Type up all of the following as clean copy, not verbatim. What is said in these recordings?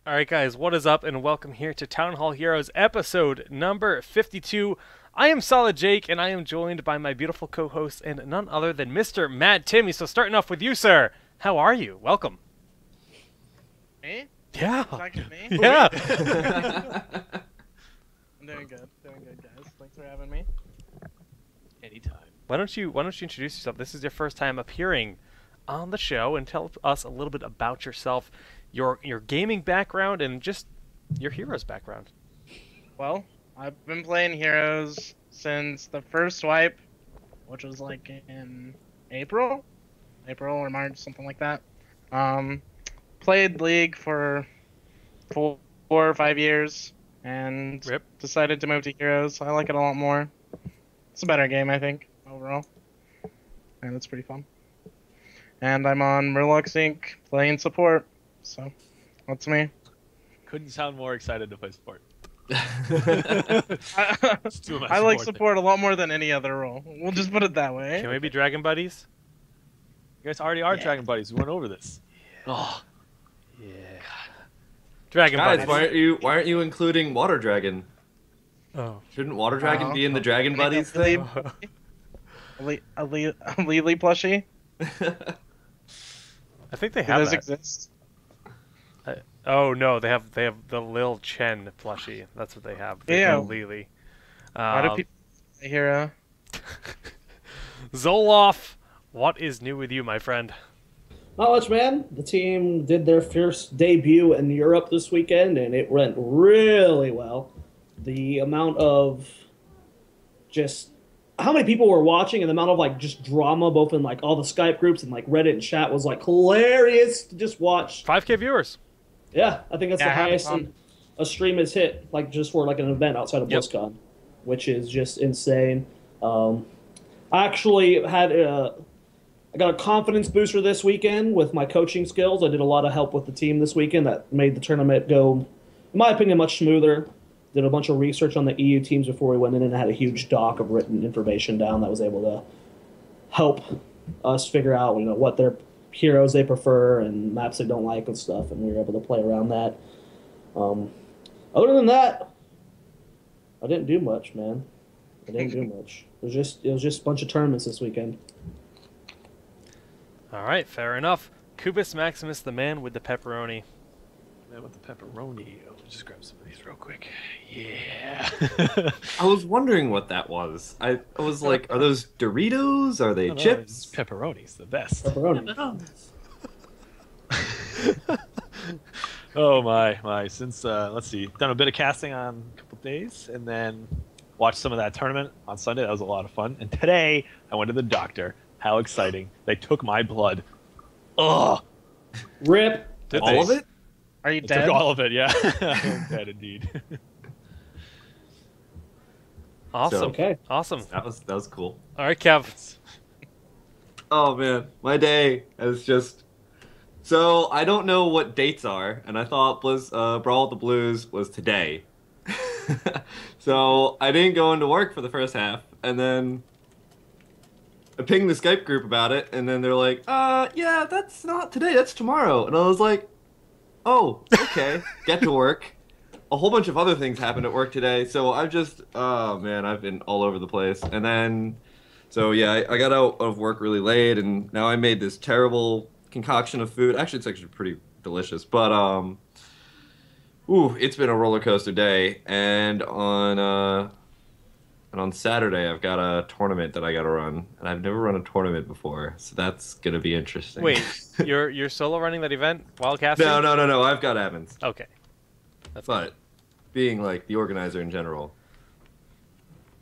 Alright guys, what is up and welcome here to Town Hall Heroes episode number 52. I am Solid Jake and I am joined by my beautiful co-host and none other than Mr. Madtimmy. So starting off with you, sir. How are you? Welcome. Me? Yeah. Talking to me? Yeah. I'm doing good. Doing good, guys. Thanks for having me. Anytime. Why don't you introduce yourself? This is your first time appearing on the show and tell us a little bit about yourself, your gaming background, and just your hero's background. Well, I've been playing Heroes since the first swipe, which was like in April or March, something like that. Played League for 4 or 5 years and Rip. decided to move to Heroes. I like it a lot more. It's a better game, I think, overall. And it's pretty fun. And I'm on Murlocs Inc. playing support. So, that's me. Couldn't sound more excited to play support. I like support a lot more than any other role. We'll just put it that way. Can we be Dragon Buddies? You guys already are Dragon Buddies. We went over this. Oh. Yeah. Dragon Guys, Buddies. why aren't you including Water Dragon? Oh. Shouldn't Water Dragon be in the Dragon Buddies thing? A Lily plushie? I think they Do have those that. exist? Oh no, they have the Lil Chen plushie. That's what they have. They Yeah. have Lily. Why do people a hero? Zoloff, what is new with you, my friend? Not much, man. The team did their first debut in Europe this weekend, and it went really well. The amount of just how many people were watching and the amount of like just drama, both in like all the Skype groups and like Reddit and chat, was like hilarious to just watch. 5K viewers. Yeah, I think that's Yeah, the highest fun. a stream has hit, like just for like an event outside of Yep. BlizzCon, which is just insane. I actually had I got a confidence booster this weekend with my coaching skills. I did a lot of help with the team this weekend that made the tournament go, in my opinion, much smoother. Did a bunch of research on the EU teams before we went in and had a huge doc of written information down that was able to help us figure out, what their heroes they prefer and maps they don't like and stuff, and we were able to play around that. Other than that, I didn't do much, man. I didn't do much. It was just a bunch of tournaments this weekend. All right, fair enough. Cubus Maximus, the man with the pepperoni. Man with the pepperoni. Oh, just grab some of these real quick. Yeah. I was wondering what that was. I was like, are those Doritos? Are they No, chips? it's pepperoni's the best. Pepperoni. Oh my. Since let's see, done a bit of casting on a couple days, and then watched some of that tournament on Sunday. That was a lot of fun. And today I went to the doctor. How exciting! They took my blood. Ugh. Rip. Did All they? of it? Are you They dead? took all of it. Yeah. I'm dead indeed. Awesome. Okay. Awesome. That was cool. All right, Kev. Oh man, my day is just. So I don't know what dates are, and I thought Brawl with the Blues was today. So I didn't go into work for the first half, and then I pinged the Skype group about it, and then they're like, yeah, that's not today, that's tomorrow. And I was like, oh, okay, get to work. A whole bunch of other things happened at work today, so I've just, oh man, I've been all over the place. And then, so yeah, I got out of work really late, and now I made this terrible concoction of food. Actually, it's actually pretty delicious, but, ooh, it's been a roller coaster day, and on Saturday I've got a tournament that I gotta run, and I've never run a tournament before, so that's gonna be interesting. Wait, you're solo running that event while casting? No, I've got Evans. Okay. That's But being like the organizer in general,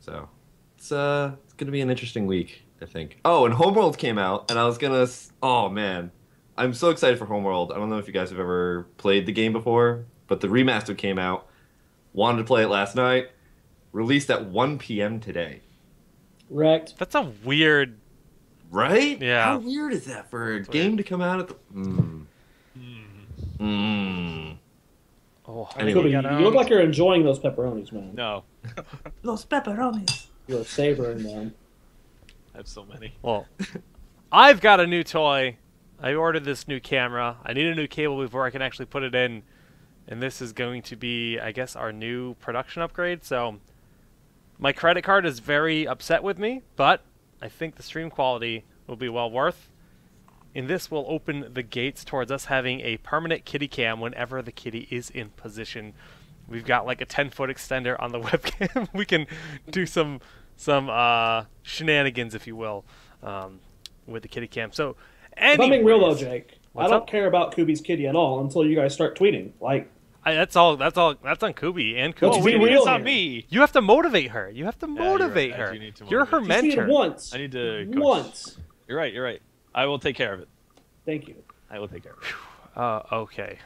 so it's gonna be an interesting week, I think. Oh, and Homeworld came out, and I was gonna. Oh man, I'm so excited for Homeworld. I don't know if you guys have ever played the game before, but the remaster came out. Wanted to play it last night. Released at 1 p.m. today. Wrecked. That's a weird. Right? Yeah. How weird is that for a game to come out at the... Oh, Anyway. You look like you're enjoying those pepperonis, man. No, Los pepperonis. You're savoring them. I have so many. well, I've got a new toy. I ordered this new camera. I need a new cable before I can actually put it in. And this is going to be, I guess, our new production upgrade. So my credit card is very upset with me, but I think the stream quality will be well worth. And this will open the gates towards us having a permanent kitty cam whenever the kitty is in position. We've got like a 10-foot extender on the webcam. We can do some shenanigans, if you will, with the kitty cam. So, If I'm being real though, anyways, Jake, I what's don't up? care about Kubi's kitty at all until you guys start tweeting. Like, That's on Kubi and Let's Kubi. be real It's not here. me. You have to motivate her. You have to you're right. motivate I her. do need to You're her motivate. just need it mentor. once. I need to coach. Once. You're right. You're right. I will take care of it. Thank you. I will take care of it. Okay.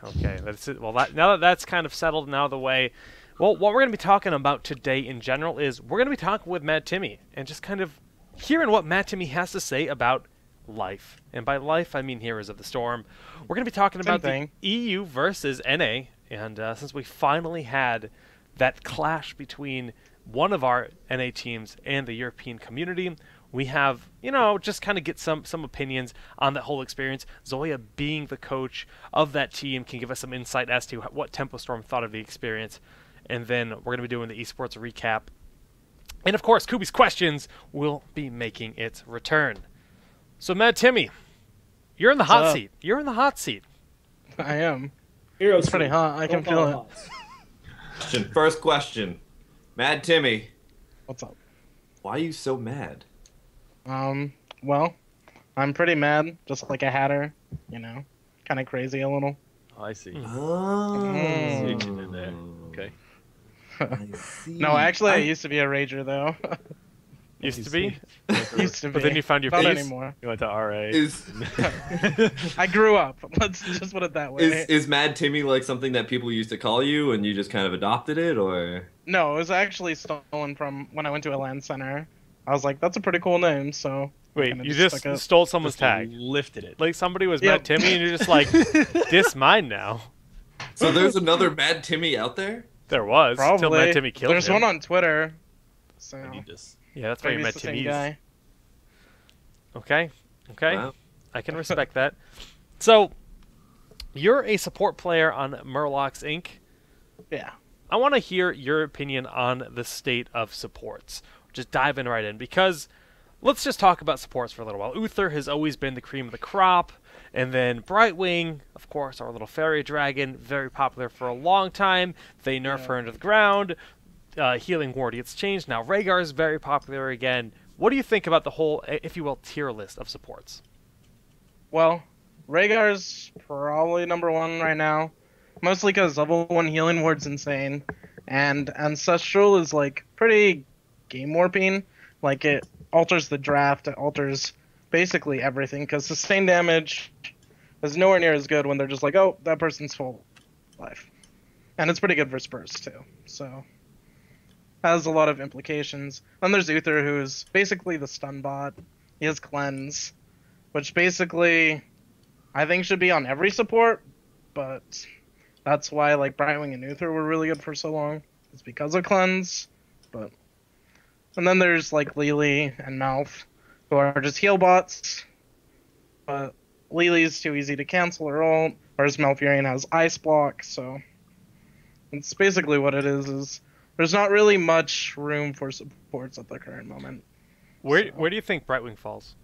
That's it. Well, now that that's kind of settled and out of the way, well, what we're going to be talking about today in general is we're going to be talking with Madtimmy and just kind of hearing what Madtimmy has to say about life. And by life, I mean Heroes of the Storm. We're going to be talking Same about the thing. EU versus NA, and since we finally had that clash between one of our NA teams and the European community, we have, just kind of get some opinions on that whole experience. Zoya, being the coach of that team, can give us some insight as to what Tempo Storm thought of the experience. And then we're going to be doing the eSports recap. And of course, Kubi's questions will be making its return. So, Madtimmy, you're in the hot up? seat. You're in the hot seat. I am. Heroes It's pretty hot. I can feel it. First question. Mad Timmy, What's up? why are you so mad? Well, I'm pretty mad, just like a hatter, kind of crazy a little. Oh, I see. Oh. See what you did there. Okay. I see. No, actually, I used to be a rager though. Used to be, Used to be. but then you found your Not peace. anymore. You went to RA. Is I grew up. Let's just put it that way. is Mad Timmy like something that people used to call you and you just kind of adopted it, or? No, it was actually stolen from when I went to a LAN center. I was like, that's a pretty cool name, so. I Wait, kinda you just stuck it. stole someone's Just tag. lifted it. Like somebody was Yep. Madtimmy, and you're just like, this mine now. So there's another Mad Timmy out there? There was Probably. till Madtimmy killed There's him. one on Twitter. So. I need this. Yeah, that's why Maybe you're it's the same Madtimmy's. guy. Okay. Wow. I can respect that. So, you're a support player on Murlocs Inc. Yeah. I want to hear your opinion on the state of supports. Just diving right in, because let's just talk about supports for a little while. Uther has always been the cream of the crop, and then Brightwing, of course, our little fairy dragon, very popular for a long time. They nerf her into the ground. Healing Ward gets changed. Now Rhaegar is very popular again. What do you think about the whole, if you will, tier list of supports? Well, Rhaegar's probably number one right now. Mostly because level 1 healing ward's insane. And Ancestral is like pretty game warping. Like it alters the draft, it alters basically everything. Because sustained damage is nowhere near as good when they're just like, oh, that person's full life. And it's pretty good for Spurs too. So has a lot of implications. Then there's Uther, who's basically the stun bot. He has cleanse, which basically I think should be on every support, but that's why like Brightwing and Uther were really good for so long. It's because of cleanse. And then there's like Lily and Mouth, who are just heal bots. But Lily's too easy to cancel her ult, whereas Malfurion has ice block, so it's basically what it is there's not really much room for supports at the current moment. Where So- do you think Brightwing falls?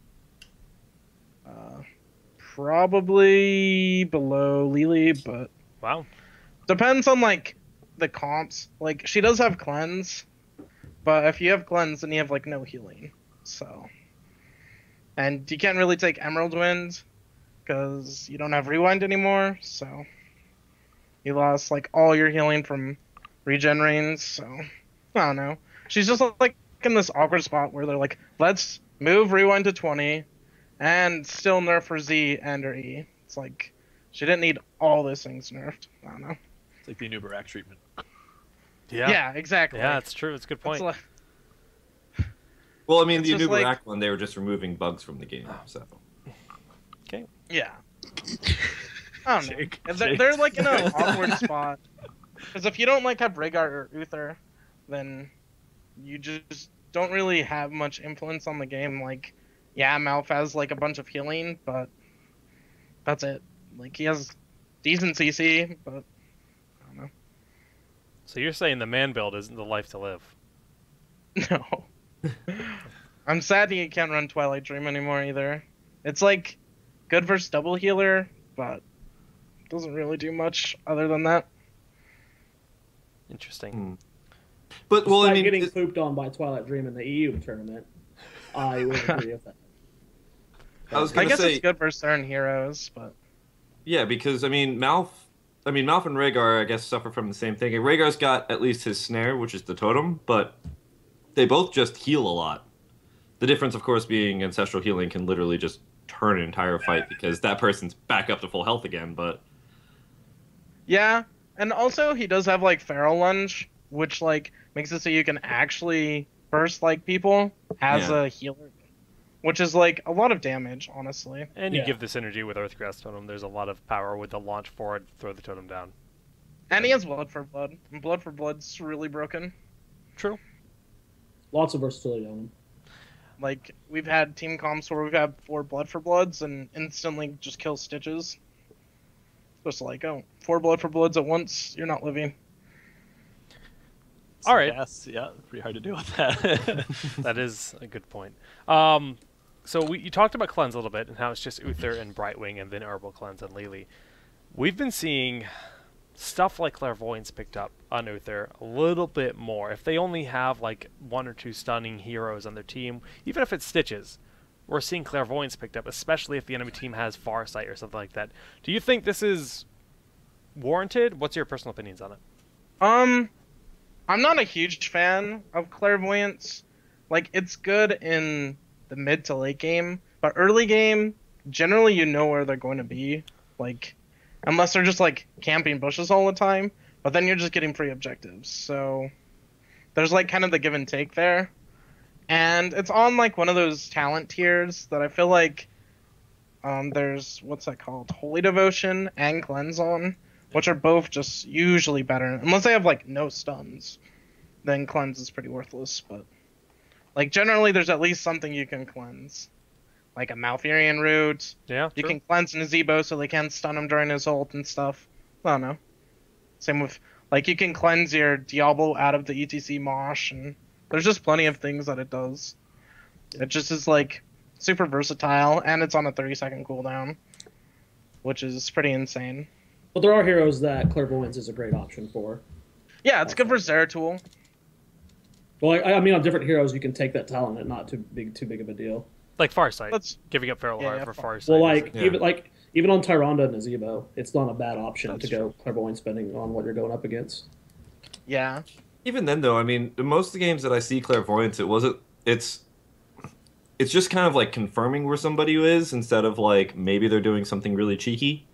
Probably below Lily, but Wow. depends on like the comps. Like she does have cleanse, but if you have cleanse, then you have like no healing. So, and you can't really take Emerald Wind because you don't have rewind anymore. So you lost like all your healing from regen reigns. So I don't know. She's just like in this awkward spot where they're like, let's move rewind to 20 and still nerf her Z and her E. It's like she didn't need all those things nerfed. I don't know. It's like the Nubarak treatment. Yeah, exactly. Yeah, that's true. It's a good It's point. like- Well, I mean, It's the just Anubarak like- one, they were just removing bugs from the game, so. yeah. I don't know. Jake, They're like in an awkward spot. Because if you don't like have Rhaegar or Uther, then you just don't really have much influence on the game. Like, yeah, Malf has like a bunch of healing, but That's it. Like, he has decent CC, but I don't know. So you're saying the man build isn't the life to live? No. I'm sad he can't run Twilight Dream anymore either. It's like good versus double healer, but doesn't really do much other than that. Interesting. But well, I Despite mean, getting pooped on by Twilight Dream in the EU tournament, I would agree with that. I guess it's good for certain heroes, but yeah, because I mean, Malf and Rhaegar, I guess, suffer from the same thing. Rhaegar's got at least his snare, which is the totem, but they both just heal a lot. The difference, of course, being ancestral healing can literally just turn an entire fight because that person's back up to full health again. But yeah, and also he does have like Feral Lunge, which like makes it so you can actually burst like people as a healer, which is like a lot of damage, honestly. And you give the synergy with Earthgrass Totem. There's a lot of power with the launch forward, throw the totem down. And he has Blood for Blood. And Blood for Blood's really broken. True. Lots of versatility on him. Like, we've had team comps where we've had 4 Blood for Bloods and instantly just kill Stitches. Just like, oh, 4 Blood for Bloods at once, you're not living. All right. Yes, yeah, pretty hard to do with that. That is a good point. So you talked about Cleanse a little bit and how it's just Uther and Brightwing and then Herbal Cleanse and Lily. We've been seeing stuff like Clairvoyance picked up on Uther a little bit more. If they only have like 1 or 2 stunning heroes on their team, even if it's Stitches, we're seeing Clairvoyance picked up, especially if the enemy team has Farsight or something like that. Do you think this is warranted? What's your personal opinions on it? I'm not a huge fan of Clairvoyance. Like, it's good in the mid to late game, but early game, generally you know where they're going to be. Like, unless they're just like camping bushes all the time, but then you're just getting free objectives. So there's like kind of the give and take there. And it's on like one of those talent tiers that I feel like there's, what's that called? Holy Devotion and Cleanse on, which are both just usually better. Unless they have like no stuns, then Cleanse is pretty worthless. But like generally there's at least something you can cleanse. Like a Malfurion root. Yeah, you true. can cleanse Nazebo so they can't stun him during his ult and stuff. I don't know. Same with, like, you can cleanse your Diablo out of the ETC Mosh, and there's just plenty of things that it does. It just is, like, super versatile, and it's on a 30-second cooldown, which is pretty insane. But there are heroes that Clairvoyance is a great option for. Yeah, it's good for Zeratul. Well, I mean, on different heroes, you can take that talent and not too big of a deal. Like Farsight, Let's- giving up Feral Heart yeah, for Farsight. Well, like Yeah. even on Tyrande and Nazebo, it's not a bad option That's to go Clairvoyance depending on what you're going up against. Yeah. even then, though, I mean, most of the games that I see Clairvoyance, it's just kind of like confirming where somebody is instead of like maybe they're doing something really cheeky.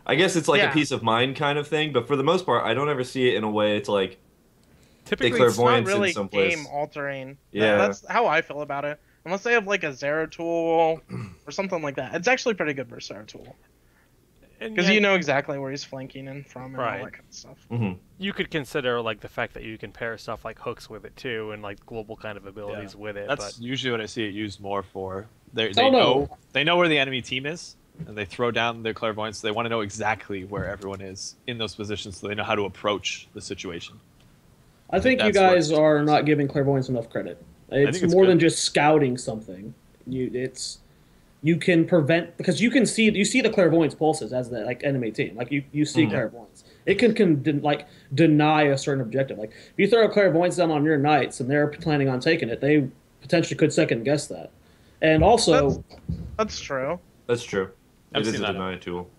I guess it's like Yeah. a peace of mind kind of thing, but for the most part, I don't ever see it in a way it's like typically, Clairvoyance It's not in really some place. game altering. Yeah. That's how I feel about it. Unless they have like a Zeratul or something like that. It's actually pretty good for Zeratul. Because you know exactly where he's flanking in from and all Right. that kind of stuff. you could consider like the fact that you can pair stuff like hooks with it too, and like global kind of abilities with it. That's But usually what I see it used more for. They Oh, no. know where the enemy team is, and they throw down their clairvoyance. They want to know exactly where everyone is in those positions, so they know how to approach the situation. I think you That's guys what- are not giving Clairvoyance enough credit. It's think it's more good. than just scouting something. You can prevent, because you see the Clairvoyance pulses as the like enemy team. Like you see Clairvoyance. It can deny a certain objective. Like if you throw a Clairvoyance down on your knights and they're planning on taking it, they potentially could second guess that. And also, That's true. That's true. I've It is seen a that. deny tool.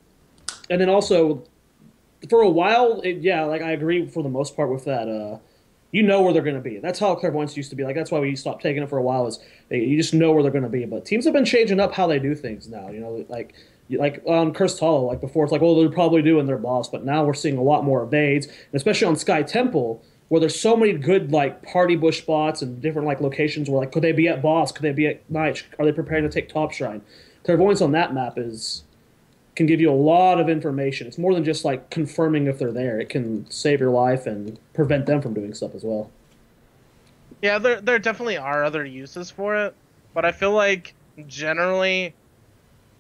and then also, for a while, like I agree for the most part with that. You know where they're going to be. That's how Clairvoyance used to be. Like that's why we stopped taking it for a while. Is you just know where they're going to be. But teams have been changing up how they do things now. You know, like on Cursed Hollow, like before it's like, well, they're probably doing their boss. But now we're seeing a lot more evades, and especially on Sky Temple, where there's so many good like party bush spots and different like locations where like could they be at boss? Could they be at night? Are they preparing to take top shrine? Clairvoyance on that map can give you a lot of information. It's more than just like confirming if they're there. It can save your life and prevent them from doing stuff as well. Yeah, there definitely are other uses for it, but I feel like generally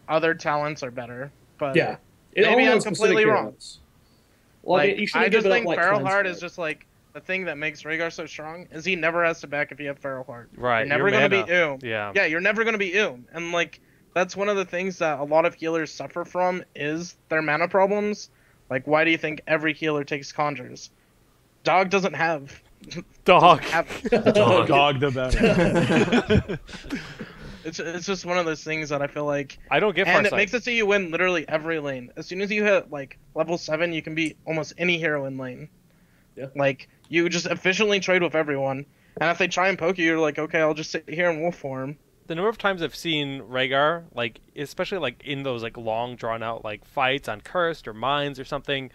other talents are better. but Yeah. maybe only I'm on specific completely wrong. heroes. Like, you shouldn't I give just it up think like Feral Cleanse Heart Heart. is just like the thing that makes Rhaegar so strong is he never has to back if you have Feral Heart. Right, You're never your gonna be mana. Oom. Yeah. Yeah, you're never gonna be Oom, and like that's one of the things that a lot of healers suffer from is their mana problems. Like, why do you think every healer takes conjures? Dog doesn't have. Dog. Dog the better. It's just one of those things that I feel like. I don't get And it Farsight. makes it so you win literally every lane. As soon as you hit like level 7, you can beat almost any hero in lane. Yeah. Like you just efficiently trade with everyone. And if they try and poke you, you're like, okay, I'll just sit here and wolf form. The number of times I've seen Rhaegar, like especially like in those like long drawn out like fights on Cursed or Mines or something,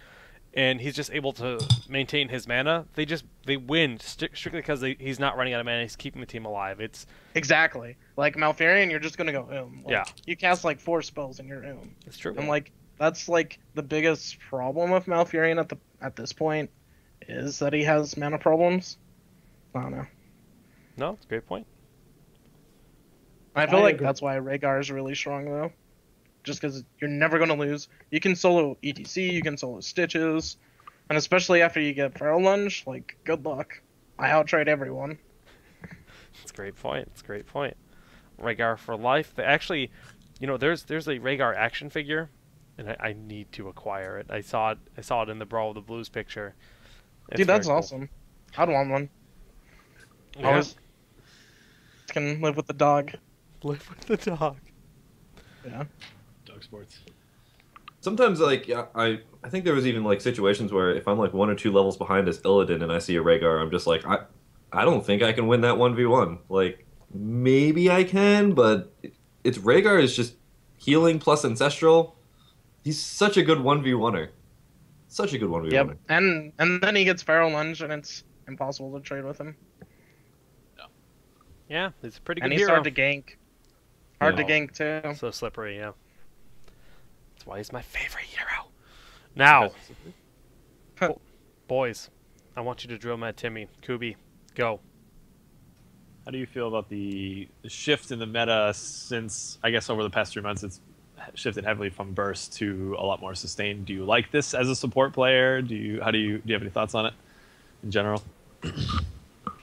and he's just able to maintain his mana. They win strictly because he's not running out of mana. He's keeping the team alive. It's Exactly. Like Malfurion, you're just gonna go Like, Yeah. You cast like 4 spells and you're it's true. And like that's like the biggest problem with Malfurion at this point is that he has mana problems. I don't know. No, it's a great point. I feel I like agree. that's why Rhaegar is really strong though. Just because you're never gonna lose. You can solo ETC, you can solo Stitches, and especially after you get Feral Lunge, like good luck. I outtrade everyone. It's a great point. It's a great point. Rhaegar for life. They actually, there's a Rhaegar action figure, and I need to acquire it. I saw it in the Brawl of the Blues picture. It's Dude, that's very cool. awesome. I'd want one. Yeah. Always can live with the dog. Live with the dog. Yeah. Dog sports. Sometimes, like, yeah, I think there was even like situations where if I'm like 1 or 2 levels behind as Illidan and I see a Rhaegar, I'm just like, I don't think I can win that 1v1. Like, maybe I can, but it's Rhaegar is just healing plus ancestral. He's such a good 1v1er. Such a good 1v1er. Yep. And then he gets Feral Lunge and it's impossible to trade with him. Yeah, he's a pretty good And he's hero. hard to gank. Hard to Yeah. gank too. So slippery, yeah. That's why he's my favorite hero. Now, boys, I want you to drill Madtimmy. Kubi, go. How do you feel about the shift in the meta since, I guess, over the past 3 months, it's shifted heavily from burst to a lot more sustained? Do you like this as a support player? Do you have any thoughts on it in general?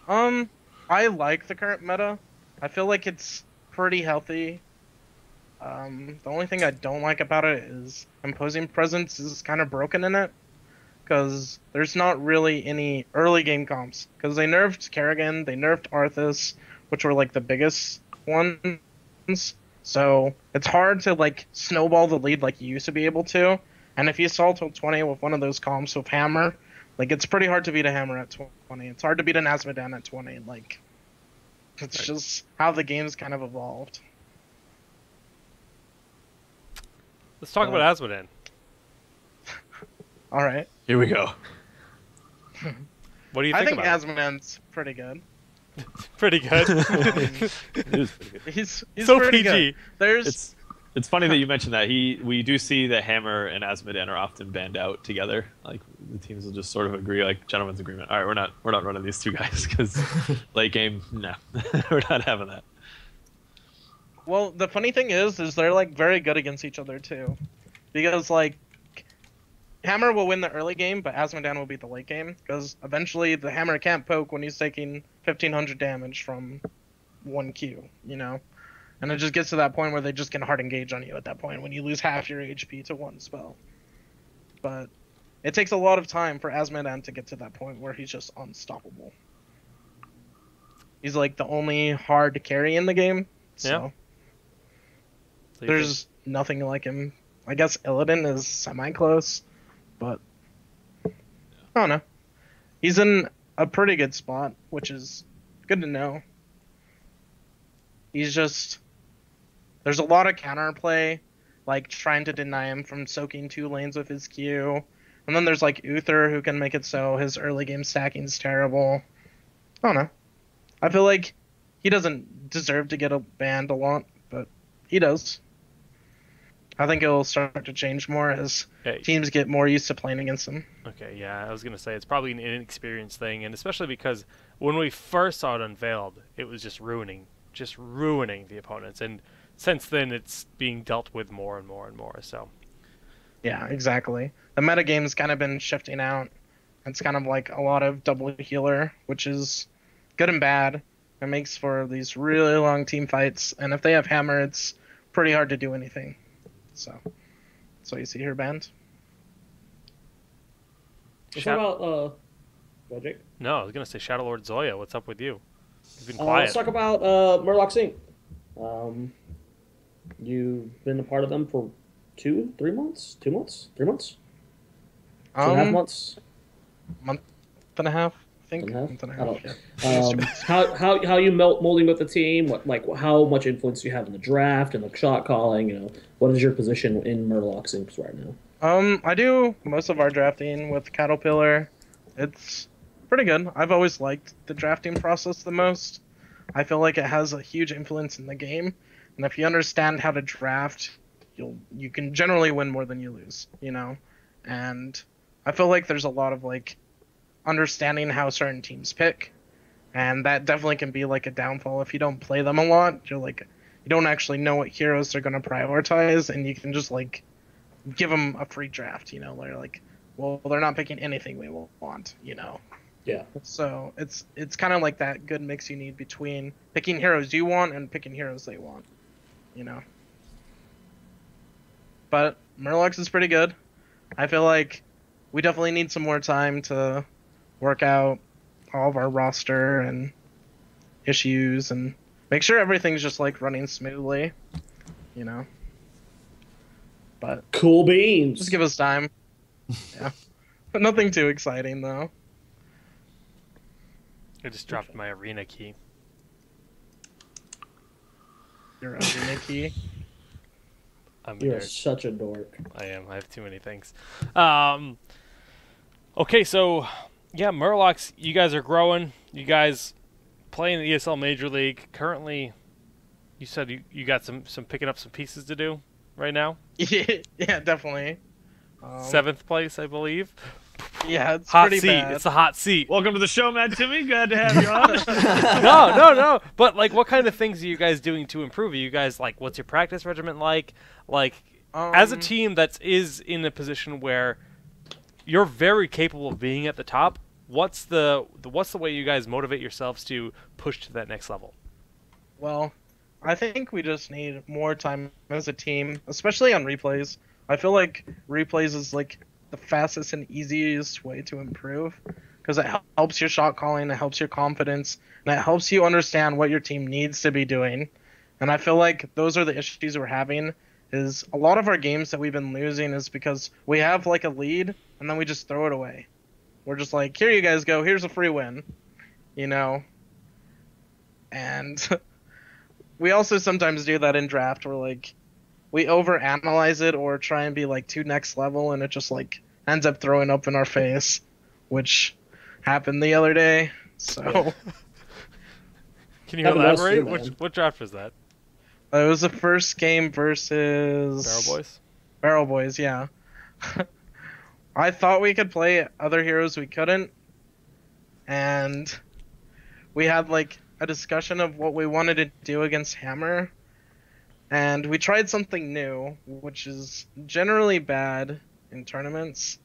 I like the current meta. I feel like it's pretty healthy. The only thing I don't like about it is Imposing Presence is kind of broken in it. Because there's not really any early game comps. Because they nerfed Kerrigan, they nerfed Arthas, which were like the biggest ones. So it's hard to like snowball the lead like you used to be able to. And if you saw till 20 with one of those comps with Hammer, like it's pretty hard to beat a Hammer at 20. It's hard to beat an Azmodan at 20. Like it's just how the game's kind of evolved. Let's talk about Azmodan. All right. Here we go. What do you I think think about it? Azmodan's pretty good. Pretty good. It is pretty good. He's So pretty PG. good. There's It's funny that you mentioned that. We do see that Hammer and Azmodan are often banned out together. Like the teams will just sort of agree, like gentleman's agreement. All right, we're not running these two guys because late game, no, we're not having that. Well, the funny thing is they're like very good against each other too, because like Hammer will win the early game, but Azmodan will beat the late game because eventually the Hammer can't poke when he's taking 1500 damage from 1Q, and it just gets to that point where they just can hard engage on you at that point when you lose half your HP to one spell. But it takes a lot of time for Azmodan to get to that point where he's just unstoppable. He's like the only hard to carry in the game, so. Yeah. So you There's nothing like him. I guess Illidan is semi-close, but I don't know. He's in a pretty good spot, which is good to know. He's just... There's a lot of counterplay, like trying to deny him from soaking 2 lanes with his Q. And then there's like Uther who can make it so his early game stacking is terrible. I don't know. I feel like he doesn't deserve to get banned a lot, but he does. I think it'll start to change more as Okay. teams get more used to playing against him. Okay, yeah, I was gonna say it's probably an inexperienced thing, and especially because when we first saw it unveiled, it was just ruining the opponents, and since then it's being dealt with more and more and more. So Yeah, exactly. The metagame's kind of been shifting out. It's kind of like a lot of double healer, which is good and bad. It makes for these really long team fights, and if they have hammer, it's pretty hard to do anything. So, that's what you see here, band. Let's talk about go ahead, Jake. No, I was gonna say Shadow Lord Zoya. What's up with you? You've been Let's quiet. talk about Murlocs Inc. You've been a part of them for 3 months, 3 months, 2.5 months, Month and a half, I think. Month Month and a I half, don't. yeah. How you molding with the team? How much influence do you have in the draft and the shot calling? What is your position in Murlocs Inc. right now? I do most of our drafting with Caterpillar. It's pretty good. I've always liked the drafting process the most. I feel like it has a huge influence in the game, and if you understand how to draft, you can generally win more than you lose, And I feel like there's a lot of like understanding how certain teams pick, and that definitely can be like a downfall if you don't play them a lot. You don't actually know what heroes they're going to prioritize, and you can just like give them a free draft, they're like, well, they're not picking anything we want, Yeah. So it's kind of like that good mix you need between picking heroes you want and picking heroes they want, But Murlocs is pretty good. I feel like we definitely need some more time to work out all of our roster and issues and make sure everything's just like running smoothly, But Cool beans. just give us time. Yeah. But nothing too exciting though. I just dropped my arena key. Your arena key. I'm a You're nerd. such a dork. I am. I have too many things. Okay, so yeah, Murlocs, you guys are growing. You guys play in the ESL Major League. Currently, you said you got some picking up some pieces to do right now. Yeah, definitely. 7th place, I believe. Yeah, it's Hot pretty seat. bad. It's a hot seat. Welcome to the show, Madtimmy. Glad to have you on. No. But like, what kind of things are you guys doing to improve? Are you guys like, what's your practice regimen like? Like, as a team that is in a position where you're very capable of being at the top, what's the way you guys motivate yourselves to push to that next level? Well, I think we just need more time as a team, especially on replays. I feel like replays is like the fastest and easiest way to improve because it helps your shot calling, it helps your confidence, and it helps you understand what your team needs to be doing. And I feel like those are the issues we're having. Is a lot of our games that we've been losing is because we have like a lead and then we just throw it away. We're just like, here you guys go, here's a free win, And we also sometimes do that in draft where like we overanalyze it or try and be like too next level and it just like ends up throwing up in our face, which happened the other day. So Can you Happened to us elaborate? too, man. What draft was that? it was the first game versus Barrel Boys? Barrel Boys, yeah. I thought we could play other heroes we couldn't, and we had like a discussion of what we wanted to do against Hammer, and we tried something new, which is generally bad in tournaments.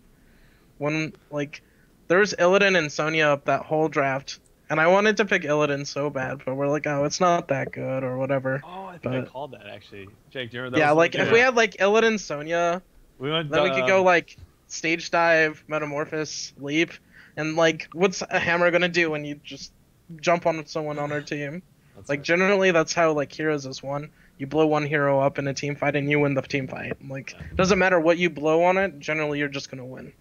When like there was Illidan and Sonya up that whole draft, and I wanted to pick Illidan so bad, but we're like, oh, it's not that good or whatever. Oh, I think I But- called that actually. Jake, do you remember that? Yeah, was like the- if we had like Illidan, Sonya, we went, then we could go like stage dive, metamorphosis, leap, and like what's a Hammer gonna do when you just jump on someone on our team? That's Like right. generally that's how like heroes is won. You blow one hero up in a team fight and you win the team fight. Like doesn't matter what you blow on it, generally you're just gonna win.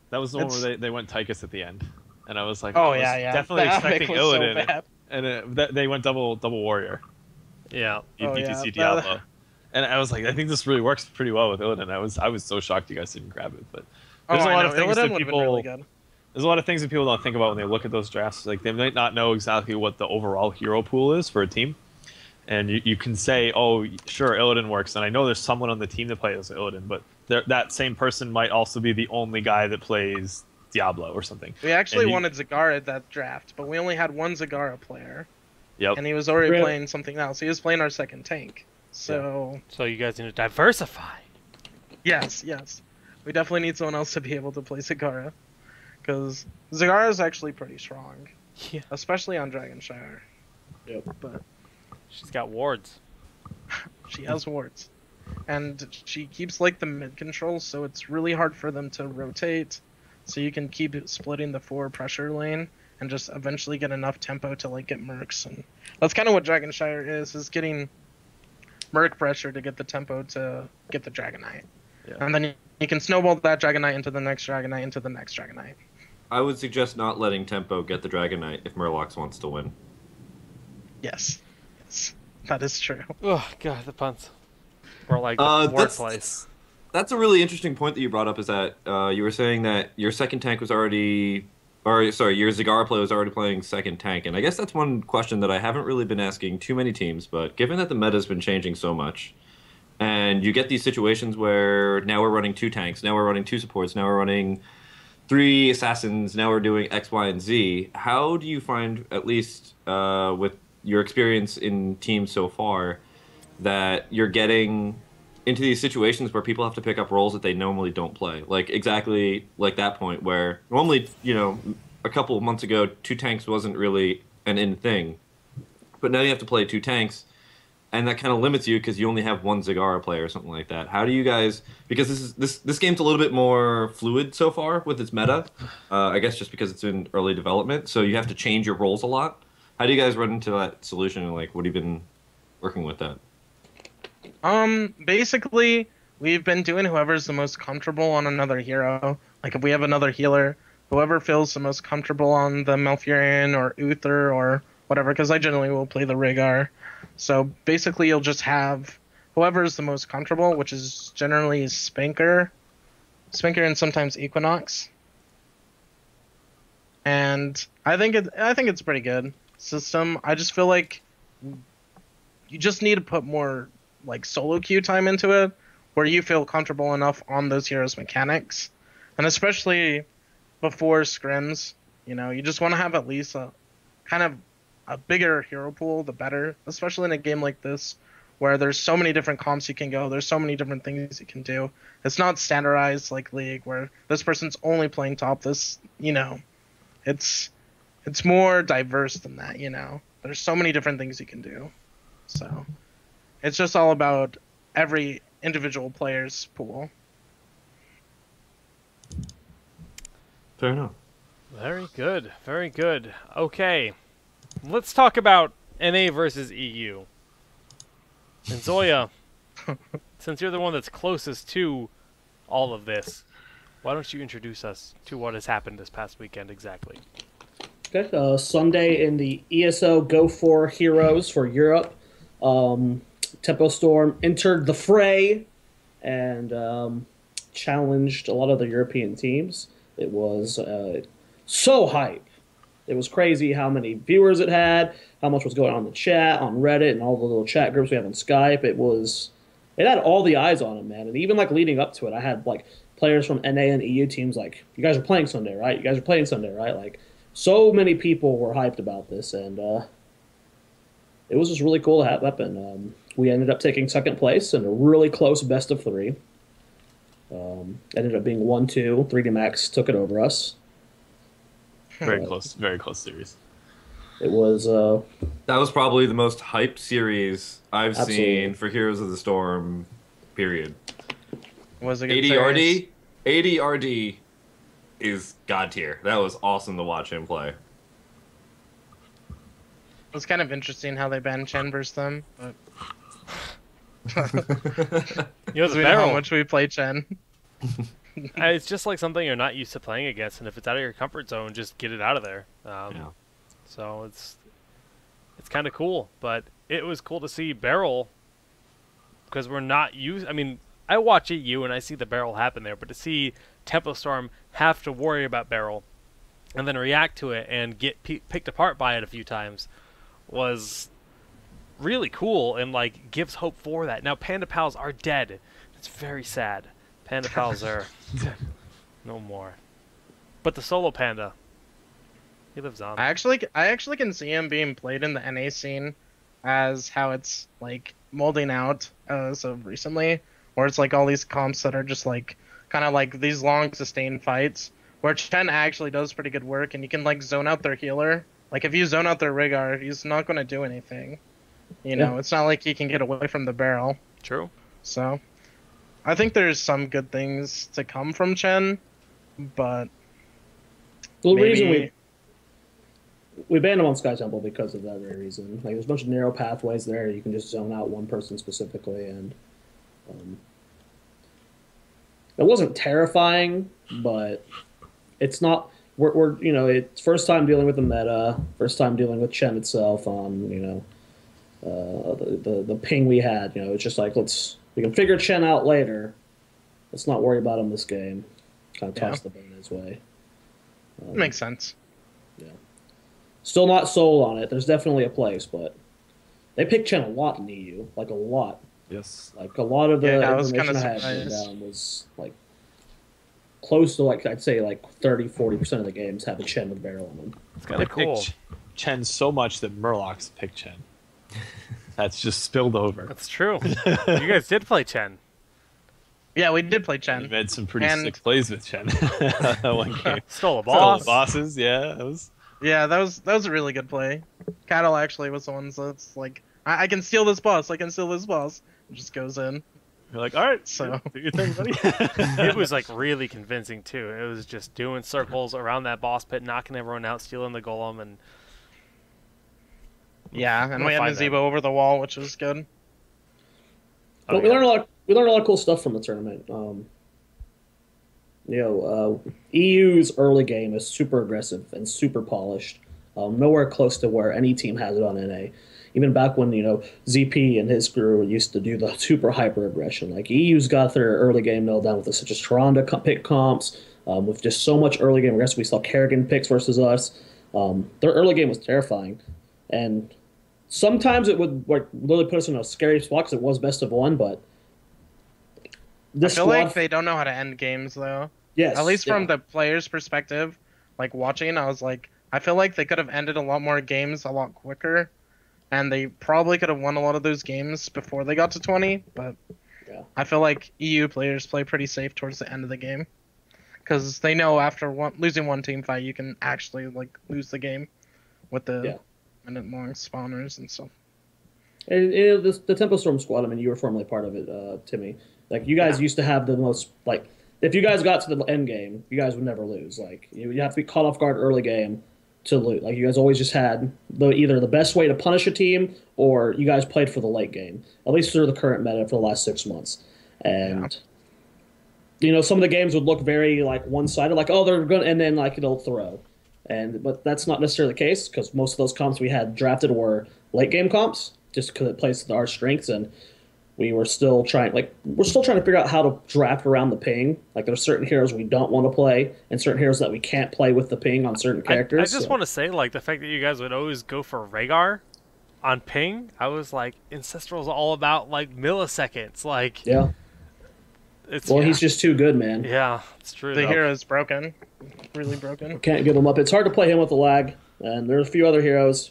That was the one it's- where they went Tychus at the end, and I was like, Oh I was yeah. definitely That pick expecting was so Illidan, bad. and they went double warrior, Yeah. Oh, yeah, BTC that- Diablo, and I was like, I think this really works pretty well with Illidan. I was so shocked you guys didn't grab it, but there's Oh, a I lot know. of things Illidan that would've been people really good. there's a lot of things that people don't think about when they look at those drafts. Like they might not know exactly what the overall hero pool is for a team. And you can say, oh, sure, Illidan works. And I know there's someone on the team that plays Illidan, but that same person might also be the only guy that plays Diablo or something. We actually And you- wanted Zagara at that draft, but we only had one Zagara player, Yep. and he was already Really? playing something else. He was playing our second tank. So So you guys need to diversify. Yes, yes. We definitely need someone else to be able to play Zagara. Because Zagara is actually pretty strong. Yeah. Especially on Dragonshire. Yep. But She's got wards. she has wards. And she keeps like the mid control, so it's really hard for them to rotate. So you can keep splitting the 4 pressure lane and just eventually get enough tempo to like get mercs. And that's kind of what Dragonshire is getting merc pressure to get the tempo to get the Dragonite. Yeah. And then you can snowball that Dragonite into the next Dragonite into the next Dragonite. I would suggest not letting Tempo get the Dragonite if Murlocs wants to win. Yes. Yes. That is true. Oh god, the puns. Or like the wordplay. That's a really interesting point that you brought up. Is that you were saying that your second tank was already, or sorry, your Zagara play was already playing second tank, and I guess that's one question that I haven't really been asking too many teams. But given that the meta's been changing so much, and you get these situations where now we're running 2 tanks, now we're running 2 supports, now we're running 3 assassins, now we're doing X, Y, and Z. How do you find, at least with your experience in teams so far, that you're getting into these situations where people have to pick up roles that they normally don't play? Like exactly like that point where normally, a couple of months ago, 2 tanks wasn't really an in thing, but now you have to play 2 tanks, and that kind of limits you because you only have 1 Zagara player or something like that. How do you guys? Because this game's a little bit more fluid so far with its meta. I guess just because it's in early development, so you have to change your roles a lot. How do you guys run into that solution, and like, what have you been working with that? Basically, we've been doing whoever's the most comfortable on another hero. Like, if we have another healer, whoever feels the most comfortable on the Malfurion or Uther or whatever, because I generally will play the Rhaegar. So, basically, you'll just have whoever's the most comfortable, which is generally Spanker and sometimes Equinox. And I think it's a pretty good system. I just feel like you just need to put more like solo queue time into it, where you feel comfortable enough on those heroes' mechanics, and especially before scrims, you just want to have at least a kind of a bigger hero pool, the better, especially in a game like this, where there's so many different comps you can go, there's so many different things you can do. It's not standardized like League, where this person's only playing top. This, it's more diverse than that. There's so many different things you can do, so. It's just all about every individual player's pool. Fair enough. Very good. Very good. Okay. Let's talk about NA versus EU. And Zoya, since you're the one that's closest to all of this, why don't you introduce us to what has happened this past weekend exactly? Okay. Sunday in the ESO Go 4 Heroes for Europe. Tempo Storm entered the fray and challenged a lot of the European teams. It was so hype. It was crazy how many viewers it had, how much was going on in the chat, on Reddit, and all the little chat groups we have on Skype. It had all the eyes on it, man. And even like leading up to it, I had like players from NA and EU teams like, "You guys are playing Sunday, right? You guys are playing Sunday, right?" Like, so many people were hyped about this, and it was just really cool to have happen. We ended up taking second place in a really close best of 3. Ended up being 1-2. 3D Max took it over us. Very close series. It was. That was probably the most hyped series I've Absolutely. seen for Heroes of the Storm, period. Was it good 80 series? RD? 80 RD is god tier. That was awesome to watch him play. It was kind of interesting how they banned Chen versus them, but The we know barrel. how much we play Chen. It's just like something you're not used to playing against, and if it's out of your comfort zone, just get it out of there. Yeah. So it's kind of cool, but it was cool to see barrel because we're not used. I mean, I watch EU and I see the barrel happen there, but to see Tempo Storm have to worry about barrel and then react to it and get picked apart by it a few times was really cool and like gives hope for that. Now Panda Pals are dead. It's very sad. Panda Pals are no more. But the solo panda, he lives on. I actually can see him being played in the NA scene as how it's like molding out as of recently, where it's like all these comps that are just like kind of like these long sustained fights, where Chen actually does pretty good work, and you can like zone out their healer. Like if you zone out their Riggar, he's not going to do anything. You know, it's not like he can get away from the barrel. True. So, I think there's some good things to come from Chen, but Well, the maybe... reason we banned him on Sky Temple because of that very reason. Like, there's a bunch of narrow pathways there. You can just zone out one person specifically, and it wasn't terrifying, but it's not. We're you know, it's first time dealing with the meta, first time dealing with Chen itself on the ping we had. You know, it's just like we can figure Chen out later. Let's not worry about him this game. Kind of toss the ball his way. Makes sense. Yeah. Still not sold on it. There's definitely a place, but they picked Chen a lot in EU, like a lot. Yes. Like a lot of the I information I had written down was like close to like I'd say like 30-40% of the games have a Chen with barrel in them. It's kind of cool. Chen so much that Murlocs picked Chen. That's just spilled over. That's true. You guys did play Chen. Yeah, we did play We Chen. made some pretty sick plays with Chen. That one game. Stole a Stole boss. the bosses, yeah. It was... Yeah, that was a really good play. Cattle actually was the one that's like, I can steal this boss. I can steal this boss. It just goes in. You're like, all right, So do your thing, buddy. It was like really convincing too. It was just doing circles around that boss pit, knocking everyone out, stealing the golem, and yeah, and gonna we had find Nazebo over the wall, which was good. But we learned a lot. We learned a lot of cool stuff from the tournament. EU's early game is super aggressive and super polished. Nowhere close to where any team has it on NA. Even back when ZP and his crew used to do the super hyper aggression. Like EU's got their early game nailed down with such as Tyrande pick comps, with just so much early game aggression. We saw Kerrigan picks versus us. Their early game was terrifying, and sometimes it would like really put us in a scary spot because it was best of one. But I feel like they don't know how to end games though. Yes, At least from the player's perspective, like watching, I was like, I feel like they could have ended a lot more games a lot quicker, and they probably could have won a lot of those games before they got to 20. But I feel like EU players play pretty safe towards the end of the game, because they know after losing one team fight, you can actually like lose the game with the minute-long spawners and stuff. And the Tempo Storm squad, I mean, you were formerly part of it, Timmy. Like, you guys used to have the most, like, if you guys got to the end game, you guys would never lose. Like, you have to be caught off guard early game to lose. Like, you guys always just had either the best way to punish a team, or you guys played for the late game, at least through the current meta for the last 6 months. And, some of the games would look very, like, one-sided, like, oh, they're going to, and then, like, it'll throw. But that's not necessarily the case, because most of those comps we had drafted were late-game comps, just because it plays to our strengths, and we're still trying to figure out how to draft around the ping. Like, there's certain heroes we don't want to play, and certain heroes that we can't play with the ping on certain characters. I just want to say, like, the fact that you guys would always go for Rhaegar on ping, I was like, Ancestral's all about, like, milliseconds. Like, he's just too good, man. Yeah, it's true. The hero is broken. Really broken. Can't get him up. It's hard to play him with the lag, and there's a few other heroes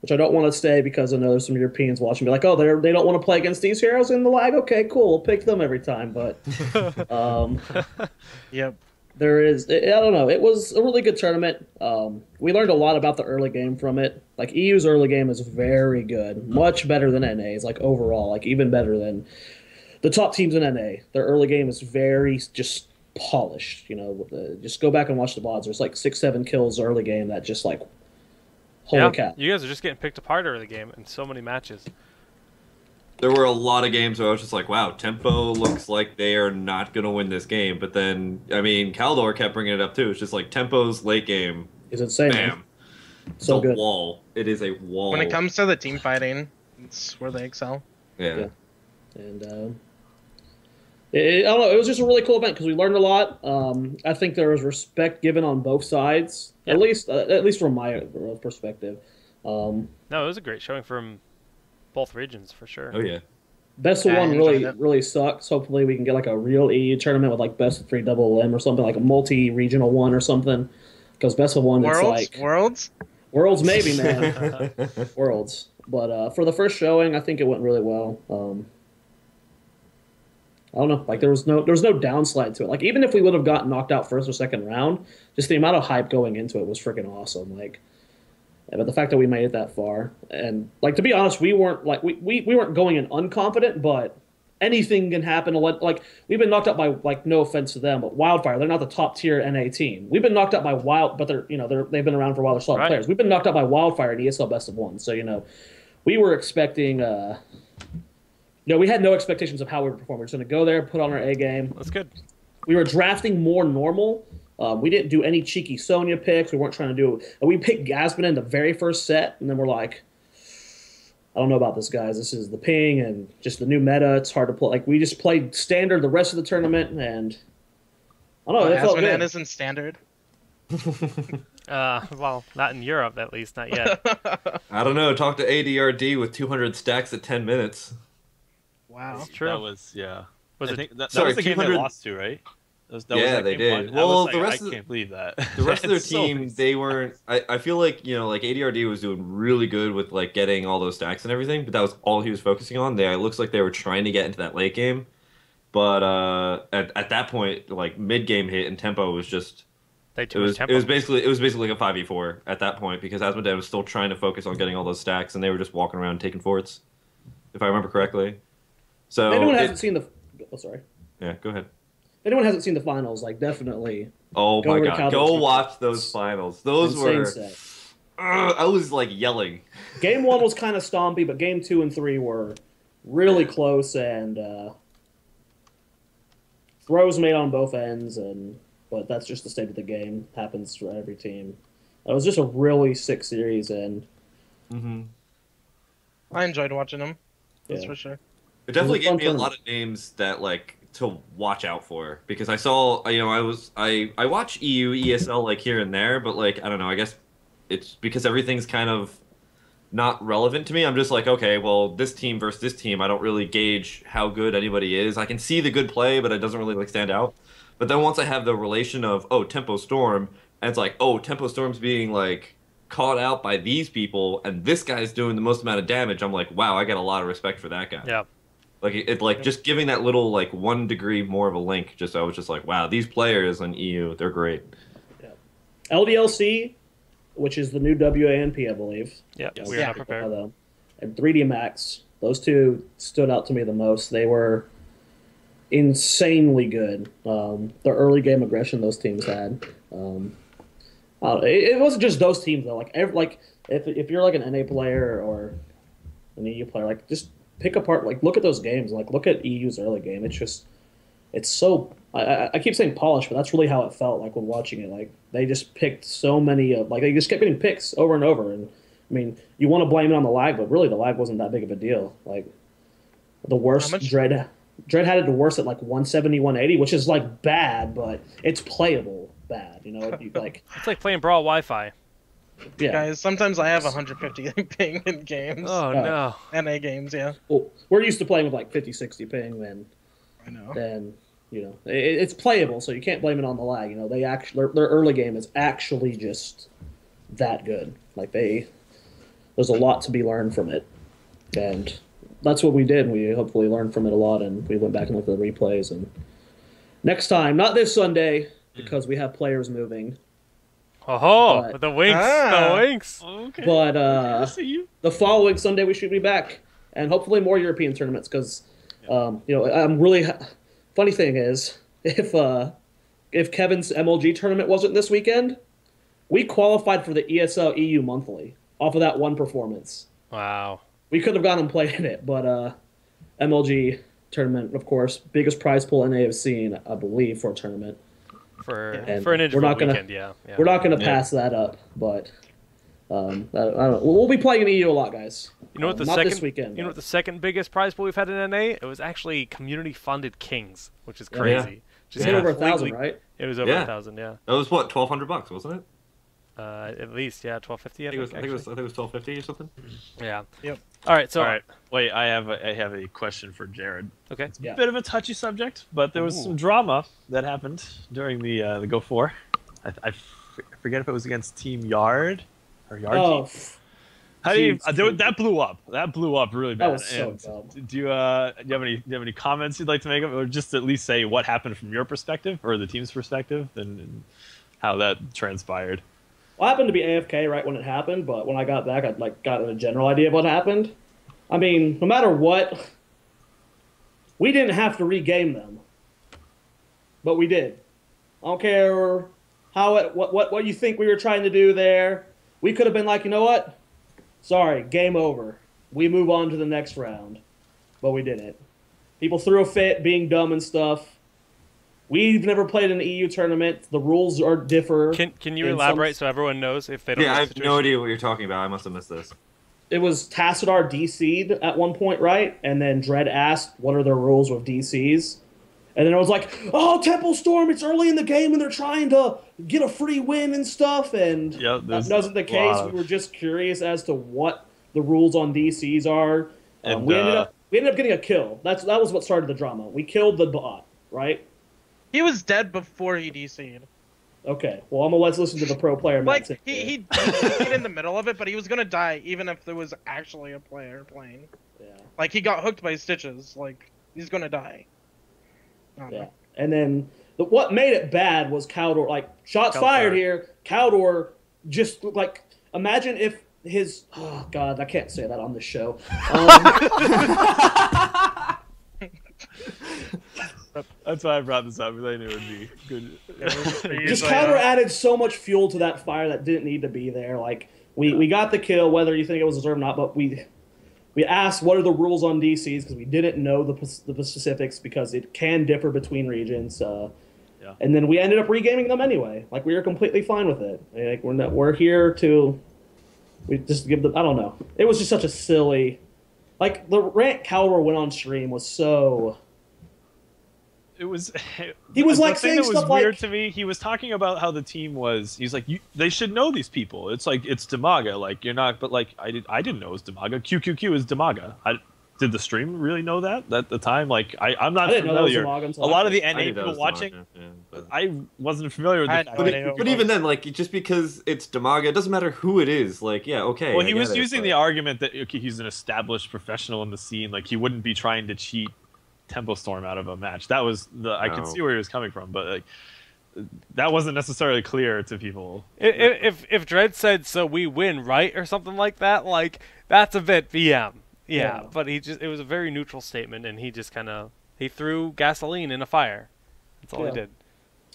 which I don't want to stay because I know there's some Europeans watching me like, oh, they don't want to play against these heroes in the lag? Okay, cool. We'll pick them every time. But, there is, I don't know. It was a really good tournament. We learned a lot about the early game from it. Like, EU's early game is very good. Much better than NA's, like, overall. Like, even better than the top teams in NA. Their early game is very just polished. Just go back and watch the VODs. There's like 6-7 kills early game that just like, holy cow. You guys are just getting picked apart early game in so many matches. There were a lot of games where I was just like, wow, Tempo looks like they are not going to win this game. But then, I mean, Kaldor kept bringing it up too. It's just like Tempo's late game. Is insane. Bam. It's so a good. wall. It is a wall. When it comes to the team fighting, it's where they excel. Yeah. And I don't know. It was just a really cool event because we learned a lot. I think there was respect given on both sides, at least from my perspective. No, it was a great showing from both regions for sure. Oh yeah. Best of one really sucks. Hopefully we can get like a real EU tournament with like best of 3 double M or something, like a multi-regional one or something. Because best of one, it's like Worlds maybe, man. Worlds. But for the first showing, I think it went really well. I don't know. Like there was no downslide to it. Like even if we would have gotten knocked out first or second round, just the amount of hype going into it was freaking awesome. Like, but the fact that we made it that far, and like to be honest, we weren't like we weren't going in unconfident, but anything can happen. Like we've been knocked out by, like, no offense to them, but Wildfire. They're not the top tier NA team. We've been knocked out by but they've been around for a while. They're solid players. We've been knocked out by Wildfire in ESL Best of One. So we were expecting. We had no expectations of how we would perform. We were just going to go there, put on our A game. That's good. We were drafting more normal. We didn't do any cheeky Sonya picks. We weren't trying to do. We picked Gasman in the very first set, and then we're like, I don't know about this, guys. This is the ping and just the new meta. It's hard to play. Like we just played standard the rest of the tournament, and I don't know. It felt good. Isn't standard. Well, not in Europe at least, not yet. I don't know. Talk to ADRD with 200 stacks at 10 minutes. Wow. That's true. That was Was I it? think that Sorry, was the game they 200 lost to, right? Yeah, they did. Well, the rest I can't believe that. The rest of their It's so team, crazy. they weren't. I feel like like ADRD was doing really good with like getting all those stacks and everything, but that was all he was focusing on. It looks like they were trying to get into that late game, but at that point, like mid game hit and tempo was just. They It was basically like a 5v4 at that point because Asmodee was still trying to focus on getting all those stacks and they were just walking around taking forts, if I remember correctly. So if anyone hasn't seen the. Oh, sorry. Yeah, go ahead. If anyone hasn't seen the finals, like definitely. Oh Go my over to god, Calvin's go Records. watch those finals. Those Insane were. set. I was like yelling. Game 1 was kind of stompy, but game 2 and 3 were really close, and throws made on both ends, but that's just the state of the game. Happens for every team. It was just a really sick series, and I enjoyed watching them. That's Yeah. for sure. It definitely It was a gave fun me a lot of names that like to watch out for because I saw I watch EU ESL like here and there, but like I don't know, I guess it's because everything's kind of not relevant to me. I'm just like, okay, well, this team versus this team, I don't really gauge how good anybody is. I can see the good play, but it doesn't really like stand out. But then once I have the relation of Tempo Storm, and it's like, Tempo Storm's being like caught out by these people, and this guy's doing the most amount of damage. I'm like, wow, I got a lot of respect for that guy. Yeah. Like it like just giving that little like 1 degree more of a link. I was just like, wow, these players on EU, they're great. LDLC, which is the new WANP, I believe. Yeah, Yes. we were not prepared. And 3D Max, those two stood out to me the most. They were insanely good. The early game aggression those teams had. It wasn't just those teams though. Like if you're like an NA player or an EU player, like just pick apart. Like look at those games. Like look at EU's early game. It's so. I keep saying polished, but that's really how it felt like when watching it. Like they just picked so many. They just kept getting picks over and over. And I mean, you want to blame it on the lag, but really the lag wasn't that big of a deal. Like the worst Dread had it the worst at like 170, 180, which is like bad, but it's playable bad. Like It's like playing Brawl Wi-Fi. yeah. Guys, sometimes I have 150 ping in games. Oh no. NA games, yeah. Well, we're used to playing with like 50, 60 ping, then I know. it's playable, so you can't blame it on the lag. Their early game is actually just that good. Like there's a lot to be learned from it, and that's what we did. We hopefully learned from it a lot, and we went back and looked at the replays. And next time, not this Sunday, because we have players moving. Oh, But- the winks, Ah. the winks. Okay. But I see you. the following Sunday we should be back, and hopefully more European tournaments. Because I'm really funny thing is if Kevin's MLG tournament wasn't this weekend, we qualified for the ESL EU monthly off of that one performance. Wow. We could have gone and played in it, but MLG tournament, of course, biggest prize pool NA have seen, I believe, for a tournament. For And an we're interval not gonna- weekend, yeah. We're not going to pass that up, but I don't know. We'll be playing in EU a lot, guys. You know what the not second this weekend. You know but- what the second biggest prize pool we've had in NA? It was actually community funded Kings, which is Yeah. crazy. It's hit over 1,000, completely- right? It was over Yeah. 1,000, yeah. That was what, $1,200, wasn't it? At least, yeah, 1250. I think it was $1,250 or something. Yeah. Yep. All right, so All right. Wait, I have a question for Jared. okay. Yeah. Bit of a touchy subject, but there was Ooh. some drama that happened during the Go 4. I forget if it was against Team Yard or Yard Oh, Team. How do you, Jeez. that blew up. That blew up really bad. That was so And dumb. do you have any comments you'd like to make, or just at least say what happened from your perspective or the team's perspective and how that transpired? Well, I happened to be AFK right when it happened, but when I got back, I'd like gotten a general idea of what happened. I mean, no matter what, we didn't have to regame them, but we did. I don't care what you think we were trying to do there. We could have been like, you know what? Sorry, game over. We move on to the next round, but we didn't. People threw a fit, being dumb and stuff. We've never played an EU tournament. The rules are differ. Can you elaborate so everyone knows if they don't? Yeah, know I the have situation? no idea what you're talking about. I must have missed this. It was Tassadar DC'd at one point, right? And then Dredd asked, what are the rules with DCs? And then it was like, oh, Temple Storm, it's early in the game and they're trying to get a free win and stuff. And that wasn't the case. We were just curious as to what the rules on DCs are. And, we ended up getting a kill. That was what started the drama. We killed the bot, right? He was dead before he DC'd. Okay, well, let's listen to the pro player. Like, he DC'd in the middle of it, but he was gonna die even if there was actually a player playing. Yeah. Like, he got hooked by stitches. Like, he's gonna die. Yeah. And then what made it bad was Caldor. Like, shots fired here. Caldor just, like, imagine if his... Oh, God, I can't say that on this show. That's why I brought this up, because I knew it would be good. Just Caldor added so much fuel to that fire that didn't need to be there. Like, we got the kill, whether you think it was deserved or not, but we asked what are the rules on DCs because we didn't know the specifics because it can differ between regions. And then we ended up regaming them anyway. Like, we were completely fine with it. Like, we're here to just give them. I don't know. It was just such a silly. Like, the rant Caldor went on stream was so. It was. He was like the thing saying that was stuff weird like, to me. He was talking about how the team was. He's like, they should know these people. It's like it's Demaga. Like you're not, but like I didn't know it was Demaga. QQQ is Demaga. Did the stream really know that at the time? Like I'm not familiar. A lot of the NA people watching, I wasn't familiar with that. But even then, like just because it's Demaga, it doesn't matter who it is. Like yeah, okay. Well, he was using the argument that okay, he's an established professional in the scene. Like he wouldn't be trying to cheat Tempo Storm out of a match. That was I could see where he was coming from, but like that wasn't necessarily clear to people. If Dredd said so we win, right, or something like that, like that's a bit VM. Yeah, but it was a very neutral statement, and he just kind of he threw gasoline in a fire. That's all he did.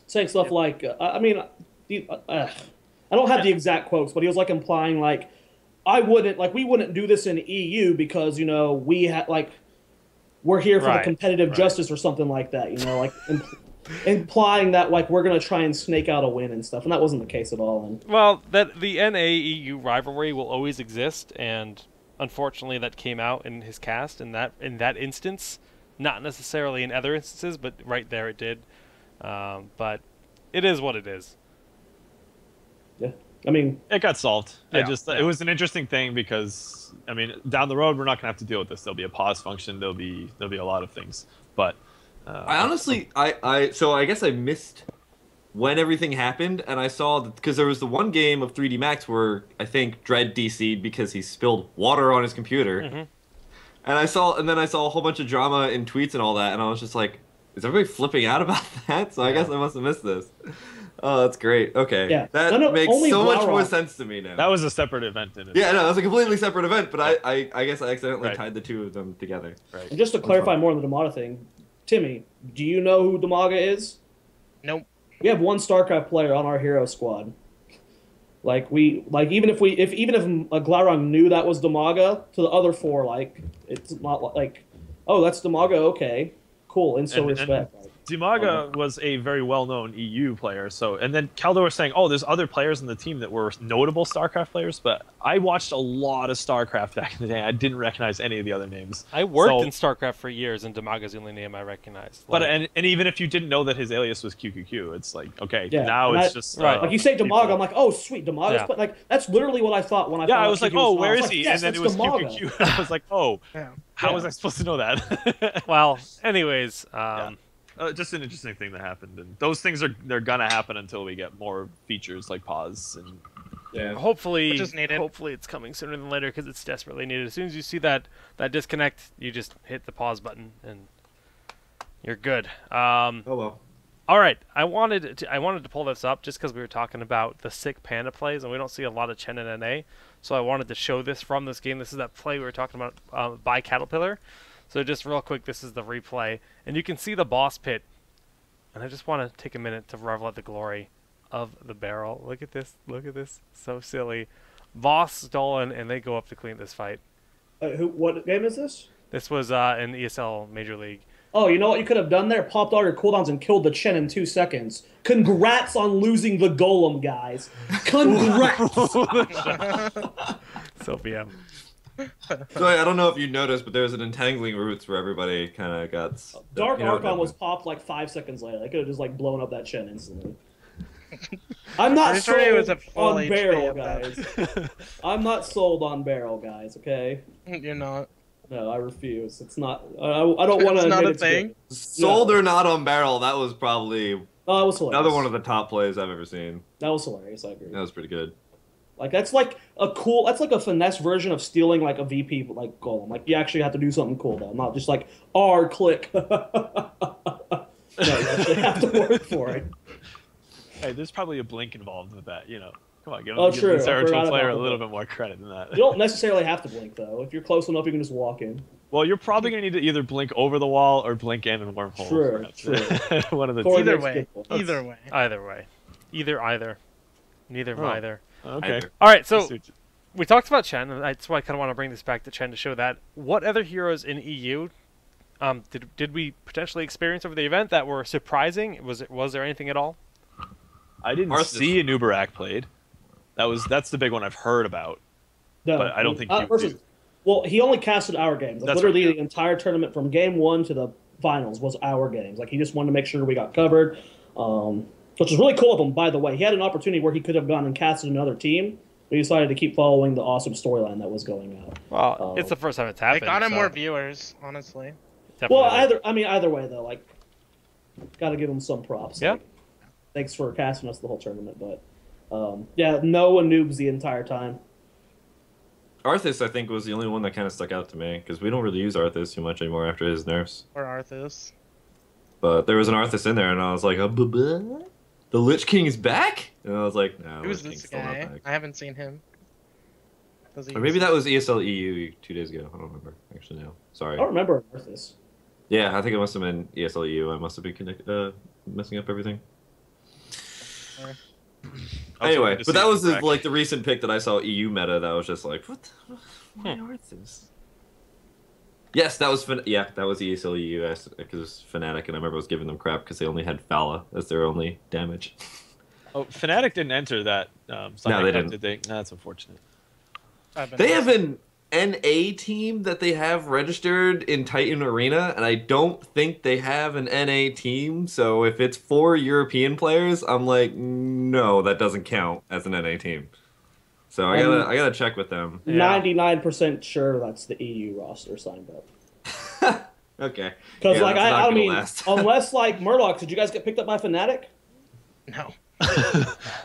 Saying stuff like, I mean, I don't have the exact quotes, but he was like implying like, we wouldn't do this in EU because we had like. We're here for the competitive justice or something like that, like implying that like we're gonna try and snake out a win and stuff, and that wasn't the case at all. And well, that the NA-EU rivalry will always exist, and unfortunately that came out in his cast in that instance, not necessarily in other instances, but right there it did. But it is what it is. Yeah. I mean, it got solved. Yeah. It was an interesting thing because I mean, down the road we're not gonna have to deal with this. There'll be a pause function. There'll be a lot of things. But I honestly, so I guess I missed when everything happened, and I saw that because there was the one game of 3D Max where I think Dredd DC'd because he spilled water on his computer, and then I saw a whole bunch of drama in tweets and all that, and I was just like, is everybody flipping out about that? So I guess I must have missed this. Oh, that's great. Okay. Yeah. That makes so much more sense to me now. That was a separate event. In it. Yeah, no, it was a completely separate event, but I guess I accidentally tied the two of them together. Right. And just to clarify more on the Demaga thing, Timmy, do you know who Demaga is? Nope. We have one StarCraft player on our hero squad. Even if Glarong knew that was Demaga, to the other four, like it's not like, oh, that's Demaga, okay, cool, and respect. Demaga was a very well-known EU player, and then Caldor was saying, oh, there's other players in the team that were notable StarCraft players, but I watched a lot of StarCraft back in the day. I didn't recognize any of the other names. I worked in StarCraft for years, and Demaga's the only name I recognized. But and even if you didn't know that his alias was QQQ, it's like, okay, just... like you say Demaga, I'm like, oh, sweet, Demaga's but like, that's literally what I thought when I I was like, oh, where is he? Yes, and then it was Demaga. QQQ. I was like, oh, how was I supposed to know that? Well, anyways... just an interesting thing that happened, and those things they're gonna happen until we get more features like pause and Yeah. hopefully, Which is needed. hopefully it's coming sooner than later because it's desperately needed. As soon as you see that disconnect, you just hit the pause button and you're good. Oh well. All right, I wanted to pull this up just because we were talking about the sick panda plays, and we don't see a lot of Chen and NA, so I wanted to show this from this game. This is that play we were talking about by Caterpillar. So just real quick, this is the replay, and you can see the boss pit, and I just want to take a minute to revel at the glory of the barrel. Look at this, so silly. Boss stolen, and they go up to clean this fight. What game is this? This was in ESL Major League. Oh, you know what you could have done there? Popped all your cooldowns and killed the Chen in 2 seconds. Congrats on losing the golem, guys. Congrats! So BM. So I don't know if you noticed, but there was an entangling roots where everybody kind of got. Dark you know, Archon was popped like 5 seconds later. I could have just like blown up that Chen instantly. I'm not Pretty sure he sold was at full on HP barrel, at that. guys. I'm not sold on barrel, guys. Okay. You're not. No, I refuse. It's not. I don't want to. It's not admit a it's thing? good. Sold or not on barrel, that was probably Oh, it was hilarious. another one of the top plays I've ever seen. That was hilarious. I agree. That was pretty good. Like that's like a cool. That's like a finesse version of stealing like a VP like golem. Like you actually have to do something cool though, not just like R click. No, you actually have to work for it. Hey, there's probably a blink involved with that. You know, come on, give Oh, the true. I Zeratul forgot player about a the little blink. bit more credit than that. You don't necessarily have to blink though. If you're close enough, you can just walk in. Well, you're probably gonna need to either blink over the wall or blink in and wormhole. True, perhaps. One of the Corey two. Either makes way. good points. Either way. Either way. Either. Neither Oh. either. Okay. Either. All right, so Suits- we talked about Chen, and that's why I kind of want to bring this back to Chen to show that. What other heroes in EU did we potentially experience over the event that were surprising? Was there anything at all? I didn't Arthas. see a Nubarak played. That's the big one I've heard about. No, But I don't think he versus, would. Well, he only casted our games. Like, That's literally, right, the entire tournament from game 1 to the finals was our games. Like he just wanted to make sure we got covered, which is really cool of him. By the way, he had an opportunity where he could have gone and casted another team, but he decided to keep following the awesome storyline that was going out. Well, it's the first time it's happened. It got him so more viewers, honestly. definitely. Well, either way though, like, got to give him some props. Yeah. Like, thanks for casting us the whole tournament, but yeah, no one noobs the entire time. Arthas, I think, was the only one that kind of stuck out to me because we don't really use Arthas too much anymore after his nerfs. Or Arthas. But there was an Arthas in there, and I was like, the Lich King is back? And I was like, no, Who's Lich this King's still not guy? back. I haven't seen him. Does he Or maybe that was ESL EU 2 days ago. I don't remember. Actually, no. Sorry. I don't remember Arthas. Yeah, I think it must have been ESL EU. I must have been messing up everything. Anyway, but that was like the recent pick that I saw EU meta that was just like, what the why Arthas? Yes, that was that was ESL EU because it was Fnatic, and I remember I was giving them crap because they only had Fala as their only damage. Oh, Fnatic didn't enter that. Sunday they Cup, didn't. Did they? No, that's unfortunate. They have an NA team that they have registered in Titan Arena, and I don't think they have an NA team. So if it's 4 European players, I'm like, no, that doesn't count as an NA team. So I gotta check with them. 99% sure that's the EU roster signed up. Okay. Because Yeah, like that's not I gonna mean, last. unless like Murlocs, did you guys get picked up by Fnatic? No.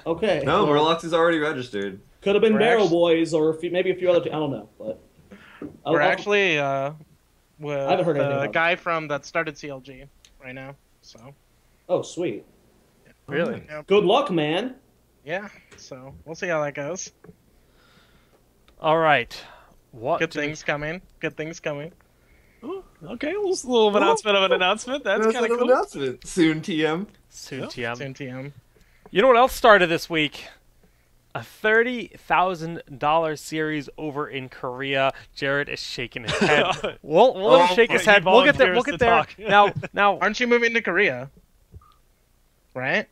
Okay. No, well, Murlocs is already registered. could have been We're Barrel actually- Boys or maybe a few other. I don't know, but We're I'll- actually with I haven't heard anything the about it. guy from that started CLG right now. So Oh, sweet. Really? yep. Good luck, man. Yeah. So we'll see how that goes. All right. What? Good do we- things coming. Good things coming. Oh, okay, a little announcement of an announcement. That's kind of cool. Announcement. Soon, TM. Soon, Yep. TM. Soon TM. You know what else started this week? A $30,000 series over in Korea. Jared is shaking his head. We'll let him shake his he head. We'll get there. We'll volunteers get to there. talk. Now, Aren't you moving to Korea? Right?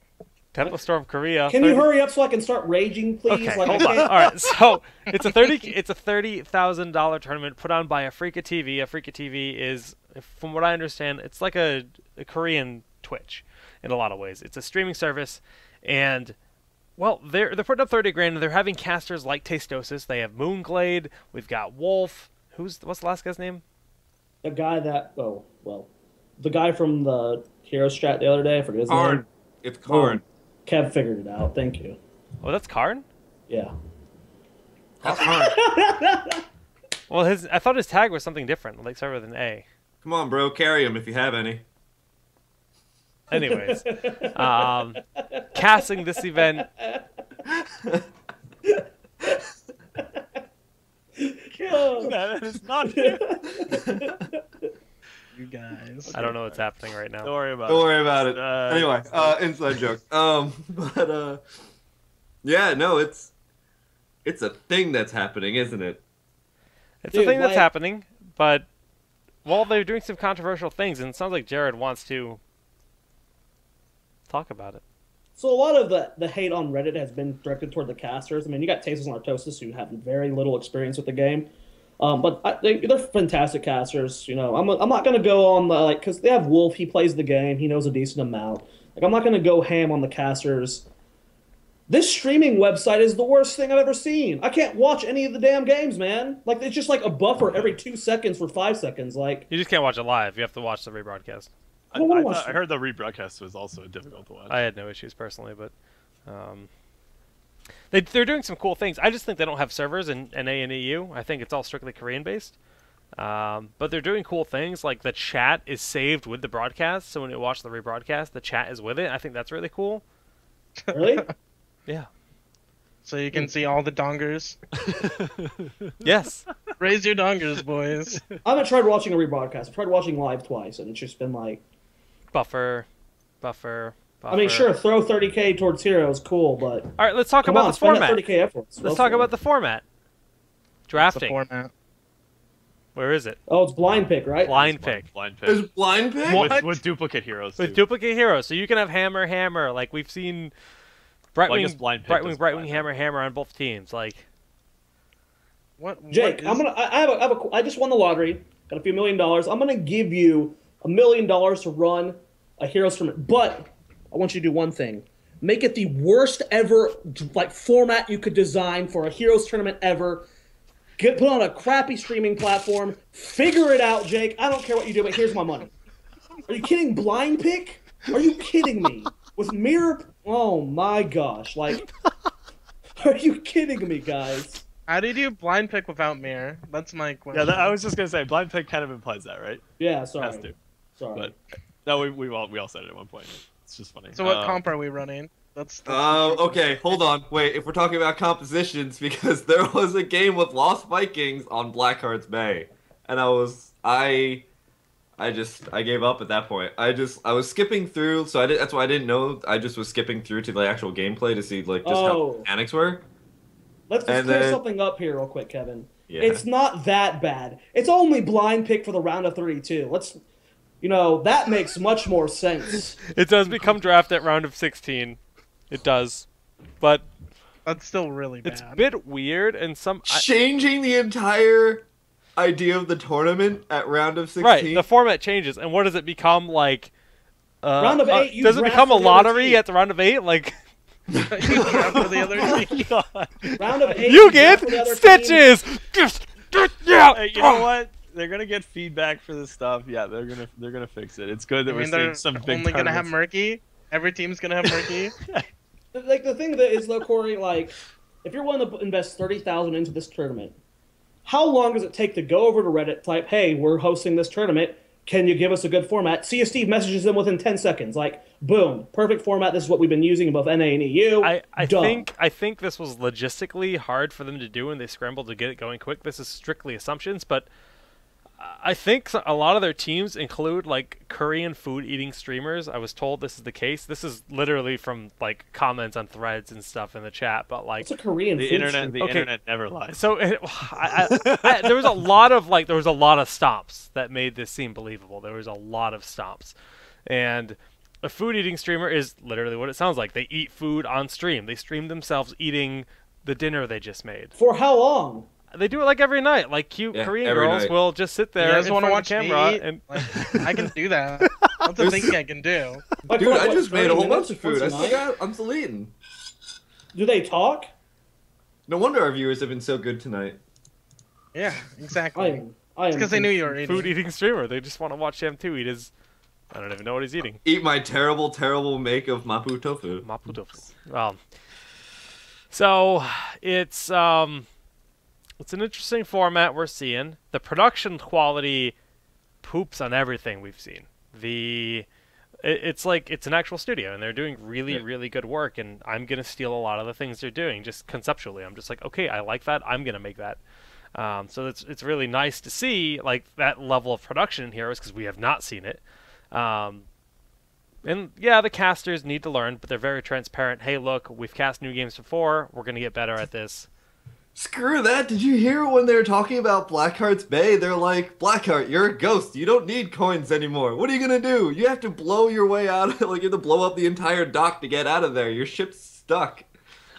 Temple Storm Korea. Can you hurry up so I can start raging, please? Okay, Like, I hold on. can't- All right, so it's a $30,000 tournament put on by Africa TV. Africa TV is, from what I understand, it's like a Korean Twitch in a lot of ways. It's a streaming service, and well, they're putting up 30 grand, and they're having casters like Tastosis. They have Moonglade. We've got Wolf. What's the last guy's name? The guy that the guy from the Hero Strat the other day. I forget his name. Karn. It's Karn. Kev figured it out. Thank you. Oh, that's Karn. Yeah. That's fine. Well, I thought his tag was something different, like started with an A. Come on, bro. Carry him if you have any. Anyways, casting this event. That is not you. You guys. I don't know what's happening right now. Don't worry about Don't it. worry about it. Anyway, inside joke. But yeah, no, it's a thing that's happening, isn't it? It's a Dude, thing that's like- happening, but well, they're doing some controversial things, and it sounds like Jared wants to talk about it. So a lot of the hate on Reddit has been directed toward the casters. I mean, you got Tastes and Artosis who have very little experience with the game, but I think they're fantastic casters. You know, I'm not gonna go on the because they have Wolf. He plays the game. He knows a decent amount. Like I'm not gonna go ham on the casters. This streaming website is the worst thing I've ever seen. I can't watch any of the damn games, man. Like it's just like a buffer every 2 seconds for 5 seconds. Like You just can't watch it live. You have to watch the rebroadcast. I don't wanna watch I heard the rebroadcast was also difficult to watch. I had no issues personally, but they're doing some cool things. I just think they don't have servers in NA and EU. I think it's all strictly Korean based. But they're doing cool things, like the chat is saved with the broadcast, so when you watch the rebroadcast, the chat is with it. I think that's really cool. really. Yeah. So you can see all the dongers. Yes. Raise your dongers, boys. I haven't tried watching a rebroadcast. I've tried watching live twice, and it's just been like. Buffer. I mean, sure, throw 30K towards heroes, cool, but All right, let's talk come about on, the spend that format. 30K efforts. Let's talk about the format. The Drafting. format. Where is it? Oh, it's blind pick, right? Blind pick. Blind Is pick. blind pick? What? With duplicate heroes. With too. duplicate heroes, so you can have hammer, like we've seen Well, I Brightwing, guess blind pick does blind hammer on both teams. Like What? Jake, what is- I just won the lottery, got a few $1 million. I'm gonna give you $1 million to run a heroes tournament, but I want you to do one thing: make it the worst ever like format you could design for a heroes tournament ever. Put on a crappy streaming platform. Figure it out, Jake. I don't care what you do, but here's my money. Are you kidding? Blind pick? Are you kidding me? With mirror? Oh my gosh! Like, are you kidding me, guys? How do you do blind pick without mirror? That's my question. Yeah, I was just gonna say blind pick kind of implies that, right? Yeah, sorry. Has to. Sorry. But no, we all said it at one point. It's just funny. So what comp are we running? That's Okay, hold on. Wait, if we're talking about compositions, because there was a game with Lost Vikings on Blackheart's Bay, and I gave up at that point. I was skipping through, so that's why I didn't know. I just was skipping through to the actual gameplay to see like just how the mechanics were. Let's just And clear then- something up here real quick, Kevin. Yeah. It's not that bad. It's only blind pick for the round of 32. That makes much more sense. it does become draft at round of 16. It does, but That's still really bad. it's a bit weird and Changing the entire idea of the tournament at round of 16. right. The format changes, and what does it become like? Round of 8, you does it draft become a for the other lottery team. at the round of 8? Like You draft for the other team. Round of 8. you draft get for the other team. stitches. Yeah. Hey, you know what? They're gonna get feedback for this stuff. Yeah, they're gonna fix it. It's good that I we're mean, seeing they're some big only gonna have tournaments. murky. Every team's gonna have murky. Like the thing that is though, Corey, like if you're willing to invest 30,000 into this tournament, how long does it take to go over to Reddit, type, "Hey, we're hosting this tournament. Can you give us a good format?" See if Steve messages them within 10 seconds. Like, boom, perfect format. This is what we've been using in both NA and EU. I Done. think this was logistically hard for them to do, and they scrambled to get it going quick. This is strictly assumptions, but I think a lot of their teams include like Korean food eating streamers. I was told this is the case. This is literally from like comments on threads and stuff in the chat, but like It's a Korean The food internet, stream. internet never lies. so there was a lot of stomps that made this seem believable. There was a lot of stomps, and a food eating streamer is literally what it sounds like. They eat food on stream. They stream themselves eating the dinner they just made. For how long? They do it like every night. Like cute Yeah, Korean every girls night. will just sit You there guys in want to front of watch the camera me eat? and Like, I can do that. That's a thing I can do. Like, Dude, what, I just made a 30 whole bunch of minutes food. I once a still night? I'm still eating. Do they talk? No wonder our viewers have been so good tonight. Yeah, exactly. I am Because they knew you were eating. food eating streamer. They just want to watch him too eat his. I don't even know what he's eating. Eat my terrible, terrible make of mapu tofu. Maputo. Well, So it's an interesting format we're seeing. The production quality poops on everything we've seen. It's like it's an actual studio, and they're doing really good work. And I'm gonna steal a lot of the things they're doing just conceptually. I'm just like, okay, I like that. I'm gonna make that. So it's really nice to see like that level of production in Heroes because we have not seen it. And yeah, the casters need to learn, but they're very transparent. Hey, look, we've cast new games before. We're gonna get better at this. Screw that. Did you hear when they were talking about Blackheart's Bay? They're like, Blackheart, you're a ghost. You don't need coins anymore. What are you gonna do? You have to blow your way out. Like, you have to blow up the entire dock to get out of there. Your ship's stuck.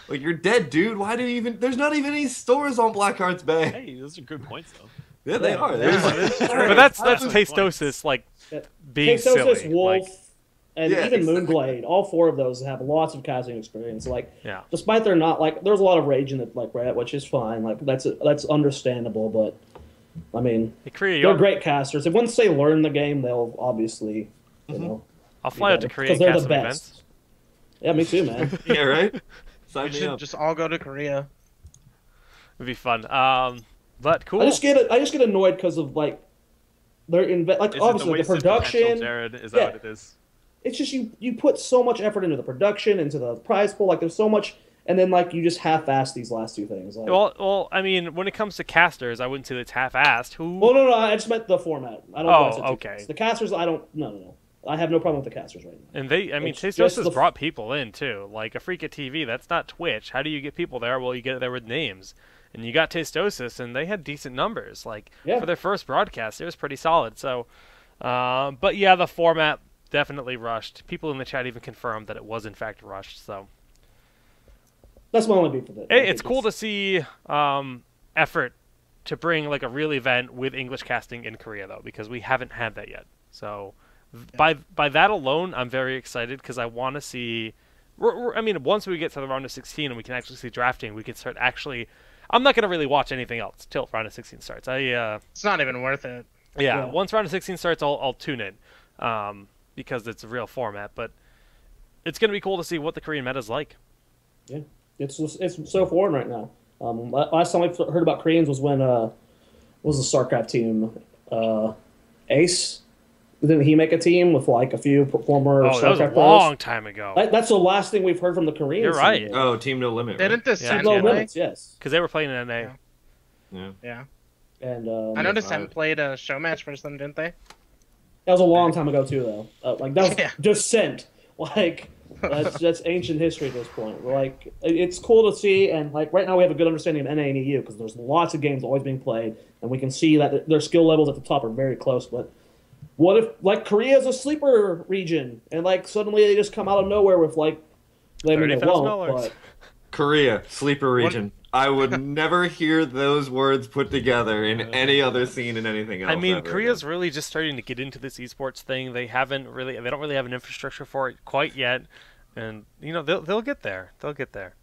Like, you're dead, dude. Why do you even... There's not even any stores on Blackheart's Bay. Hey, those are good points, though. Yeah, they are. But that's Tastosis, like, being Tastosis, silly. Wolf, Like, and Yeah, even exactly. Moonblade. All four of those have lots of casting experience. Like, yeah. despite they're not like, there's a lot of rage in it, like Reddit, which is fine. Like, that's understandable. But I mean, Hey, Korea, they're great casters. And once they learn the game, they'll obviously, you know, I'll fly out to Korea and because they're cast the some best. events. Yeah, me too, man. Yeah, right? Sign We me should up. just all go to Korea. It'd be fun. But cool. I just get annoyed because of like they're like Is obviously it the wasted potential, production. Jared? Is Yeah. that what it is? It's just you put so much effort into the production, into the prize pool. Like there's so much, and then like you just half-ass these last two things. Like, Well, I mean, when it comes to casters, I wouldn't say it's half-assed. Who? well, no, I just meant the format. I don't. Oh, know why I said two okay. things. The casters, I don't. No. I have no problem with the casters right now. And I mean, It's just Tastosis the- brought people in too. Like a Freak at TV, that's not Twitch. How do you get people there? Well, you get there with names, and you got Tastosis, and they had decent numbers. Like Yeah. for their first broadcast, it was pretty solid. So, but yeah, the format definitely rushed. People in the chat even confirmed that it was in fact rushed. So That's my only beef with it. it's cool to see effort to bring like a real event with English casting in Korea though, because we haven't had that yet. So by that alone, I'm very excited because I want to see. I mean, once we get to the round of 16 and we can actually see drafting, we can start actually. I'm not gonna really watch anything else till round of 16 starts. It's not even worth it. Yeah, Yeah. once round of 16 starts, I'll tune in, because it's a real format. But it's gonna be cool to see what the Korean meta's like. Yeah, it's so foreign right now. Last time I heard about Koreans was when what was the StarCraft team? Ace. Didn't he make a team with like a few former Oh, that was a StarCraft long players? time ago. That's the last thing we've heard from the Koreans. You're right. Oh, Team No Limit. Right? Didn't this Yeah, yeah, No yeah. limits, yes. Because they were playing in NA. Yeah. Yeah. Yeah. And I noticed five. them played a show match versus them, didn't they? that was a long time ago too, though. Like that was Yeah. Descent. Like that's ancient history at this point. Like it's cool to see, and like right now we have a good understanding of NA and EU because there's lots of games always being played, and we can see that their skill levels at the top are very close. But what if like Korea is a sleeper region, and like suddenly they just come out of nowhere with like, I mean, they won't, $30,000. but Korea, sleeper region. I would never hear those words put together in any other scene in anything else. I mean, ever Korea's again. really just starting to get into this esports thing. They don't really have an infrastructure for it quite yet, and you know they'll get there. They'll get there.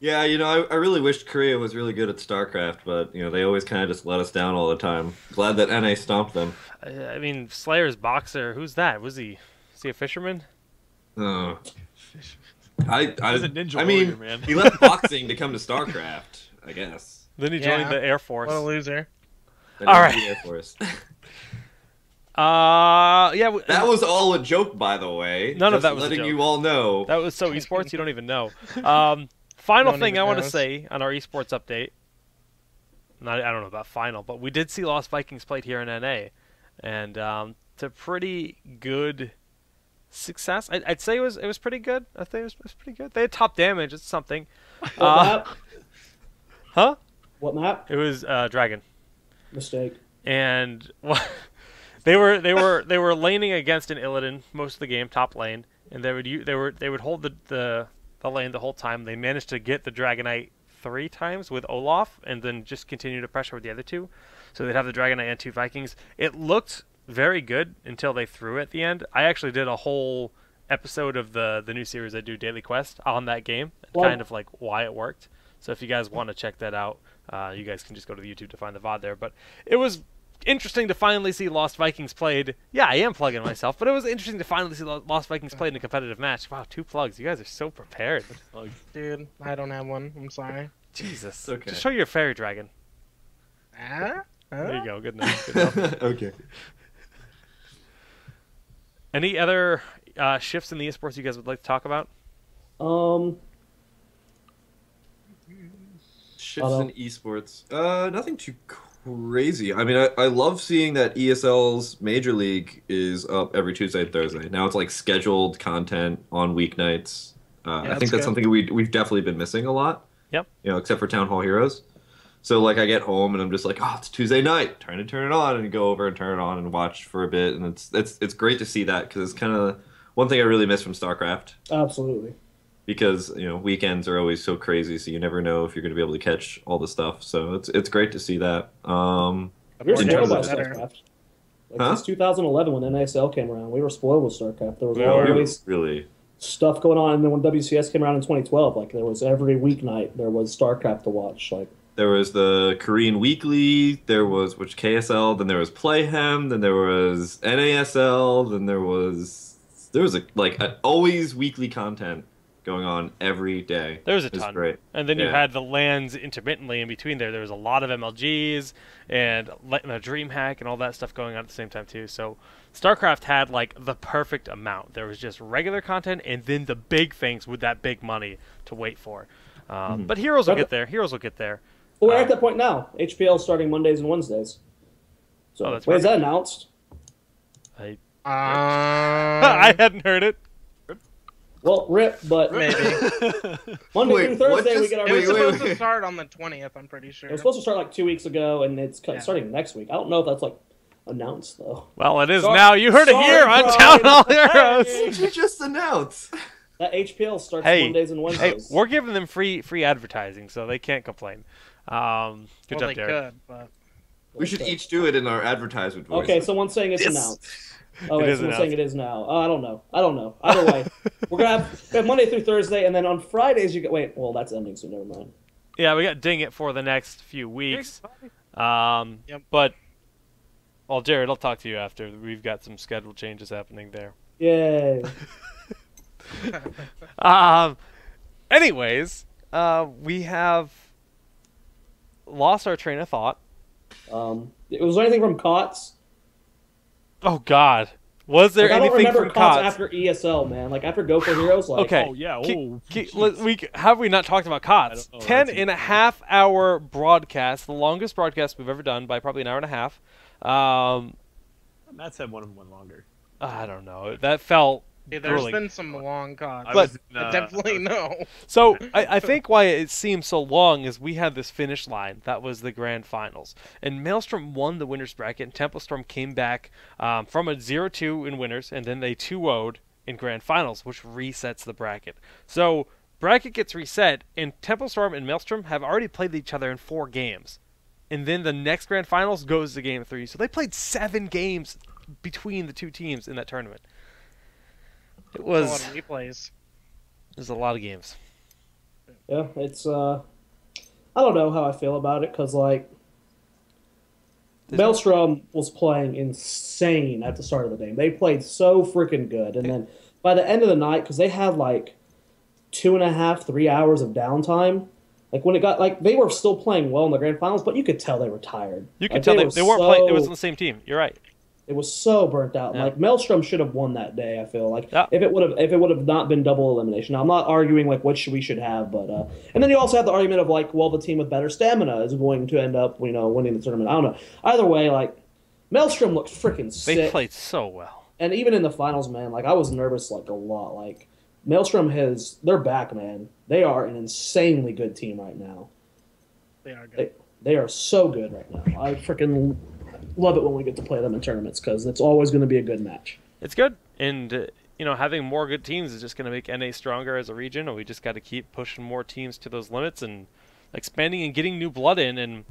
Yeah, you know, I really wished Korea was really good at StarCraft, but you know they always kind of just let us down all the time. Glad that NA stomped them. I mean, Slayer's boxer. Who's that? Was he? Is he a fisherman? Oh. He's I a ninja I mean, warrior, man. he left boxing to come to StarCraft, I guess. Then he Yeah. joined the Air Force. What a loser. That All is right. the Air Force. Yeah. That was all a joke, by the way. None of Just that was a letting joke. you all know. That was so esports. You don't even know. Final No one thing even I want to knows. say on our esports update. I don't know about final, but we did see Lost Vikings played here in NA, and it's a pretty good success. I'd say it was pretty good. I think it was pretty good. They had top damage. It's something. what map? Huh? What map? It was Dragon, Mistake. and they were laning against an Illidan most of the game, top lane, and they would hold the lane the whole time. They managed to get the Dragonite 3 times with Olaf, and then just continue to pressure with the other two. So they'd have the Dragonite and 2 Vikings. It looked very good until they threw at the end. I actually did a whole episode of the new series I do, Daily Quest, on that game, Well- kind of like why it worked. So if you guys want to check that out, you guys can just go to the YouTube to find the VOD there. But it was interesting to finally see Lost Vikings played. Yeah, I am plugging myself, but it was interesting to finally see Lost Vikings played in a competitive match. Wow, 2 plugs. You guys are so prepared. Dude, I don't have one. I'm sorry. Jesus. Okay. Just show your fairy dragon. There you go. Good enough. Good enough. Okay. Any other shifts in the esports you guys would like to talk about? Shifts in esports. Nothing too crazy. I mean, I love seeing that ESL's Major League is up every Tuesday and Thursday. Now it's like scheduled content on weeknights. I think that's something we've definitely been missing a lot. Yep. You know, except for Town Hall Heroes. So like I get home and I'm just like, oh, it's Tuesday night. Trying to turn it on and go over and turn it on and watch for a bit. And it's great to see that because it's kind of one thing I really miss from StarCraft. Absolutely. Because weekends are always so crazy, so you never know if you're going to be able to catch all the stuff. So it's great to see that. We were In spoiled terms by of StarCraft. Huh? Since 2011 when NASL came around, we were spoiled with StarCraft. There was We were. always Really. stuff going on, and then when WCS came around in 2012, like there was every weeknight there was StarCraft to watch. Like There was the Korean Weekly, there was KSL, then there was Playhem, then there was NASL, then there was always weekly content going on every day. There was a It's ton. great. And then you Yeah. had the lands intermittently in between there. There was a lot of MLGs and DreamHack and all that stuff going on at the same time too. So StarCraft had like the perfect amount. There was just regular content and then the big things with that big money to wait for. But Heroes will get there. Heroes will get there. well, we're at that point now. HPL starting Mondays and Wednesdays. So Oh, that's wait, is right. that announced? I hadn't heard it. Well, rip, but maybe. Monday Wait, through what Thursday we just- get our. It was Wait, supposed wait. to start on the 20th, I'm pretty sure. It was supposed to start like 2 weeks ago, and it's Yeah. starting next week. I don't know if that's like announced though. Well, it is Sorry- now. You heard it sorry, here on Brian. Town Hall Heroes. What did you just announce? That HPL starts Hey, Mondays and Hey, Wednesdays. we're giving them free advertising, so they can't complain. Good Well, job, they Derek. could, but We should each do it in our advertisement voice. Okay, someone's saying it's Yes. announced. Oh, It wait, is someone's announced. saying it is now. I don't know. Either way, we have Monday through Thursday, and then on Fridays you get. Wait, well that's ending, so never mind. Yeah, we got Ding It for the next few weeks. Yep. But, well, Jared, I'll talk to you after. We've got some schedule changes happening there. Yay! Anyways, we have lost our train of thought. Was there anything from COTS? Oh, God. Was there Like, I don't anything remember from COTS COTS? after ESL, man. Like after Go for Heroes. Like, Okay. Oh, yeah. Have we not talked about COTS? I don't know, 10 that's and a half hour broadcast, the longest broadcast we've ever done by probably an hour and a half. Matt said one of them went longer. I don't know. That felt there's grueling. been some long cuts. I But- was in, I definitely know. So I think why it seemed so long is we had this finish line. That was the grand finals. And Maelstrom won the winners bracket, and Temple Storm came back from a 0-2 in winners, and then they 2-0'd in grand finals, which resets the bracket. So bracket gets reset, and Temple Storm and Maelstrom have already played each other in 4 games. And then the next grand finals goes to game 3. So they played 7 games between the two teams in that tournament. It A lot was of replays. a lot of games. yeah, it's. I don't know how I feel about it because like Maelstrom was playing insane at the start of the game. They played so freaking good, and then by the end of the night, because they had like 2.5, 3 hours of downtime. Like when it got like they were still playing well in the grand finals, but you could tell they were tired. You Like, could tell they weren't playing. It was on the same team. You're right. It was so burnt out. Yeah. Like Maelstrom should have won that day. I feel like Yeah. if it would have not been double elimination. Now, I'm not arguing like what we should have, but and then you also have the argument of like, well, the team with better stamina is going to end up winning the tournament. I don't know. Either way, like Maelstrom looked freaking sick. They played so well. And even in the finals, man, like I was nervous like a lot. Like Maelstrom they're back, man. They are an insanely good team right now. They are good. They are so good right now. I freaking love it when we get to play them in tournaments because it's always going to be a good match. It's good, and having more good teams is just going to make NA stronger as a region, and we just got to keep pushing more teams to those limits and expanding and getting new blood in. And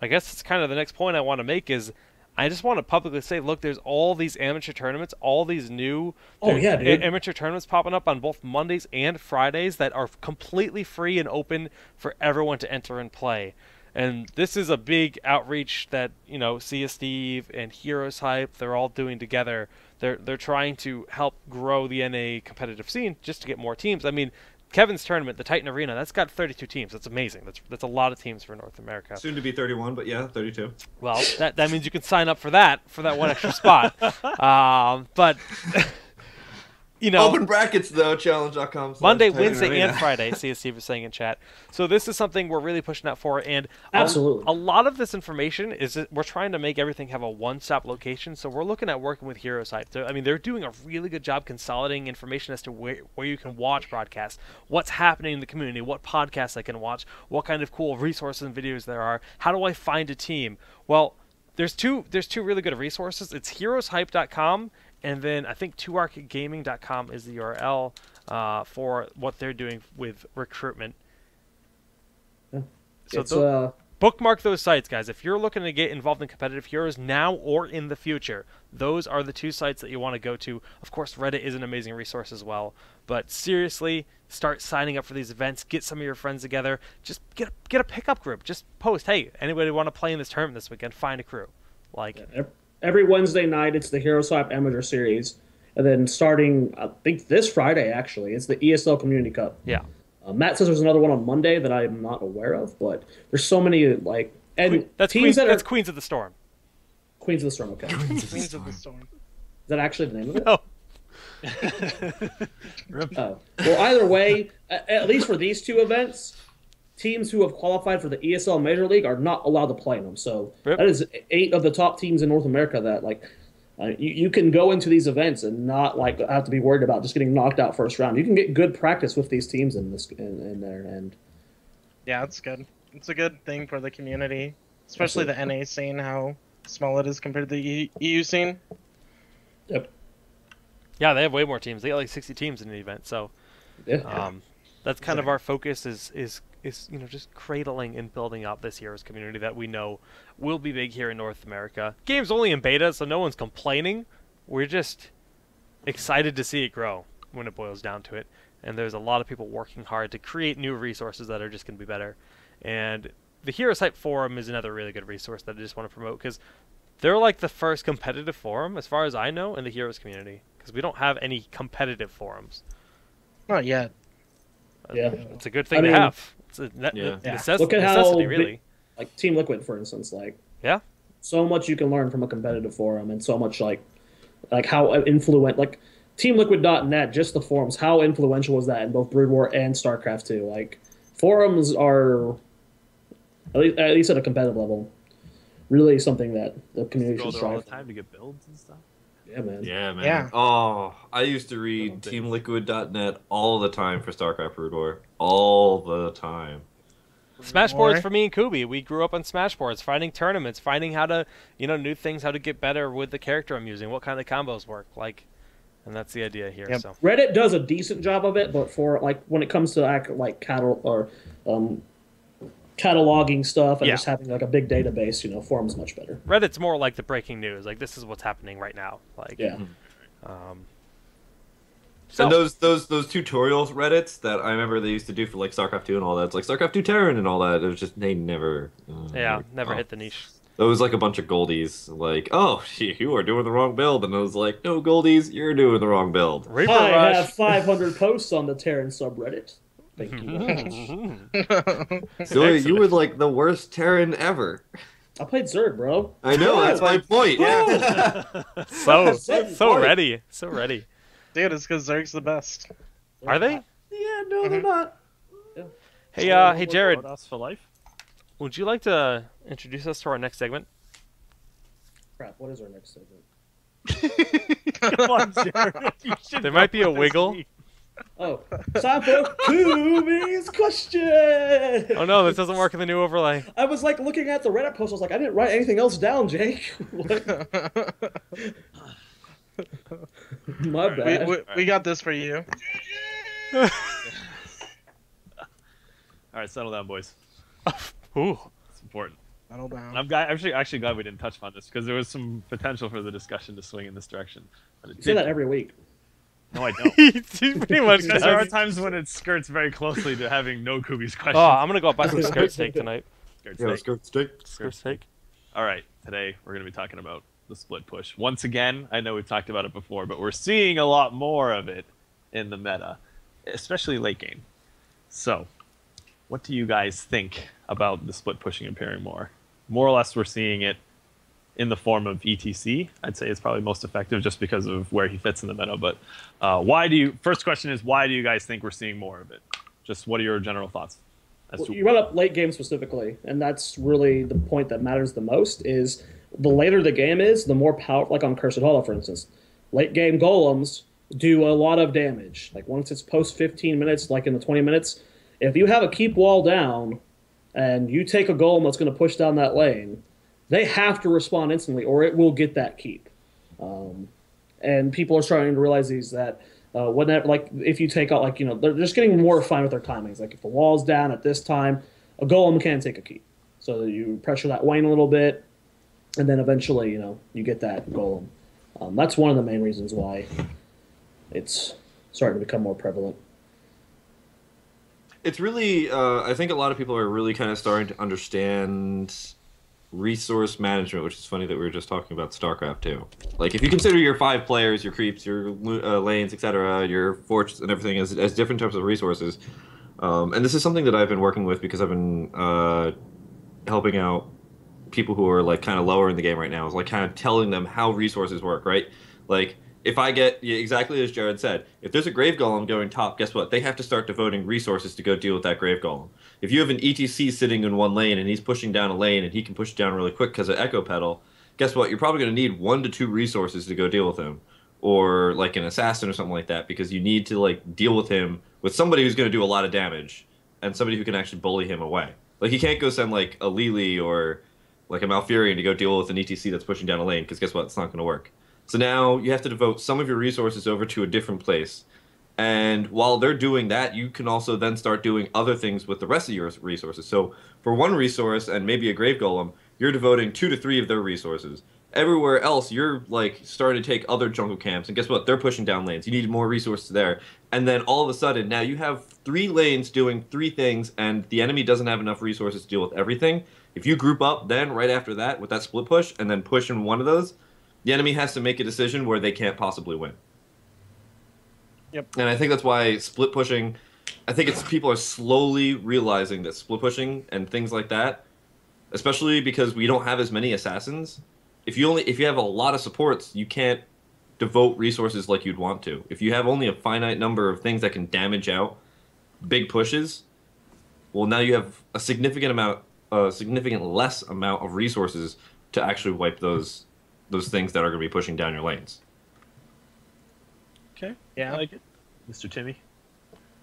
I guess it's kind of the next point I want to make is I just want to publicly say, look, there's all these amateur tournaments, all these new amateur tournaments popping up on both Mondays and Fridays that are completely free and open for everyone to enter and play. And this is a big outreach that, you know, Sia Steve and Heroes Hype, they're all doing together. They're trying to help grow the NA competitive scene just to get more teams. I mean, Kevin's tournament, the Titan Arena, that's got 32 teams. That's amazing. That's a lot of teams for North America. Soon to be 31, but yeah, 32. Well, that means you can sign up for that one extra spot. But you know, Open brackets though, challenge.com. Monday, Wednesday, and Friday, CSC was saying in chat. So this is something we're really pushing out for, and Absolutely. a lot of this information is that we're trying to make everything have a one-stop location. So we're looking at working with Heroes Hype. I mean, they're doing a really good job consolidating information as to where you can watch broadcasts, what's happening in the community, what podcasts I can watch, what kind of cool resources and videos there are. How do I find a team? Well, there's two really good resources. It's heroeshype.com. And then I think 2arcgaming.com is the URL for what they're doing with recruitment. Yeah. So bookmark those sites, guys. If you're looking to get involved in competitive heroes now or in the future, those are the two sites that you want to go to. Of course, Reddit is an amazing resource as well. But seriously, start signing up for these events. Get some of your friends together. Just get a pickup group. Just post, hey, anybody want to play in this tournament this weekend? Find a crew. Like. Yeah, every Wednesday night, it's the Heroes Hype Amateur Series. And then starting, I think this Friday, actually, it's the ESL Community Cup. Yeah. Matt says there's another one on Monday that I'm not aware of, but there's so many, like... And that's teams that's Queens of the Storm. Queens of the Storm, okay. Queens of the Storm. Is that actually the name of it? No. Oh. Well, either way, at least for these two events, teams who have qualified for the ESL Major League are not allowed to play in them. So Rip. that is 8 of the top teams in North America that, like, you can go into these events and not like have to be worried about just getting knocked out first round. You can get good practice with these teams in there, and Yeah, it's good. It's a good thing for the community, especially the NA scene. How small it is compared to the EU scene. Yep. Yeah, they have way more teams. They got like 60 teams in the event. So Yeah. that's kind of our focus is you know, just cradling and building out this heroes community that we know will be big here in North America. Game's only in beta, so no one's complaining. We're just excited to see it grow when it boils down to it. And there's a lot of people working hard to create new resources that are just going to be better. And the Heroes Hype Forum is another really good resource that I just want to promote because they're like the first competitive forum, as far as I know, in the heroes community. Because we don't have any competitive forums. Not yet. Yeah. It's a good thing to have. It's a necessity, Look at how really. Like Team Liquid, for instance, like Yeah. so much you can learn from a competitive forum, and so much like how influential, like TeamLiquid.net, just the forums, how influential was that in both Brood War and StarCraft 2? Like forums are at least at a competitive level, really something that the community Go should there all strive the for. time to get builds and stuff. Yeah, man. Yeah, man. Yeah. Oh, I used to read TeamLiquid.net all the time for StarCraft Brood War. All the time. Smashboards for me and Kubi. We grew up on Smashboards, finding tournaments, finding how to, you know, new things, how to get better with the character I'm using, what kind of combos work, like, and that's the idea here. Yep. So Reddit does a decent job of it, but for like when it comes to cataloging stuff and Yeah. just having like a big database, you know, forums much better. Reddit's more like the breaking news, like this is what's happening right now, like Yeah. So And those tutorials Reddits that I remember they used to do for like StarCraft 2 and all that. It's like StarCraft 2 Terran and all that. It was just they never. never hit the niche. It was like a bunch of goldies. Like, oh, you are doing the wrong build, and I was like, no, goldies, you're doing the wrong build. Reaper I Rush. have 500 posts on the Terran subreddit. Thank you very much. So you were like the worst Terran ever. I played Zerg, bro. I know, that's my point. so ready, so ready. Dude, it's because Zerg's the best. Are they? Yeah, no, they're not. Hey, hey, Jared, Us for life. would you like to introduce us to our next segment? Crap, what is our next segment? Come on, Jared. You should There might be a know this wiggle. week. Oh, time for Kubi's question! Oh no, this doesn't work in the new overlay. I was like looking at the Reddit post, I was like, I didn't write anything else down, Jake. My bad. We got this for you. All right, settle down, boys. Ooh. It's important. Settle down. I'm actually glad we didn't touch on this because there was some potential for the discussion to swing in this direction. But it You say that didn't. every week. No, I don't. He pretty much Because there are does. times when it skirts very closely to having no Kubi's question. Oh, I'm gonna go buy some skirt steak tonight. Scared Yeah, steak. skirt stick. Scared steak. All right, today we're going to be talking about the split push. Once again, I know we've talked about it before, but we're seeing a lot more of it in the meta, especially late game. So, what do you guys think about the split pushing appearing more? More or less, we're seeing it in the form of ETC. I'd say it's probably most effective just because of where he fits in the meta. But first question is, why do you guys think we're seeing more of it? Just what are your general thoughts? Well, you brought up late game specifically, and that's really the point that matters the most. Is the later the game is, the more powerful. Like on Cursed Hollow, for instance, late game golems do a lot of damage. Like once it's post 15 minutes, like in the 20 minutes, if you have a keep wall down and you take a golem that's going to push down that lane, they have to respond instantly, or it will get that keep. And people are starting to realize that. Whenever, like, if you take out, like, they're just getting more refined with their timings. Like, if the wall's down at this time, a golem can take a keep. So that you pressure that Wayne a little bit, and then eventually, you get that golem. That's one of the main reasons why it's starting to become more prevalent. It's really, I think a lot of people are really kind of starting to understand resource management, which is funny that we were just talking about StarCraft too. Like, if you consider your 5 players, your creeps, your lanes, etc., your forts and everything as different types of resources, and this is something that I've been working with because I've been helping out people who are like kind of lower in the game right now. Is like kind of telling them how resources work, right? Like, if I get, exactly as Jared said, if there's a Grave Golem going top, guess what? They have to start devoting resources to go deal with that Grave Golem. If you have an ETC sitting in one lane and he's pushing down a lane and he can push it down really quick because of Echo Pedal, guess what? You're probably going to need 1 to 2 resources to go deal with him. Or like an Assassin or something like that, because you need to like deal with him with somebody who's going to do a lot of damage and somebody who can actually bully him away. Like, you can't go send like a Lily or like a Malfurion to go deal with an ETC that's pushing down a lane, because guess what? It's not going to work. So now you have to devote some of your resources over to a different place. And while they're doing that, you can also then start doing other things with the rest of your resources. So for one resource and maybe a Grave Golem, you're devoting 2 to 3 of their resources. Everywhere else, you're like starting to take other jungle camps, and guess what? They're pushing down lanes. You need more resources there. And then all of a sudden, now you have 3 lanes doing 3 things, and the enemy doesn't have enough resources to deal with everything. If you group up then right after that with that split push and then push in one of those, the enemy has to make a decision where they can't possibly win. Yep. And I think that's why split pushing, I think it's people are slowly realizing that split pushing and things like that, especially because we don't have as many assassins. If you have a lot of supports, you can't devote resources like you'd want to. If you have only a finite number of things that can damage out big pushes, well, now you have a significant less amount of resources to actually wipe those things that are going to be pushing down your lanes. Okay. Yeah. I like it. Mr. Timmy?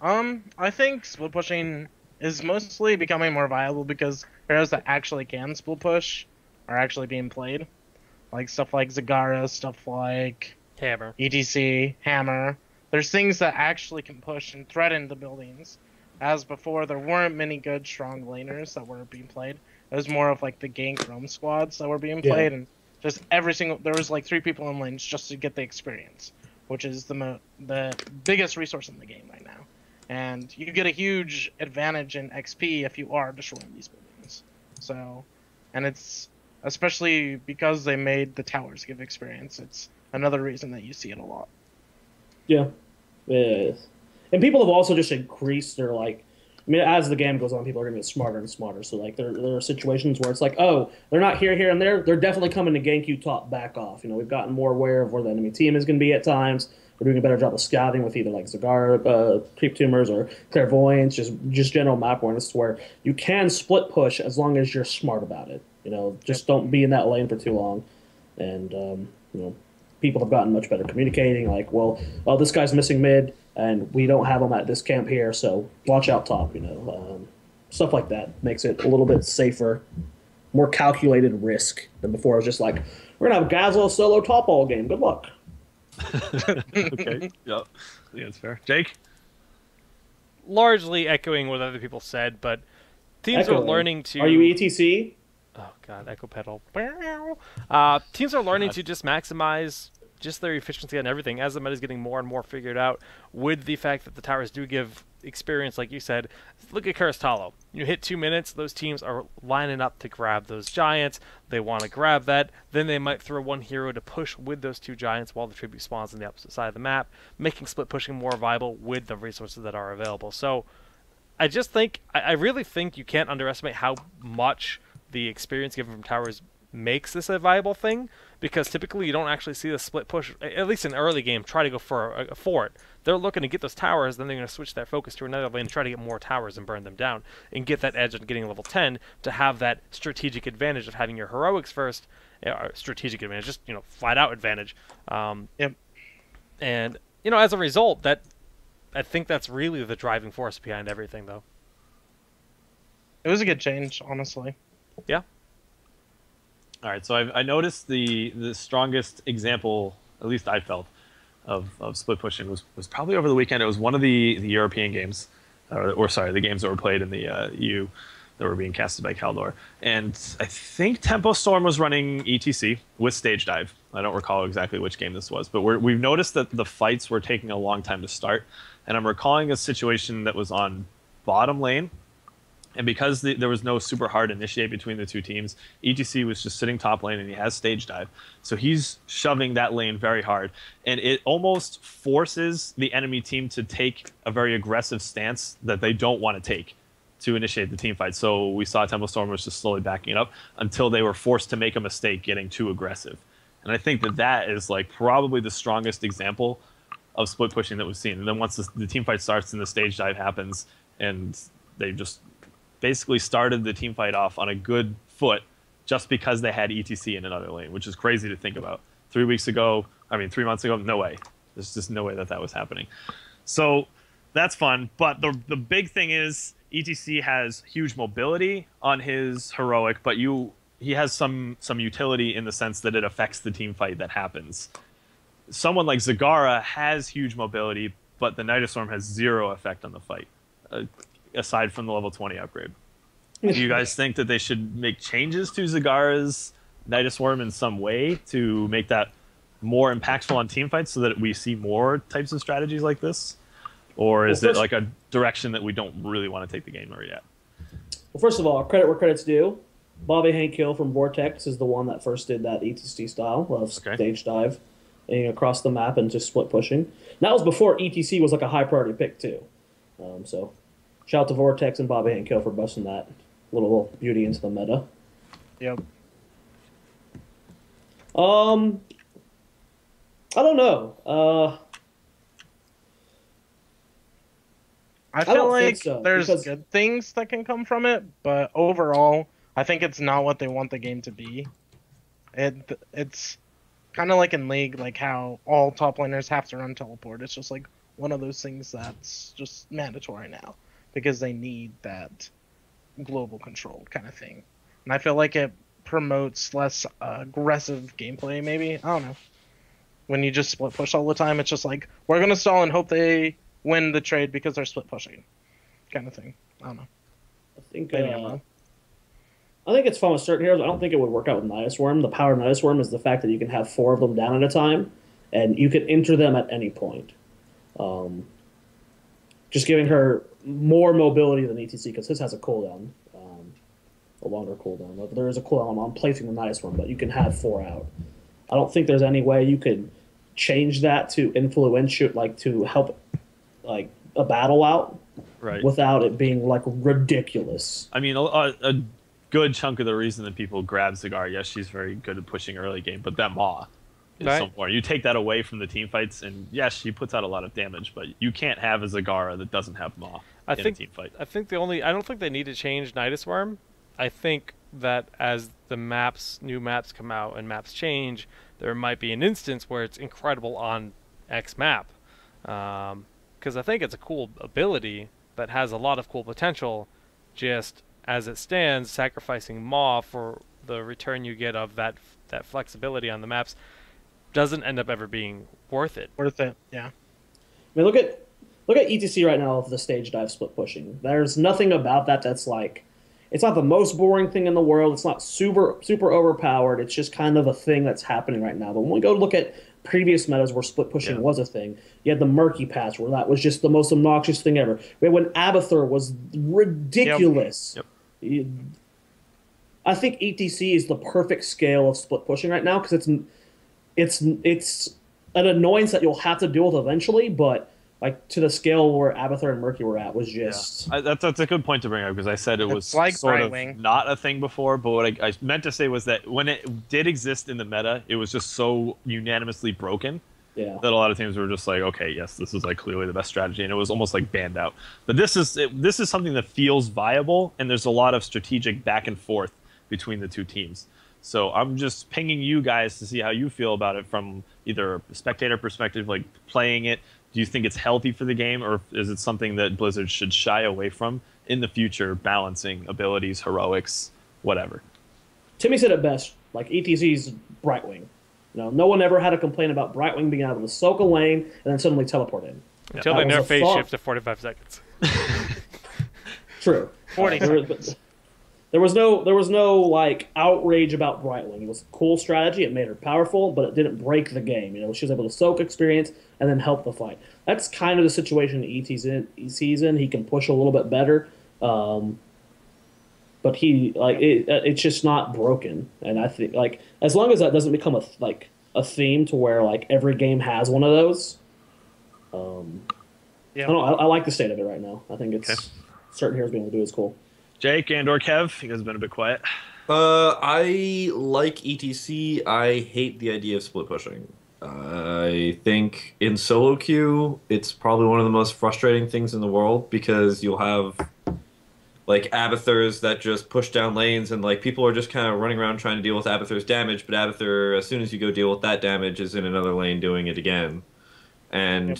I think split pushing is mostly becoming more viable because heroes that actually can split push are actually being played. Like stuff like Zagara, stuff like Hammer. ETC, Hammer. There's things that actually can push and threaten the buildings. As before, there weren't many good, strong laners that were being played. It was more of like the gank roam squads that were being played, and just there was like 3 people in lanes just to get the experience, which is the biggest resource in the game right now. And you get a huge advantage in XP if you are destroying these buildings. So, and it's especially because they made the towers give experience. It's another reason that you see it a lot. Yeah, it is. And people have also just increased their, like, I mean, as the game goes on, people are going to get smarter and smarter. So, like, there are situations where it's like, oh, they're not here, and there. They're definitely coming to gank you top, back off. We've gotten more aware of where the enemy team is going to be at times. We're doing a better job of scouting with either, like, Zagara, Creep Tumors, or Clairvoyance, just general map awareness, to where you can split push as long as you're smart about it. Just don't be in that lane for too long. And, people have gotten much better communicating, like, well, this guy's missing mid, and we don't have him at this camp here, so watch out top, stuff like that makes it a little bit safer, more calculated risk than before. It was just like, we're going to have Gazelle solo top all game, good luck. Okay, yep. Yeah, that's fair. Jake? Largely echoing what other people said, but teams are learning to... Are you ETC? Oh, God, Echo Pedal. Teams are learning to just maximize just their efficiency on everything, as the meta is getting more and more figured out, with the fact that the towers do give experience, like you said. Look at Karastalo. You hit 2 minutes, those teams are lining up to grab those giants. They want to grab that. Then they might throw one hero to push with those 2 giants while the tribute spawns on the opposite side of the map, making split pushing more viable with the resources that are available. So I just think, I really think you can't underestimate how much the experience given from towers makes this a viable thing, because typically you don't actually see the split push, at least in early game, try to go for a fort. They're looking to get those towers, then they're going to switch their focus to another lane and try to get more towers and burn them down and get that edge on getting level 10 to have that strategic advantage of having your heroics first. Strategic advantage, just, flat out advantage. Yep. And, as a result, that I think that's really the driving force behind everything, though. It was a good change, honestly. Yeah. All right, so I noticed the strongest example, at least I felt, of split pushing was probably over the weekend. It was one of the European games, or sorry, the games that were played in the EU that were being casted by Caldor. And I think Tempo Storm was running ETC with Stage Dive. I don't recall exactly which game this was, but we've noticed that the fights were taking a long time to start. And I'm recalling a situation that was on bottom lane. And because there was no super hard initiate between the 2 teams, ETC was just sitting top lane, and he has Stage Dive. So he's shoving that lane very hard. And it almost forces the enemy team to take a very aggressive stance that they don't want to take to initiate the team fight. So we saw Temple Storm was just slowly backing it up until they were forced to make a mistake getting too aggressive. And I think that is like probably the strongest example of split pushing that we've seen. And then once the team fight starts and the Stage Dive happens, and they just basically started the team fight off on a good foot just because they had ETC in another lane, which is crazy to think about. 3 months ago, no way. There's just no way that was happening. So that's fun. But the big thing is ETC has huge mobility on his heroic, but he has some utility in the sense that it affects the team fight that happens. Someone like Zagara has huge mobility, but the Nidus Storm has 0 effect on the fight. Aside from the level 20 upgrade. Do you guys think that they should make changes to Zagara's Nidus Worm in some way to make that more impactful on team fights so that we see more types of strategies like this? Or is it like a direction that we don't really want to take the game yet? Well, first of all, credit where credit's due. Bobby Hank Hill from Vortex is the one that first did that ETC style of Stage Dive across the map and just split pushing. And that was before ETC was like a high priority pick too. So shout out to Vortex and Bobby Hank Hill for busting that little beauty into the meta. Yep. I don't know. I feel don't like think so, there's because- good things that can come from it, but overall, I think it's not what they want the game to be. It's kind of like in League, like how all top laners have to run teleport. It's just like one of those things that's just mandatory now because they need that global control kind of thing. And I feel like it promotes less aggressive gameplay, maybe. I don't know. When you just split push all the time, it's just like, we're going to stall and hope they win the trade because they're split pushing kind of thing. I don't know. I think Maybe I'm wrong. I think it's fun with certain heroes. I don't think it would work out with Nidus Worm. The power of Nidus Worm is the fact that you can have 4 of them down at a time, and you can enter them at any point. Just giving her more mobility than ETC, because his has a cooldown, a longer cooldown. But there is a cooldown on placing the Nidus Worm, but you can have 4 out. I don't think there's any way you could change that to influence, like to help, like a battle out, right? Without it being like ridiculous. I mean, a good chunk of the reason that people grab Zagara, yes, she's very good at pushing early game, but that Maw is Right. somewhere. You take that away from the team fights, and yes, she puts out a lot of damage, but you can't have a Zagara that doesn't have Maw in a team fight. I don't think they need to change Nidus Worm. I think that as the new maps come out and maps change, there might be an instance where it's incredible on X map. Because I think it's a cool ability that has a lot of cool potential. Just as it stands, sacrificing Maw for the return you get of that flexibility on the maps doesn't end up ever being worth it. Worth it, yeah. I mean, look at ETC right now of the stage dive split pushing. There's nothing about that that's like, it's not the most boring thing in the world. It's not super overpowered. It's just kind of a thing that's happening right now. But when we go look at previous metas where split pushing Yeah. was a thing. You had the Murky patch where that was just the most obnoxious thing ever. We had when Abathur was ridiculous. Yep. I think ETC is the perfect scale of split pushing right now because it's an annoyance that you'll have to deal with eventually, but like to the scale where Abathur and Murky were at was just That's a good point to bring up because I said it was It's like sort Brightwing. of not a thing before, but what I meant to say was that when it did exist in the meta, it was just so unanimously broken yeah. that a lot of teams were just like, okay, yes, this is like clearly the best strategy, and it was almost like banned out. But this is something that feels viable, and there's a lot of strategic back and forth between the two teams. So I'm just pinging you guys to see how you feel about it from either a spectator perspective, like playing it. Do you think it's healthy for the game, or is it something that Blizzard should shy away from in the future, balancing abilities, heroics, whatever? Timmy said it best. Like ETC's Brightwing. No one ever had a complaint about Brightwing being able to soak a lane and then suddenly teleport in. Until That they was nerf a phase thought. shift to 45 seconds. True. 40 There was no like outrage about Brightwing. It was a cool strategy. It made her powerful, but it didn't break the game. She was able to soak experience and then help the fight. That's kind of the situation ET's in. He can push a little bit better, but it's just not broken. And I think like as long as that doesn't become a theme to where like every game has one of those. I don't know. I like the state of it right now. I think it's certain heroes being able to do is cool. Jake and/or Kev, you guys have been a bit quiet. I like ETC. I hate the idea of split pushing. I think in solo queue, it's probably one of the most frustrating things in the world because you'll have like Abathurs that just push down lanes and like people are just kind of running around trying to deal with Abathur's damage, but Abathur, as soon as you go deal with that damage, is in another lane doing it again. And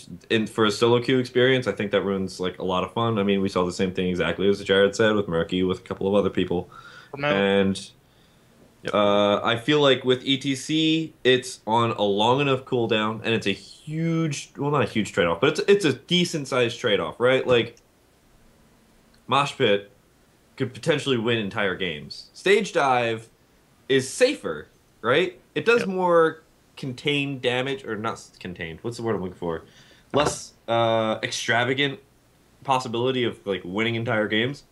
for a solo queue experience, I think that ruins like a lot of fun. I mean, we saw the same thing exactly as Jared said with Murky, with a couple of other people. And I feel like with ETC, it's on a long enough cooldown, and it's a huge, well, not a huge trade-off, but it's a decent-sized trade-off, right? Like, Mosh Pit could potentially win entire games. Stage Dive is safer, right? It does more contained damage, or not contained, what's the word I'm looking for? Less extravagant possibility of like winning entire games.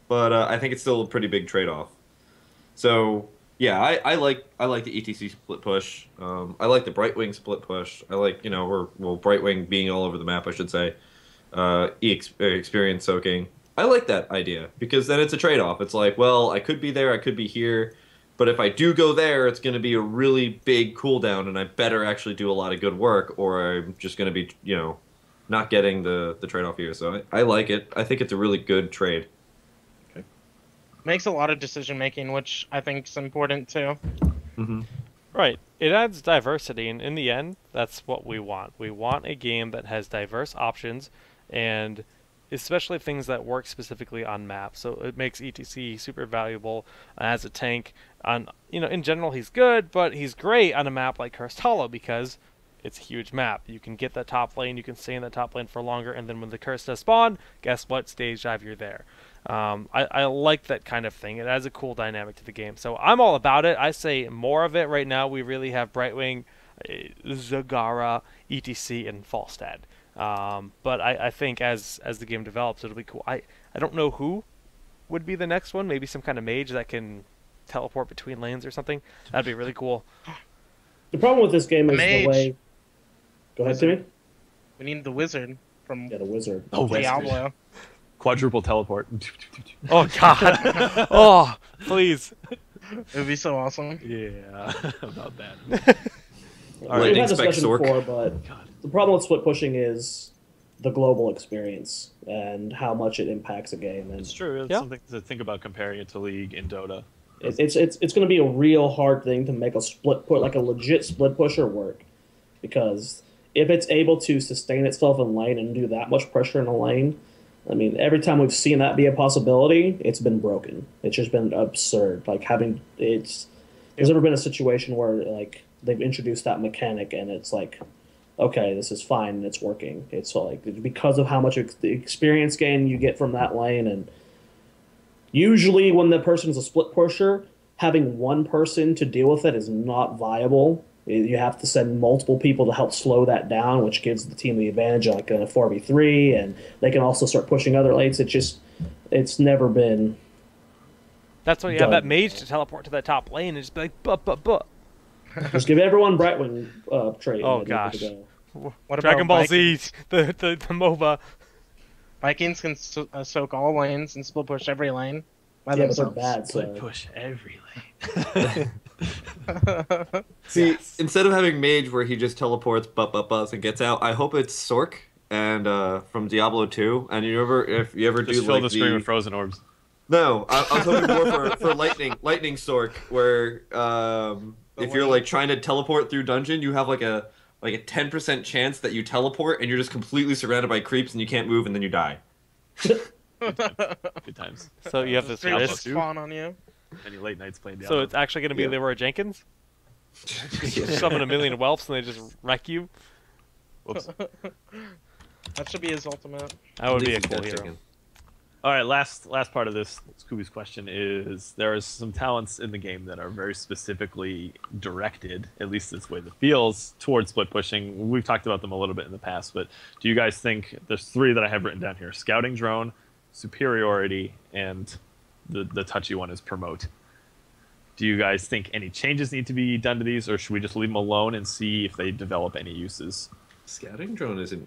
But I think it's still a pretty big trade-off. So yeah, I like the ETC split push. I like the Brightwing split push. I like Brightwing being all over the map, I should say. Experience soaking. I like that idea because then it's a trade-off. It's like, well, I could be there, I could be here. But if I do go there, it's going to be a really big cooldown, and I better actually do a lot of good work, or I'm just going to be, not getting the trade-off here. So I like it. I think it's a really good trade. Okay. Makes a lot of decision making, which I think is important too. Mm-hmm. Right. It adds diversity, and in the end, that's what we want. We want a game that has diverse options, and especially things that work specifically on maps. So it makes ETC super valuable as a tank. In general, he's good, but he's great on a map like Cursed Hollow because it's a huge map. You can get that top lane, you can stay in that top lane for longer, and then when the curse does spawn, guess what? Stage dive, you're there. I like that kind of thing. It adds a cool dynamic to the game. So I'm all about it. I say more of it right now. We really have Brightwing, Zagara, ETC, and Falstad. But I think as the game develops, it'll be cool. I don't know who would be the next one. Maybe some kind of mage that can teleport between lanes or something. That'd be really cool. The problem with this game is Mage. the way. Go ahead, Timmy. We need the wizard from Yeah, the wizard. Oh, Diablo. Quadruple teleport. Oh God! Oh, please. It would be so awesome. Yeah, about that. We've Lightning had spec discussion Sork. before, but the problem with split pushing is the global experience and how much it impacts a game. And It's true. It's something to think about comparing it to League and Dota. it's going to be a real hard thing to make a legit split pusher work, because if it's able to sustain itself in lane and do that much pressure in a lane, I mean, every time we've seen that be a possibility, it's been broken. It's just been absurd. There's never been a situation where like they've introduced that mechanic and it's like, okay, this is fine and it's working. It's like because of how much experience gain you get from that lane, and usually when the person is a split pusher, having one person to deal with it is not viable. You have to send multiple people to help slow that down, which gives the team the advantage, like in a 4v3, and they can also start pushing other lanes. It's never been. That's why you have that mage to teleport to that top lane and just be like, but. Just give everyone Brightwing trait. Oh, and they're good gosh. to go. What Dragon about Ball Z, Vikings? the MOBA. Vikings can soak all lanes and split push every lane by Yeah, but they're themselves. bad. Split So. push every lane. See, Yes. instead of having Mage where he just teleports, buzz, and gets out, I hope it's Sork and from Diablo 2. And if you ever Just do fill like the screen with frozen orbs. No, I was hoping more for lightning Sork, where if you're like trying to teleport through dungeon, you have like a 10% chance that you teleport and you're just completely surrounded by creeps and you can't move and then you die. Good times. So you have The this streets risk. just spawn on you. Any late nights playing So Diablo. it's actually going to be Yeah. Leroy Jenkins? Summon a million whelps and they just wreck you? Whoops. That should be his ultimate. That would At be a least cool it's hero. chicken. All right, last part of this Scooby's question is there are some talents in the game that are very specifically directed, at least this way it feels, towards split pushing. We've talked about them a little bit in the past, but do you guys think there's 3 that I have written down here: scouting drone, superiority, and the touchy one is promote. Do you guys think any changes need to be done to these, or should we just leave them alone and see if they develop any uses? Scouting drone isn't.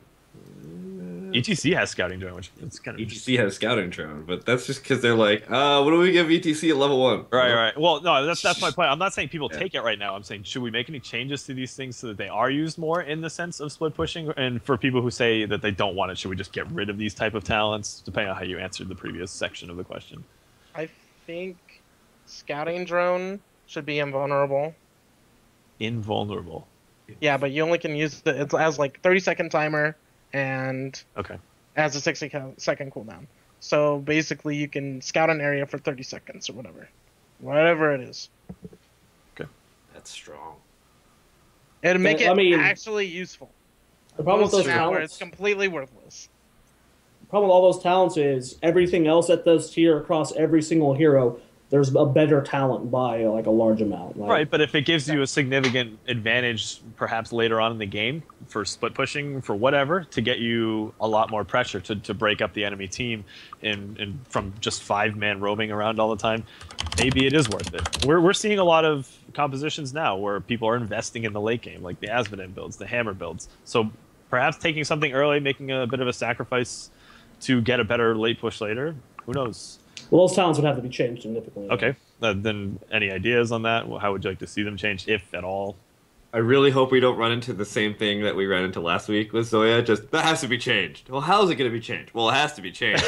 ETC has scouting drone, which is kind of ETC has scouting drone, but that's just because they're like, what do we give ETC at level 1? Right. Well, no, that's my point. I'm not saying people Yeah. take it right now. I'm saying, should we make any changes to these things so that they are used more in the sense of split pushing? And for people who say that they don't want it, should we just get rid of these type of talents, depending on how you answered the previous section of the question? I think scouting drone should be invulnerable. Invulnerable. Yeah, but you only can use it as like 30-second timer and Okay. as a 60-second cooldown. So basically, you can scout an area for 30 seconds or whatever it is. That's strong. It'd make I it mean, actually useful. The problem with those Snap where talents. it's completely worthless. The problem with all those talents is everything else that does tier across every single hero. There's a better talent by like a large amount. Like, Right, but if it gives you a significant advantage, perhaps later on in the game, for split pushing, for whatever, to get you a lot more pressure to break up the enemy team and from just 5-man roaming around all the time, maybe it is worth it. We're seeing a lot of compositions now where people are investing in the late game, like the Asmodee builds, the Hammer builds. So perhaps taking something early, making a bit of a sacrifice to get a better late push later, who knows? Well, those talents would have to be changed significantly. Okay, then any ideas on that? How would you like to see them changed, if at all? I really hope we don't run into the same thing that we ran into last week with Zoya. Just, that has to be changed. Well, how is it going to be changed? Well, it has to be changed.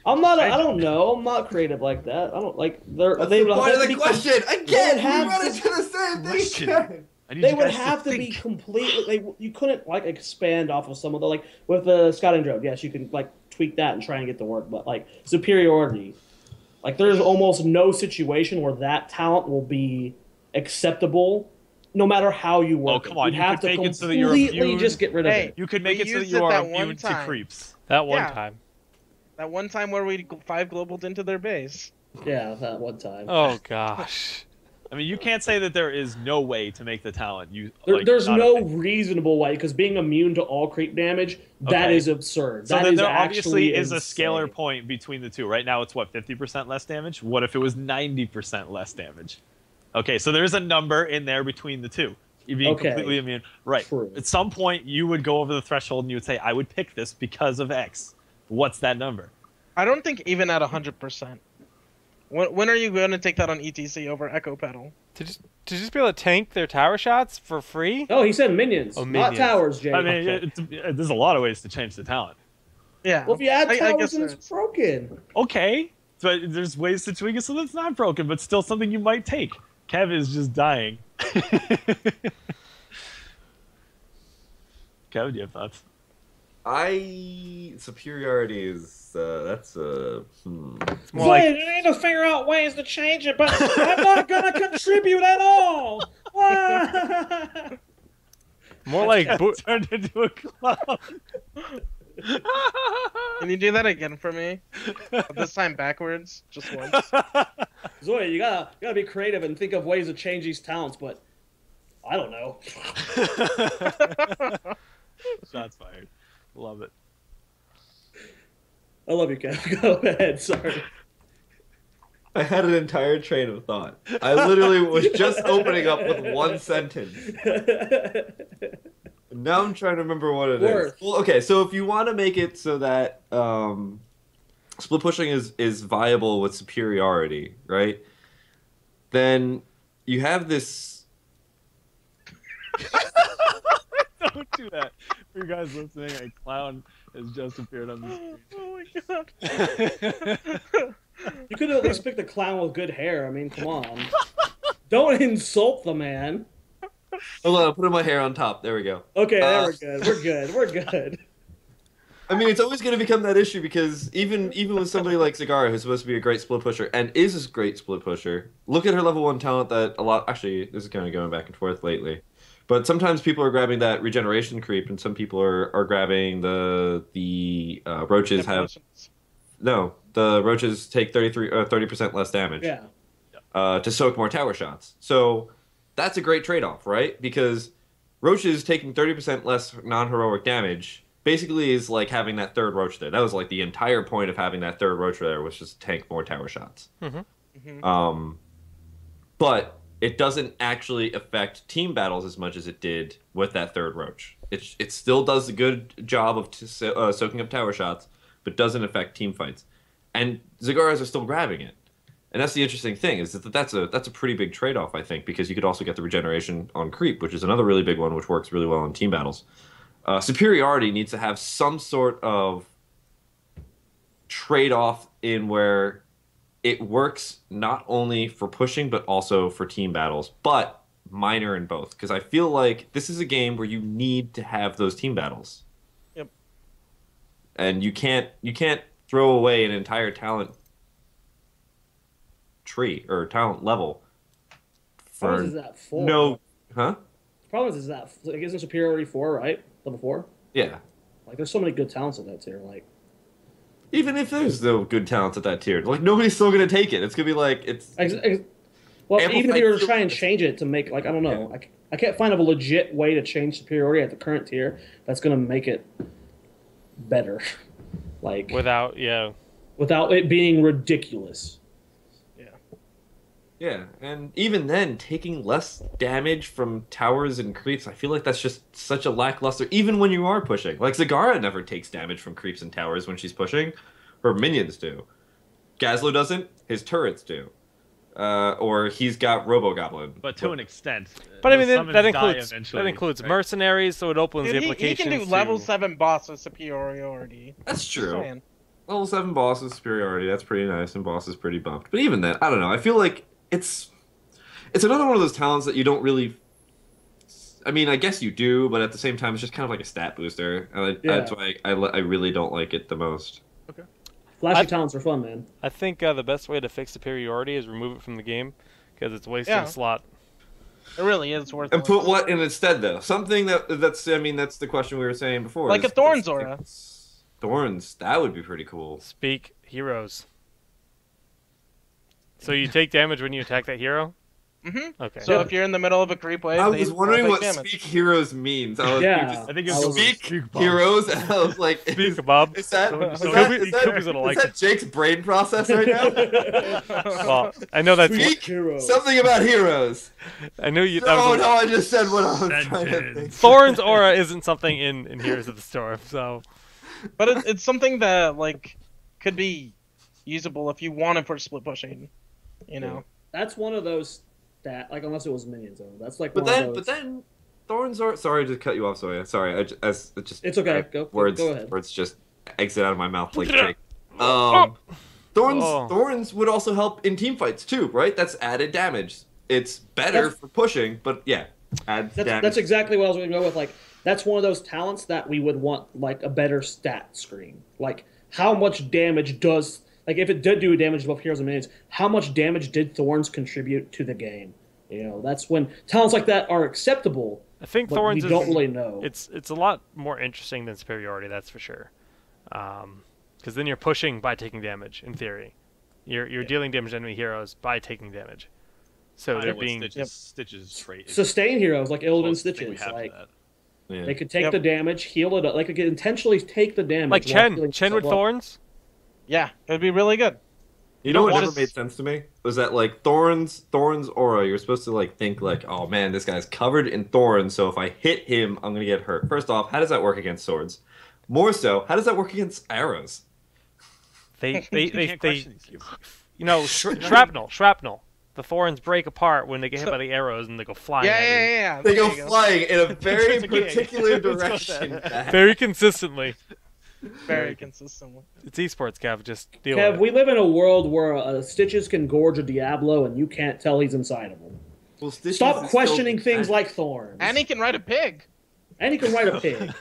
I'm not. I don't know. I'm not creative like that. I don't like. That's They the would point have of to the be question. They Again, would we have run to- into the same Question. thing. I need They you would guys have to be think. completely. You couldn't like expand off of some of the like with the scouting drone. Yes, you can like tweak that and try and get to work, but like superiority, like there's almost no situation where that talent will be acceptable, no matter how you work. Oh, come on, You'd you have could to make it so that you're completely immune. just get rid of Hey, it. You could make We it so that used you it are that one immune to time. creeps. That one Yeah. time. That one time where we 5 globaled into their base. Yeah, that one time. Oh, gosh. I mean, you can't say that there is no way to make the talent. There's not no a thing. reasonable way because being immune to all creep damage, that Okay. is absurd. So That then is there actually obviously is a insane. scalar point between the two. Right now, it's what, 50% less damage? What if it was 90% less damage? Okay, so there's a number in there between the two. You being Okay. completely immune. Right. True. At some point, you would go over the threshold and you would say, I would pick this because of X. What's that number? I don't think even at 100%. When are you going to take that on ETC over Echo Pedal? To just be able to tank their tower shots for free? Oh, he said minions, Oh, not minions. towers, Jay. I mean, Okay. there's a lot of ways to change the talent. Yeah. Well, if you add I towers, guess then there it's is. broken. Okay, but there's ways to tweak it so that's not broken, but still something you might take. Kev is just dying. Kev, do you have thoughts? Superiority is that's It's more Zoe, like you need to figure out ways to change it, but I'm not gonna contribute at all. more like Kev turned into a clown. Can you do that again for me? This time backwards, just once. Zoe, you gotta be creative and think of ways to change these talents, but I don't know. Shots fired. Love it. I love you, Kev. Go ahead. Sorry. I had an entire train of thought. I literally was just opening up with one sentence. Now I'm trying to remember what it is. Well, okay, so if you want to make it so that split pushing is viable with superiority, right? Then you have this. Don't do that. For you guys listening, a clown has just appeared on the screen. Oh my god. You could at least pick the clown with good hair. I mean, come on. Don't insult the man. Hold on, I'll put my hair on top. There we go. Okay, there we're good. We're good. We're good. I mean, it's always going to become that issue because even with somebody like Zagara, who's supposed to be a great split pusher and is a great split pusher, look at her level 1 talent that a lot... Actually, this is kind of going back and forth lately. But sometimes people are grabbing that regeneration creep, and some people are grabbing the roaches have... No, the roaches take 30% less damage. Yeah. To soak more tower shots. So that's a great trade-off, right? Because roaches taking 30% less non-heroic damage basically is like having that third roach there. That was like the entire point of having that third roach there, was just to tank more tower shots. But it doesn't actually affect team battles as much as it did with that third roach. It still does a good job of soaking up tower shots, but doesn't affect team fights. And Zagaras are still grabbing it. And that's the interesting thing, is that that's a pretty big trade-off, I think, because you could also get the regeneration on creep, which is another really big one, which works really well in team battles. Superiority needs to have some sort of trade-off in where it works not only for pushing, but also for team battles, but minor in both. Because I feel like this is a game where you need to have those team battles. Yep. And you can't throw away an entire talent tree or talent level for What is that for? no, huh? The problem is that like, isn't superiority 4, right? Level 4. Yeah. Like, there's so many good talents in that tier. Like, Even if there's no good talents at that tier, like nobody's still gonna take it. It's gonna be like it's. well, Amplified even if you were to field- try and change it to make, like, I don't know, I can't find a legit way to change superiority at the current tier that's gonna make it better. Like, Without it being ridiculous. Yeah, and even then, taking less damage from towers and creeps, I feel like that's just such a lackluster. Even when you are pushing, like Zagara never takes damage from creeps and towers when she's pushing, her minions do. Gazlo doesn't. His turrets do. Or he's got Robo Goblin. But to an extent. But I mean, The that summons includes right? mercenaries, so it opens the Dude, he implications. can do level 7 boss with superiority. That's Just true. saying. Level 7 boss is superiority. That's pretty nice, and boss is pretty bumped. But even then, I don't know. I feel like it's another one of those talents that you don't really. I mean, I guess you do, but at the same time, it's just kind of like a stat booster. And that's why I really don't like it the most. Flashy talents are fun, man. I think the best way to fix superiority is remove it from the game, because it's wasting a slot. It really is worth it. And put what in instead, though? Something that's the question we were saying before. Like a Thorns aura. Thorns, that would be pretty cool. Speak heroes. So you take damage when you attack that hero? Mm-hmm. Okay. So if you're in the middle of a creep wave, I they was wondering take what damage. Speak Heroes means. I was I think it's Speak Bob. Heroes, and I was like, Speak, Bob. Is that Jake's brain process right now? Well, I know that's. Speak Heroes. something about heroes. I knew you. No, I just said what I was trying to think. Thorn's aura isn't something in Heroes of the Storm, so. But it's something that like could be usable if you wanted for split pushing. You know. That's one of those that, like, unless it was minions, though. That's like But one then, of those. but then, Thorns are. Sorry to cut you off, Soya. Sorry, it just. It's okay. Go ahead. Words just exit out of my mouth like Jake. Thorns would also help in team fights too, right? That's added damage. It's better for pushing, but yeah, adds damage. That's exactly what I was going to go with. Like, that's one of those talents that we would want, like, a better stat screen. Like, how much damage does... Like, if it did do damage to both heroes and minions, how much damage did Thorns contribute to the game? You know, that's when talents like that are acceptable. I think but Thorns we don't really know. It's a lot more interesting than superiority, that's for sure. Because then you're pushing by taking damage, in theory. You're dealing damage to enemy heroes by taking damage. So they're Iowa being Stitches trait. Sustain heroes like Illidan Closest thing we Stitches. have to Like that. Yeah. they could take Yep. the damage, heal it up. Like they could intentionally take the damage. like while healing Chen with themselves up. thorns. Yeah, it would be really good. You know don't what want never to made sense to me was that like Thorn's aura. You're supposed to like think like, oh man, this guy's covered in thorns, so if I hit him, I'm gonna get hurt. First off, how does that work against swords? More so, how does that work against arrows? They Can't question these people. you know, shrapnel. The thorns break apart when they get hit by the arrows and they go flying. Yeah, at you. yeah. They There go you flying in a very It's a gig. particular Let's go with direction. that. Matt. Very consistently. Very consistently. It's esports, Kev. Just deal Kev, with we live in a world where Stitches can gorge a Diablo and you can't tell he's inside of him. Well, Stitches Stop is questioning still- things like thorns. And he can ride a pig. And he can ride a pig.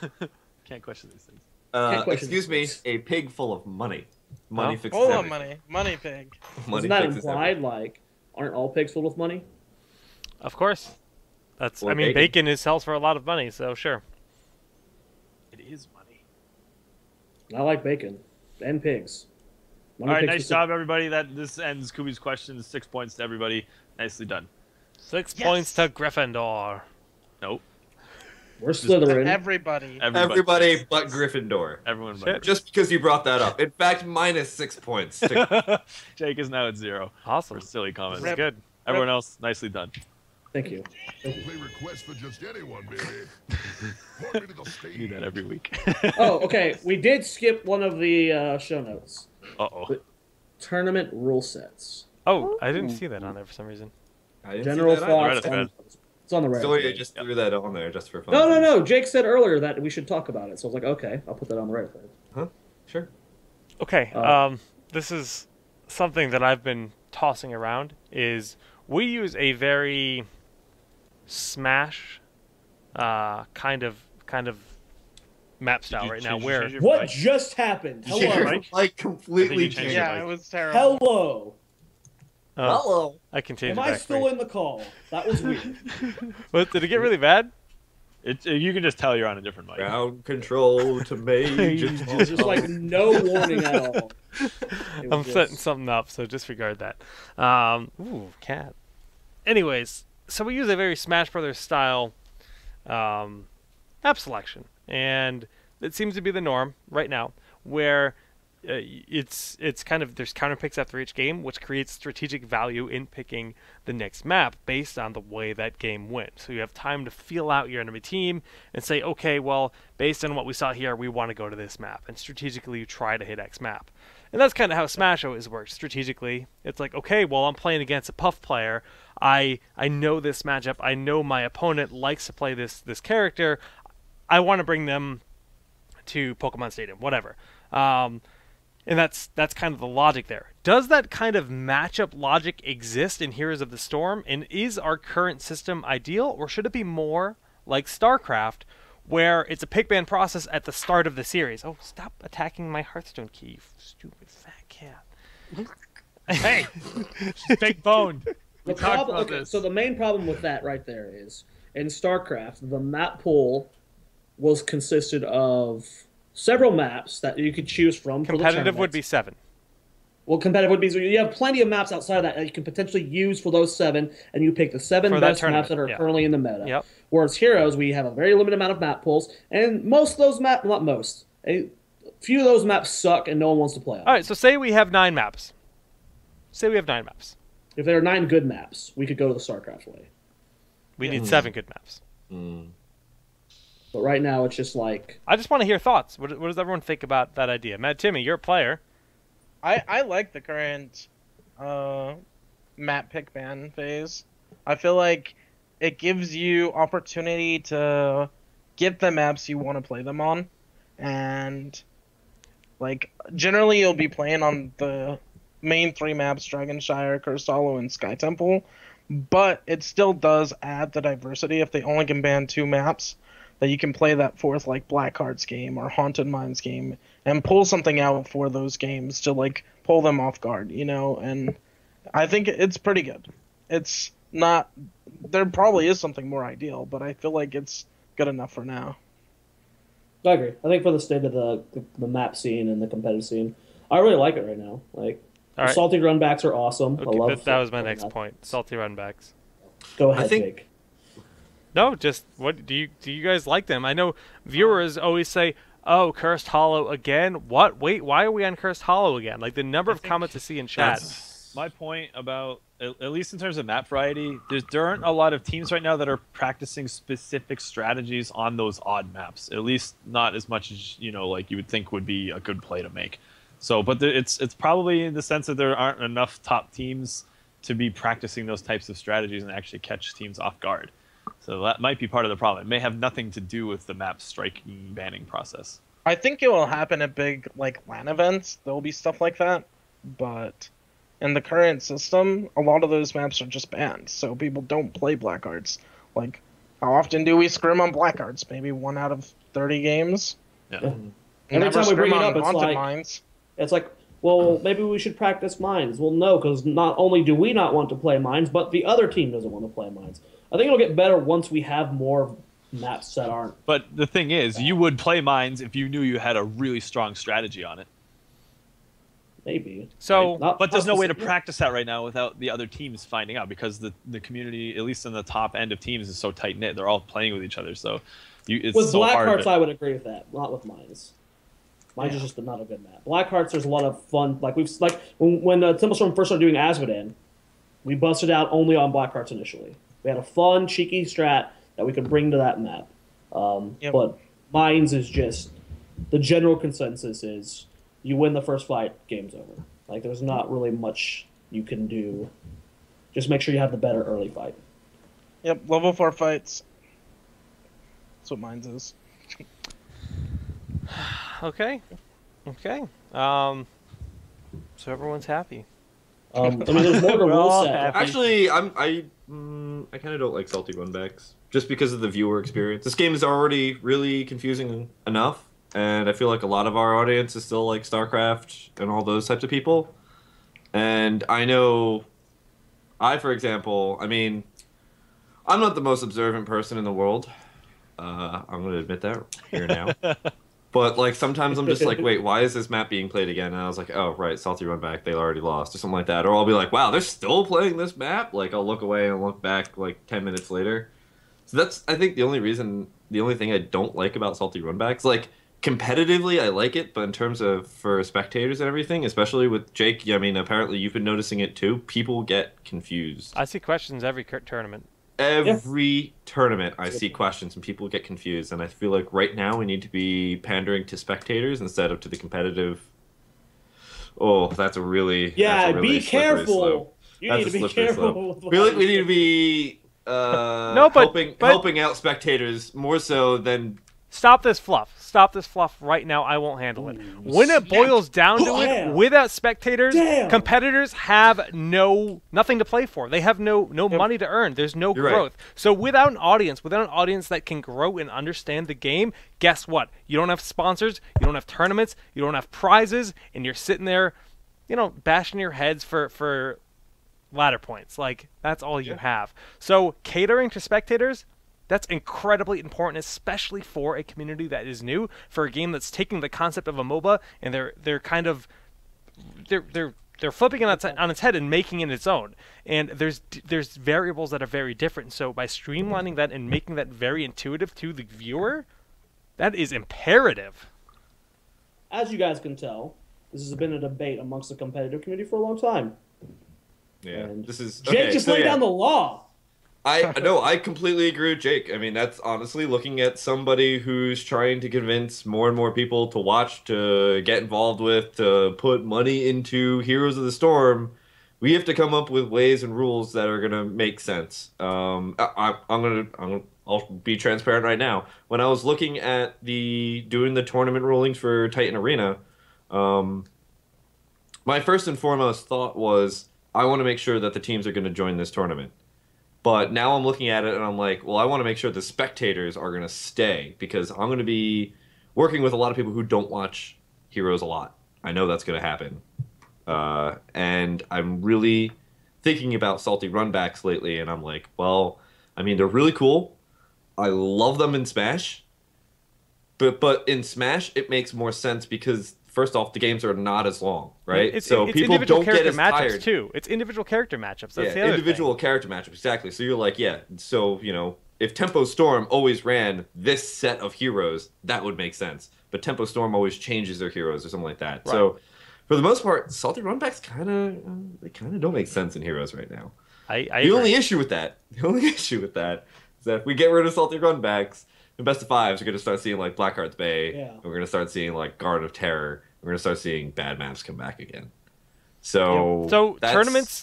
Can't question these things. Can't question excuse me, this. a pig full of money. Money Oh. fixes Full of everything. money. Money pig. Money Isn't that fixes implied? everything. Like, aren't all pigs full of money? it. Of course. That's. Or I mean, bacon. bacon is sells for a lot of money, so sure. It is money. I like bacon and pigs. All right, nice job, everybody. This ends Kubi's questions. 6 points to everybody. Nicely done. 6 Yes. points to Gryffindor. Nope. We're Slytherin. Everybody. Everybody but Gryffindor. Everyone but Shit. Just because you brought that up. In fact, minus 6 points. To... Jake is now at 0 Awesome. for silly comments. That's good. Everyone else, nicely done. Thank you. Play requests for just anyone, baby. Point me to the stage. Do that every week. Oh, okay. We did skip one of the show notes. Uh-oh. Tournament rule sets. Oh, I didn't see that on there for some reason. I didn't General see that either. thoughts. Reddit On, it's on the Reddit. Zoya page. just threw that on there just for fun. No. Jake said earlier that we should talk about it, so I was like, okay, I'll put that on the Reddit page. Huh? Sure. Okay. Uh, This is something that I've been tossing around. Is we use a very Smash kind of map style right now where What just happened? Did you Hello. change your Like completely I think you changed. changed Yeah, it. it was terrible. Hello. Hello. I can change Am it I back still for you. in the call? That was weird. What, did it get really bad? You can just tell you're on a different mic. Ground control to Major There's just like no warning at all. It I'm was setting just- something up, so disregard that. Ooh, cat. Anyways, so we use a very Smash Brothers style map selection, and it seems to be the norm right now, where it's kind of there's counter picks after each game, which creates strategic value in picking the next map based on the way that game went. So you have time to feel out your enemy team and say, okay, well, based on what we saw here, we want to go to this map, and strategically you try to hit X map. And that's kind of how Smash always works. Strategically, it's like, okay, well, I'm playing against a Puff player. I know this matchup. I know my opponent likes to play this character. I want to bring them to Pokemon Stadium, whatever. And that's kind of the logic there. Does that kind of matchup logic exist in Heroes of the Storm? And is our current system ideal, or should it be more like StarCraft, where it's a pick ban process at the start of the series? Oh, stop attacking my Hearthstone key, you stupid fat cat. Hey, she's big boned. We The talked problem, about okay, this. so the main problem with that right there is in StarCraft, the map pool was consisted of several maps that you could choose from. For the Competitive would tournaments. be 7. Well, competitive would be so you have plenty of maps outside of that you can potentially use for those 7, and you pick the 7 For that best tournament, maps that are yeah. currently in the meta. Yep. Whereas Heroes, we have a very limited amount of map pools, and most of those maps, not most, a few of those maps suck, and no one wants to play on. All right, so say we have 9 maps. Say we have 9 maps. If there are 9 good maps, we could go to the StarCraft way. We need 7 good maps. But right now, it's just like I just want to hear thoughts. What does everyone think about that idea? Madtimmy, you're a player. I like the current map pick ban phase. I feel like it gives you opportunity to get the maps you want to play them on, and like generally you'll be playing on the main 3 maps: Dragonshire, Cursed Hollow, and Sky Temple. But it still does add the diversity if they only can ban 2 maps. That you can play that 4th like Blackheart's game or Haunted Mines game and pull something out for those games to like pull them off guard, you know. And I think it's pretty good. It's not. There probably is something more ideal, but I feel like it's good enough for now. I agree. I think for the state of the map scene and the competitive scene, I really like it right now. Like All right. Salty runbacks are awesome. I Okay, love that was my doing next that. point. Salty runbacks. Go ahead, think- Jake. No, just what do you guys like them? I know viewers always say, "Oh, Cursed Hollow again." What? Wait, why are we on Cursed Hollow again? Like the number of comments I see in chat. That's my point about, at least in terms of map variety, there aren't a lot of teams right now that are practicing specific strategies on those odd maps. At least not as much as, like you would think would be a good play to make. So, but it's probably in the sense that there aren't enough top teams to be practicing those types of strategies and actually catch teams off guard. So that might be part of the problem. It may have nothing to do with the map striking banning process. I think it will happen at big LAN events. There will be stuff like that, but in the current system, a lot of those maps are just banned, so people don't play Blackhearts. Like, how often do we scrim on Blackhearts? Maybe 1 out of 30 games. Yeah. Every time we bring it up, it's Haunted like, Mines. well, maybe we should practice mines. Well, no, because not only do we not want to play mines, but the other team doesn't want to play mines. I think it'll get better once we have more maps that aren't. But the thing is, you would play mines if you knew you had a really strong strategy on it. Maybe. So, But there's no way to specific- practice that right now without the other teams finding out, because the community, at least in the top end of teams, is so tight knit. They're all playing with each other, so it's With so hard. Blackhearts, I would agree with that. Not with mines. Mines is just not a good map. Blackhearts, there's a lot of fun. When Timblestorm first started doing Asmodan, we busted out only on Blackhearts initially. We had a fun, cheeky strat that we could bring to that map. Yep. But mines is just the general consensus is you win the first fight, game's over. Like there's not really much you can do. Just make sure you have the better early fight. Yep, level 4 fights. That's what Mines is. okay. So everyone's happy. There's more to We're rule all set. happy. Actually, I kind of don't like salty runbacks just because of the viewer experience. This game is already really confusing enough, and I feel like a lot of our audience is still like StarCraft and all those types of people. And I know, for example, I'm not the most observant person in the world. I'm going to admit that here now. But like sometimes I'm just like, wait, why is this map being played again? And I was like, oh right, salty runback, they already lost or something like that. Or I'll be like, wow, they're still playing this map. Like I'll look away and look back like 10 minutes later. So that's I think the only thing I don't like about salty runbacks. Like competitively, I like it, but in terms of for spectators and everything, especially with Jake, apparently you've been noticing it too. People get confused. I see questions every tournament. Every tournament I see questions and people get confused, and I feel like right now we need to be pandering to spectators instead of to the competitive. Oh, that's a really Be slippery careful. slope. You That's need a to be slippery careful. slope. with I feel like what we you need to say. be but- helping helping out spectators more so than Stop this fluff right now. I won't handle it. When it boils down to it, Damn. without spectators, Damn. competitors have nothing to play for. They have no money to earn. There's no You're right. growth. So without an audience that can grow and understand the game, guess what? You don't have sponsors, you don't have tournaments, you don't have prizes, and you're sitting there, bashing your heads for ladder points. Like that's all you have. So catering to spectators, that's incredibly important, especially for a community that is new, for a game that's taking the concept of a MOBA and they're kind of they're flipping it on its head and making it its own. And there's variables that are very different. So by streamlining that and making that very intuitive to the viewer, that is imperative. As you guys can tell, this has been a debate amongst the competitive community for a long time. yeah. And This is Jake okay, just so laid yeah. down the law. I completely agree with Jake. That's honestly looking at somebody who's trying to convince more and more people to watch, to get involved with, to put money into Heroes of the Storm. We have to come up with ways and rules that are gonna make sense. I'll be transparent right now. When I was looking at doing the tournament rulings for Titan Arena, my first and foremost thought was I want to make sure that the teams are going to join this tournament. But now I'm looking at it and I'm like, well, I want to make sure the spectators are going to stay because I'm going to be working with a lot of people who don't watch Heroes a lot. I know that's going to happen. And I'm really thinking about salty runbacks lately, and I'm like, well, they're really cool. I love them in Smash. But in Smash, it makes more sense because first off, the games are not as long, right? It's so people individual don't get character as matchups tired. too. It's individual character matchups. That's the Yeah, other individual thing. character matchups, exactly. So you're like, yeah. So if Tempo Storm always ran this set of heroes, that would make sense. But Tempo Storm always changes their heroes or something like that. Right. So for the most part, salty runbacks kind of don't make sense in heroes right now. I The agree. only issue with that is that if we get rid of salty runbacks, in best of fives, we're going to start seeing like Blackheart's Bay. Yeah. And we're going to start seeing like Guard of Terror. We're going to start seeing bad maps come back again. So So that's-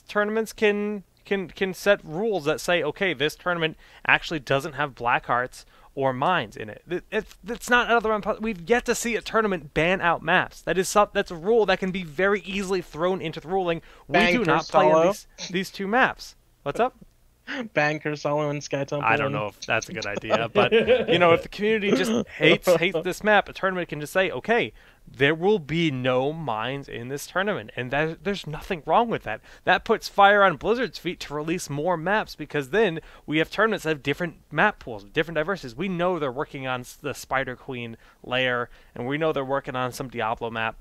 tournaments can set rules that say, okay, this tournament actually doesn't have Blackhearts or mines in it. It's not out of the realm. We've yet to see a tournament ban out maps. That's a rule that can be very easily thrown into the ruling. We do not play in these two maps. What's up? Banker Solo and Sky Temple. I don't know if that's a good idea, but if the community just hates this map, a tournament can just say, okay, there will be no mines in this tournament, and there's nothing wrong with that. That puts fire on Blizzard's feet to release more maps, because then we have tournaments that have different map pools, different diversities. We know they're working on the Spider Queen layer, and we know they're working on some Diablo map,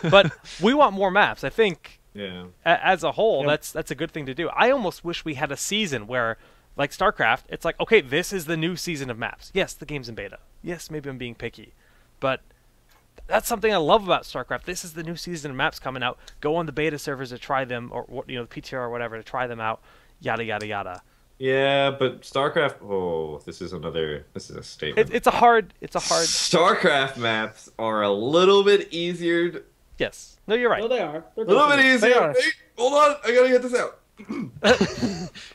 but we want more maps. I think. Yeah. As a whole, that's a good thing to do. I almost wish we had a season where, like StarCraft, it's like, okay, this is the new season of maps. Yes, the game's in beta. Yes, maybe I'm being picky, but that's something I love about StarCraft. This is the new season of maps coming out. Go on the beta servers to try them, or the PTR or whatever to try them out. Yada yada yada. Yeah, but StarCraft. Oh, this is a statement. It's a hard. StarCraft maps are a little bit easier. Yes. No, you're right. No, they are. They're A little bit definitely- easier. are. Hey, hold on, I gotta get this out.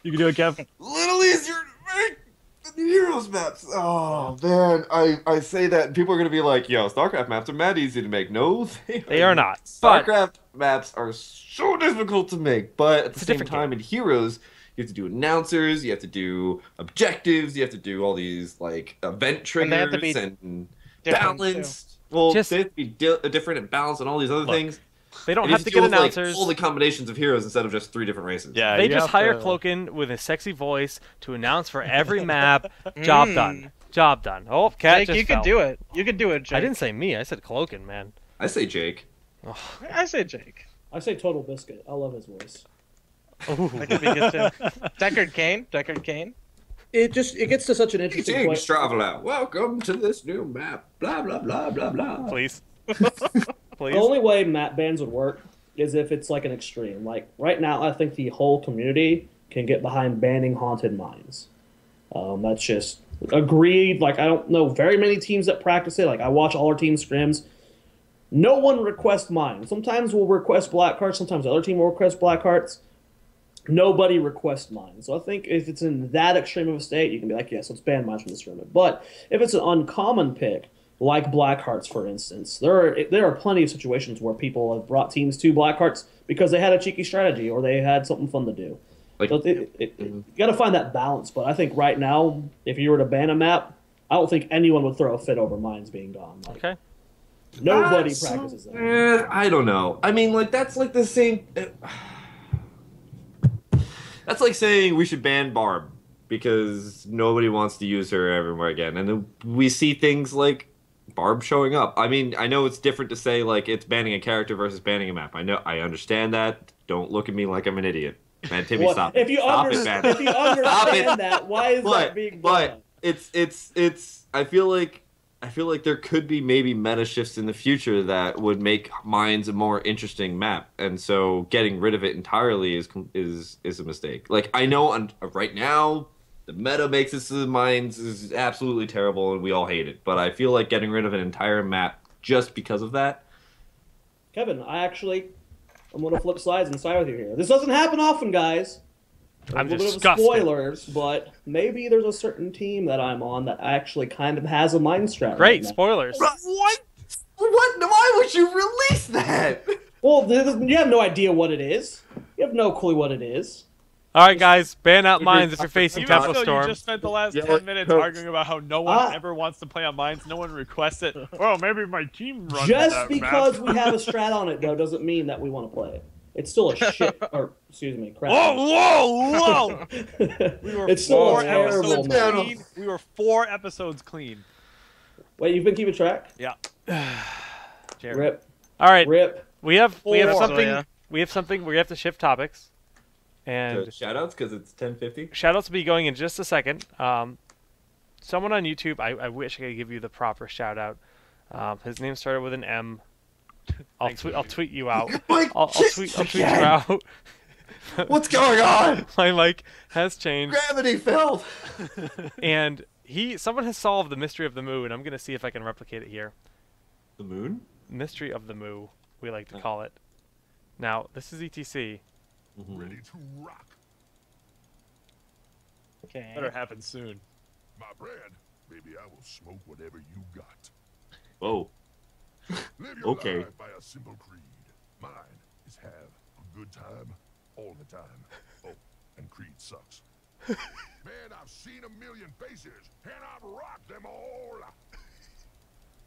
You can do it, Kev. Little easier to make than the Heroes maps. Oh man, I say that and people are gonna be like, "Yo, StarCraft maps are mad easy to make." No, They are not. But StarCraft maps are so difficult to make, but at the It's a same different time, in Heroes, you have to do announcers, you have to do objectives, you have to do all these like event And they have triggers to be and different, balanced. Well, Just- they have to be different and balanced and all these other Look, things. they don't And have you to deal get with, like, announcers. all the combinations of heroes instead of just 3 different races. Yeah, They you just have hire to- Cloakin with a sexy voice to announce for every map. Job done. Job done. Oh, cat Jake, just you fell. could do it. You could do it, Jake. I didn't say me. I said Cloakin, man. I say Jake. I say Jake. I say Total Biscuit. I love his voice. That could be good too. Deckard Cain. Deckard Cain. It gets to such an interesting point. Greetings, traveler. Welcome to this new map. Blah, blah, blah, blah, blah. Please. The Please. only way map bans would work is if it's like an extreme. Like right now, I think the whole community can get behind banning haunted mines. That's just agreed. Like I don't know very many teams that practice it. Like I watch all our team scrims. No one requests mines. Sometimes we'll request black hearts. Sometimes the other team will request black hearts. Nobody requests mines. So I think if it's in that extreme of a state, you can be like, yes, let's ban mines from this tournament. But if it's an uncommon pick, like black hearts, for instance, there are plenty of situations where people have brought teams to black hearts because they had a cheeky strategy or they had something fun to do. Like, So you got to find that balance. But I think right now, if you were to ban a map, I don't think anyone would throw a fit over mines being gone. Like, Okay. nobody practices that. I don't know. I mean, like, that's like the same. That's like saying we should ban Barb because nobody wants to use her everywhere again. And then we see things like Barb showing up. I mean, I know it's different to say, like, it's banning a character versus banning a map. I understand that. Don't look at me like I'm an idiot. Man, Timmy, What- stop if you Stop understand, it, man. if you understand it. that, why is that being done? It's I feel like there could be maybe meta shifts in the future that would make mines a more interesting map, and so getting rid of it entirely is a mistake. Like I know right now the meta makes it so the mines is absolutely terrible and we all hate it, but I feel like getting rid of an entire map just because of that. Kevin, I'm going to flip sides and side with you here. This doesn't happen often, guys. I'm a little bit of disgusted. spoilers, but maybe there's a certain team that I'm on that actually kind of has a mine strat. Great. right now. Spoilers. What? Why would you release that? Well, you have no idea what it is. You have no clue what it is. All right, guys. Ban out mines if you're facing Even Tempo though Storm. you just spent the last Yeah, 10 minutes Coach. arguing about how no one Ah. ever wants to play on mines, no one requests it. Well, maybe my team runs Just that because map. we have a strat on it, though, doesn't mean that we want to play it. It's still a shit, or excuse me, crap. Whoa! We were It's still four a terrible episodes map. clean. We were 4 episodes clean. Wait, you've been keeping track? Yeah. care. Rip. All right, Rip. we have So, something. yeah. We have something. We have to shift topics, and So, shoutouts because it's 10:50. shoutouts will be going in just a second. Someone on YouTube, I wish I could give you the proper shout out. His name started with an M. I'll tweet you out. Mike, I'll tweet you out. What's going on? My mic has changed, Gravity fell. and someone has solved the mystery of the moo, and I'm gonna see if I can replicate it here. The moon? Mystery of the moo, we like to call it. Now, this is ETC. Ready to rock. Okay. Better happen soon. My friend, maybe I will smoke whatever you got. Whoa. Live your Okay. life by a simple creed. Mine is have a good time all the time. Oh, and creed sucks. Man, I've seen a million faces, and I've rocked them all.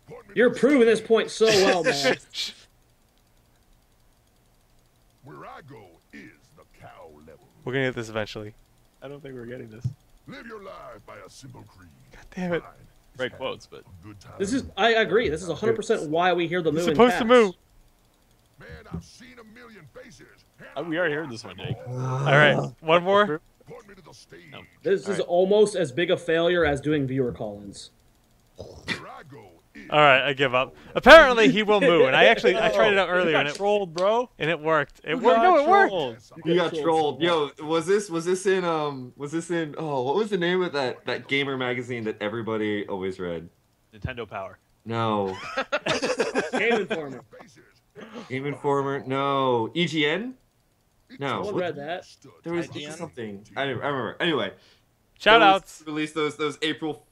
Point me to You're the proving this stage. point so well, man. Where I go is the cow level. We're gonna get this eventually. I don't think we're getting this. Live your life by a simple creed. Damn it. Mine is Great have quotes, but a good time. I agree. This is 100% why we hear the moo You're in supposed to cast. moo. Man, I've seen a million faces. and we I've already heard rocked this one, them Jake. all. All right, one more. Point me to the stage. This is almost as big a failure as doing viewer call-ins. Where I go is All right, I give up. Apparently, he will moo, and I tried it out earlier, and got trolled, bro. it worked. It You worked. got No, it worked. trolled. You got trolled. Yo, was this in oh, what was the name of that gamer magazine that everybody always read? Nintendo Power. No. Game Informer. faces. Game Informer? No. EGN? No. Someone read that. There was IGN? something. I remember. Anyway. Shout outs. Released those April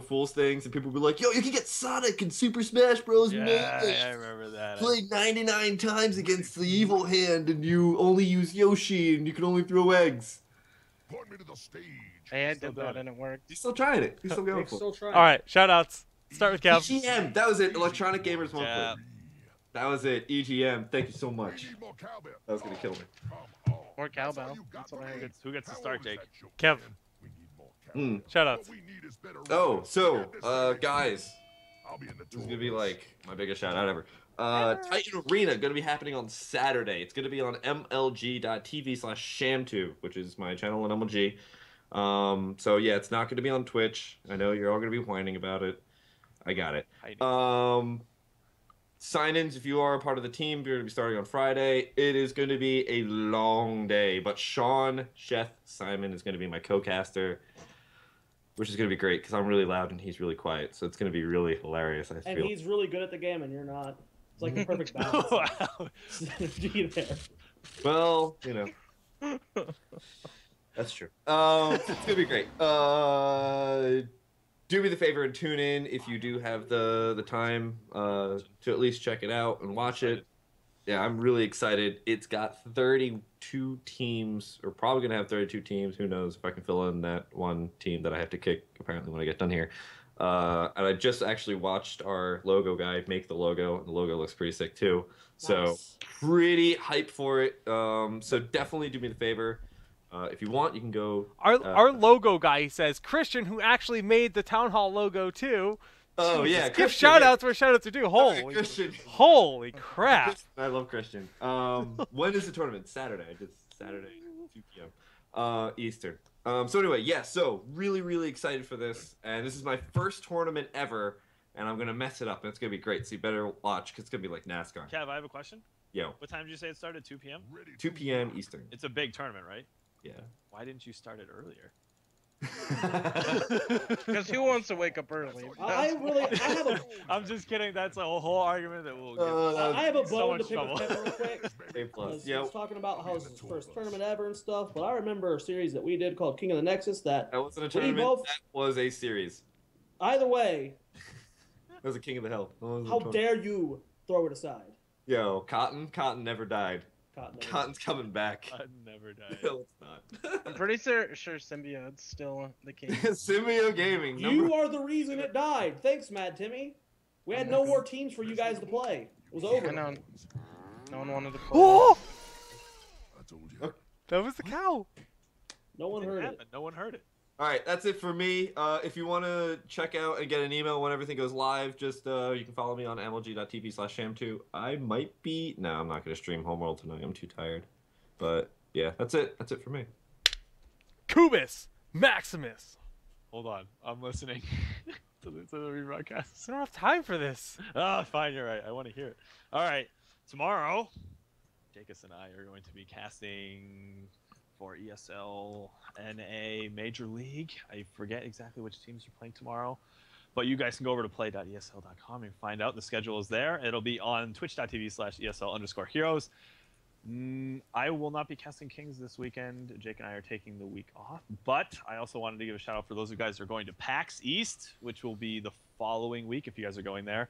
Fool's things, and people would be like, "Yo, you can get Sonic and Super Smash Bros. Yeah, Melee. I remember that. Play 99 times against the evil hand, and you only use Yoshi, and you can only throw eggs." Point me to the stage. Hey, I Still did that done. and it worked. He's still trying it. He's still going Nick's for still it. trying. All right, shout outs. Start with Kev. EGM. That was it. Electronic Gamers Monthly. Yeah. That was it. EGM. Thank you so We much. need more cowbell. That was gonna kill me. Come on. More That's all cowbell. you got That's what I for heard. me. Who gets to How start, old is Jake? that joke, Kev. man? We need more cowbell. Shout outs. What we need is better Oh, riders. so Get this thing. guys, I'll be in the this is gonna be tour. like my biggest shout out ever. Titan Arena gonna be happening on Saturday. It's gonna be on mlg.tv/sham2, which is my channel on MLG. So yeah, it's not gonna be on Twitch. I know you're all gonna be whining about it. I got it. Sign-ins, if you are a part of the team, you're gonna be starting on Friday. It is gonna be a long day, but Sean Chef Simon is gonna be my co-caster, which is gonna be great because I'm really loud and he's really quiet. So it's gonna be really hilarious. I And feel. he's really good at the game, and you're not. It's like the perfect balance. Wow. G there. Well, you know. That's true. It's gonna be great. Do me the favor and tune in if you do have the time to at least check it out and watch it. Yeah, I'm really excited. It's got 32 teams, or probably gonna have 32 teams. Who knows if I can fill in that one team that I have to kick apparently when I get done here. And I just actually watched our logo guy make the logo, and the logo looks pretty sick too. So Nice. pretty hyped for it. So definitely do me the favor. If you want, you can go. Our logo guy says Christian, who actually made the town hall logo too. Oh Jesus, yeah, give Christian, shout outs where shout outs are due. yeah. Holy, Christian. holy crap! I love Christian. When is the tournament? Saturday. Just Saturday, 2 p.m. Eastern. So anyway, yeah. So really excited for this, and this is my first tournament ever, and I'm gonna mess it up, and it's gonna be great. So you better watch, cause it's gonna be like NASCAR. Kev, I have a question. Yo, What time did you say it started? 2 p.m.? Ready 2 to p.m. Eastern. It's a big tournament, right? Yeah. Why didn't you start it earlier? Because who wants to wake up early? I have a I'm just kidding. That's a whole argument that we'll get. I have a So bone to much pick with trouble. Pepper real quick. A plus. He was talking about how it was his first tournament ever and stuff, but I remember a series that we did called King of the Nexus that, That wasn't a We tournament. both- That was a series. either way, That was a King of the Hill. That wasn't a how tournament. dare you throw it aside? Yo, Cotton never died. Cotton. Cotton's coming back. I never died. No, it's not. I'm pretty sure Symbiote's still the king. Symbio Gaming. You are the reason it died. Thanks, Madtimmy. We had no more teams for you guys to play. It was over. I know. No one wanted to play. Oh, I told you. that was the cow. No one heard it. No one heard it. All right, that's it for me. If you want to check out and get an email when everything goes live, just you can follow me on mlg.tv/sham2. I might be. No, I'm not going to stream Homeworld tonight. I'm too tired. But yeah, that's it. That's it for me. Cubus Maximus. Hold on, I'm listening to the rebroadcast. I don't have time for this. Oh, fine, you're right. I want to hear it. All right, tomorrow, Jacobs and I are going to be casting for ESL NA Major League. I forget exactly which teams are playing tomorrow, but you guys can go over to play.esl.com and find out. The schedule is there. It'll be on twitch.tv/ESL_heroes. I will not be casting Kings this weekend. Jake and I are taking the week off, but I also wanted to give a shout out for those of you guys who are going to PAX East, which will be the following week. If you guys are going there,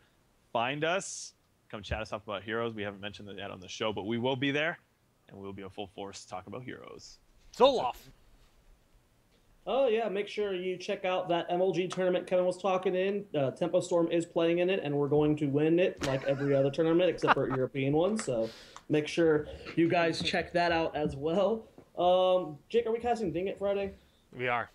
find us, come chat us up about Heroes. We haven't mentioned that yet on the show, but we will be there, and we will be a full force to talk about Heroes. Zoloff. Oh yeah, make sure you check out that MLG tournament Kevin was talking in. Tempo Storm is playing in it, and we're going to win it like every other tournament except for European ones. So make sure you guys check that out as well. Jake, are we casting Ding It Friday? We are.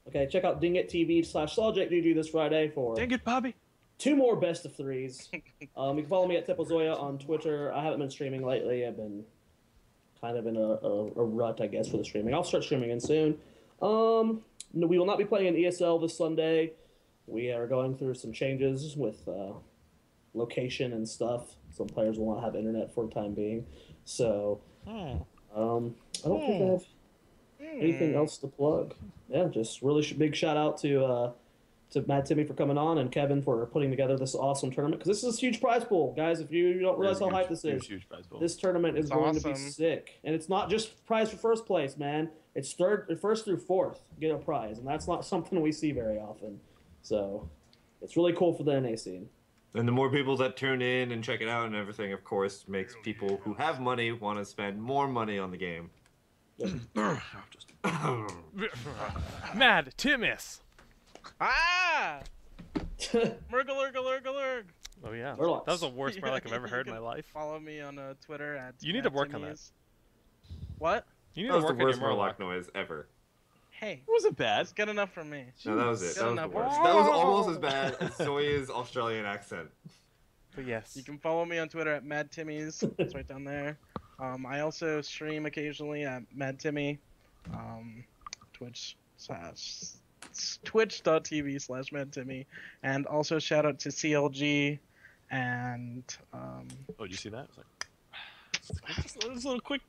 Okay, check out dingit.tv/SolidJakeGG this Friday for Dang it, Bobby. 2 more best of 3s. You can follow me at TempoZoya on Twitter. I haven't been streaming lately. I've been kind of in a rut, I guess, for the streaming. I'll start streaming in soon. We will not be playing in ESL this Sunday. We are going through some changes with location and stuff. Some players will not have internet for the time being. So, I don't think I have anything else to plug. Yeah, just really big shout out to Madtimmy for coming on and Kevin for putting together this awesome tournament, because this is a huge prize pool, guys. If you don't realize how hype this is, huge prize pool. this tournament is going to be awesome. sick, and it's not just prize for first place, man. It's first through fourth get a prize, and that's not something we see very often. So it's really cool for the NA scene. And the more people that tune in and check it out and everything, of course, makes people who have money want to spend more money on the game. Mad Timus. Ah! Murgalurgalurgalurg. Oh yeah, Murlocs. that was the worst Murloc I've ever heard in my You can life. Follow me on Twitter at. You need to work on that. Madtimmys. What? You need That to was the work on your worst Murloc. Murloc noise ever. Hey, It wasn't bad. that's good enough for me. No, that was it. Good That was the enough. worst. That was almost as bad as Soya's Australian accent. But yes, You can follow me on Twitter at Madtimmys. It's right down there. I also stream occasionally at Madtimmy. Twitch.tv/Madtimmy. And also shout out to CLG and Oh, did you see that? It's like, just a little quick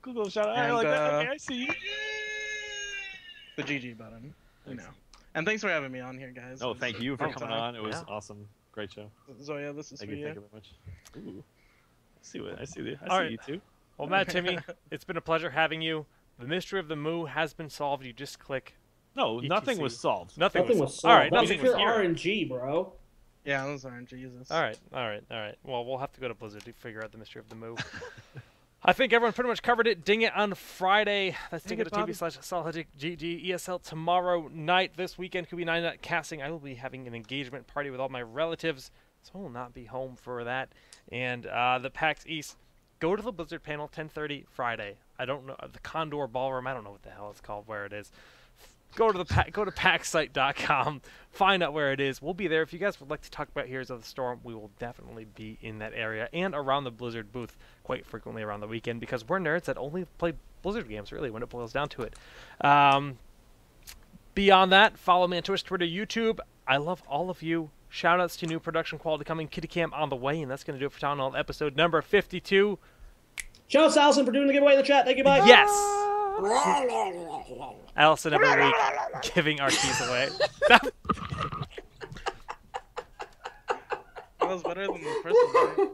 little shout out. I And, like that. Okay, I see you. the GG button. You Thanks. know. And thanks for having me on here, guys. Oh, thank you for Fun coming time. on. It was Yeah. awesome. Great show. Zoya, this is Thank for you. you. Thank you very much. Ooh. I see All you right. too. well, Mad Timmy, it's been a pleasure having you. The mystery of the Moo has been solved. You just click. No, nothing ETC. was solved. Nothing Nothing was was solved. solved. All right, that was nothing was pure here. RNG, bro. Yeah, those aren't Jesus. All right. Well, we'll have to go to Blizzard to figure out the mystery of the Moo. I think everyone pretty much covered it. Ding it on Friday. That's Ding it, ding.tv/SolidGG ESL tomorrow night. This weekend could be 9 Nut Casting. I will be having an engagement party with all my relatives, so I will not be home for that. And the PAX East, go to the Blizzard panel 10:30 Friday. I don't know the Condor Ballroom. I don't know what the hell it's called, where it is. Go to packsite.com, find out where it is. We'll be there. If you guys would like to talk about Heroes of the Storm, we will definitely be in that area and around the Blizzard booth quite frequently around the weekend, because we're nerds that only play Blizzard games, really, when it boils down to it. Beyond that, follow me on Twitch, Twitter, YouTube. I love all of you. Shoutouts to new production quality coming, Kitty Cam on the way, and that's going to do it for Town Hall episode number 52. Shout out to Allison for doing the giveaway in the chat. Thank you, bye. Yes! Allison every week giving our keys away. That was better than the first one. Right?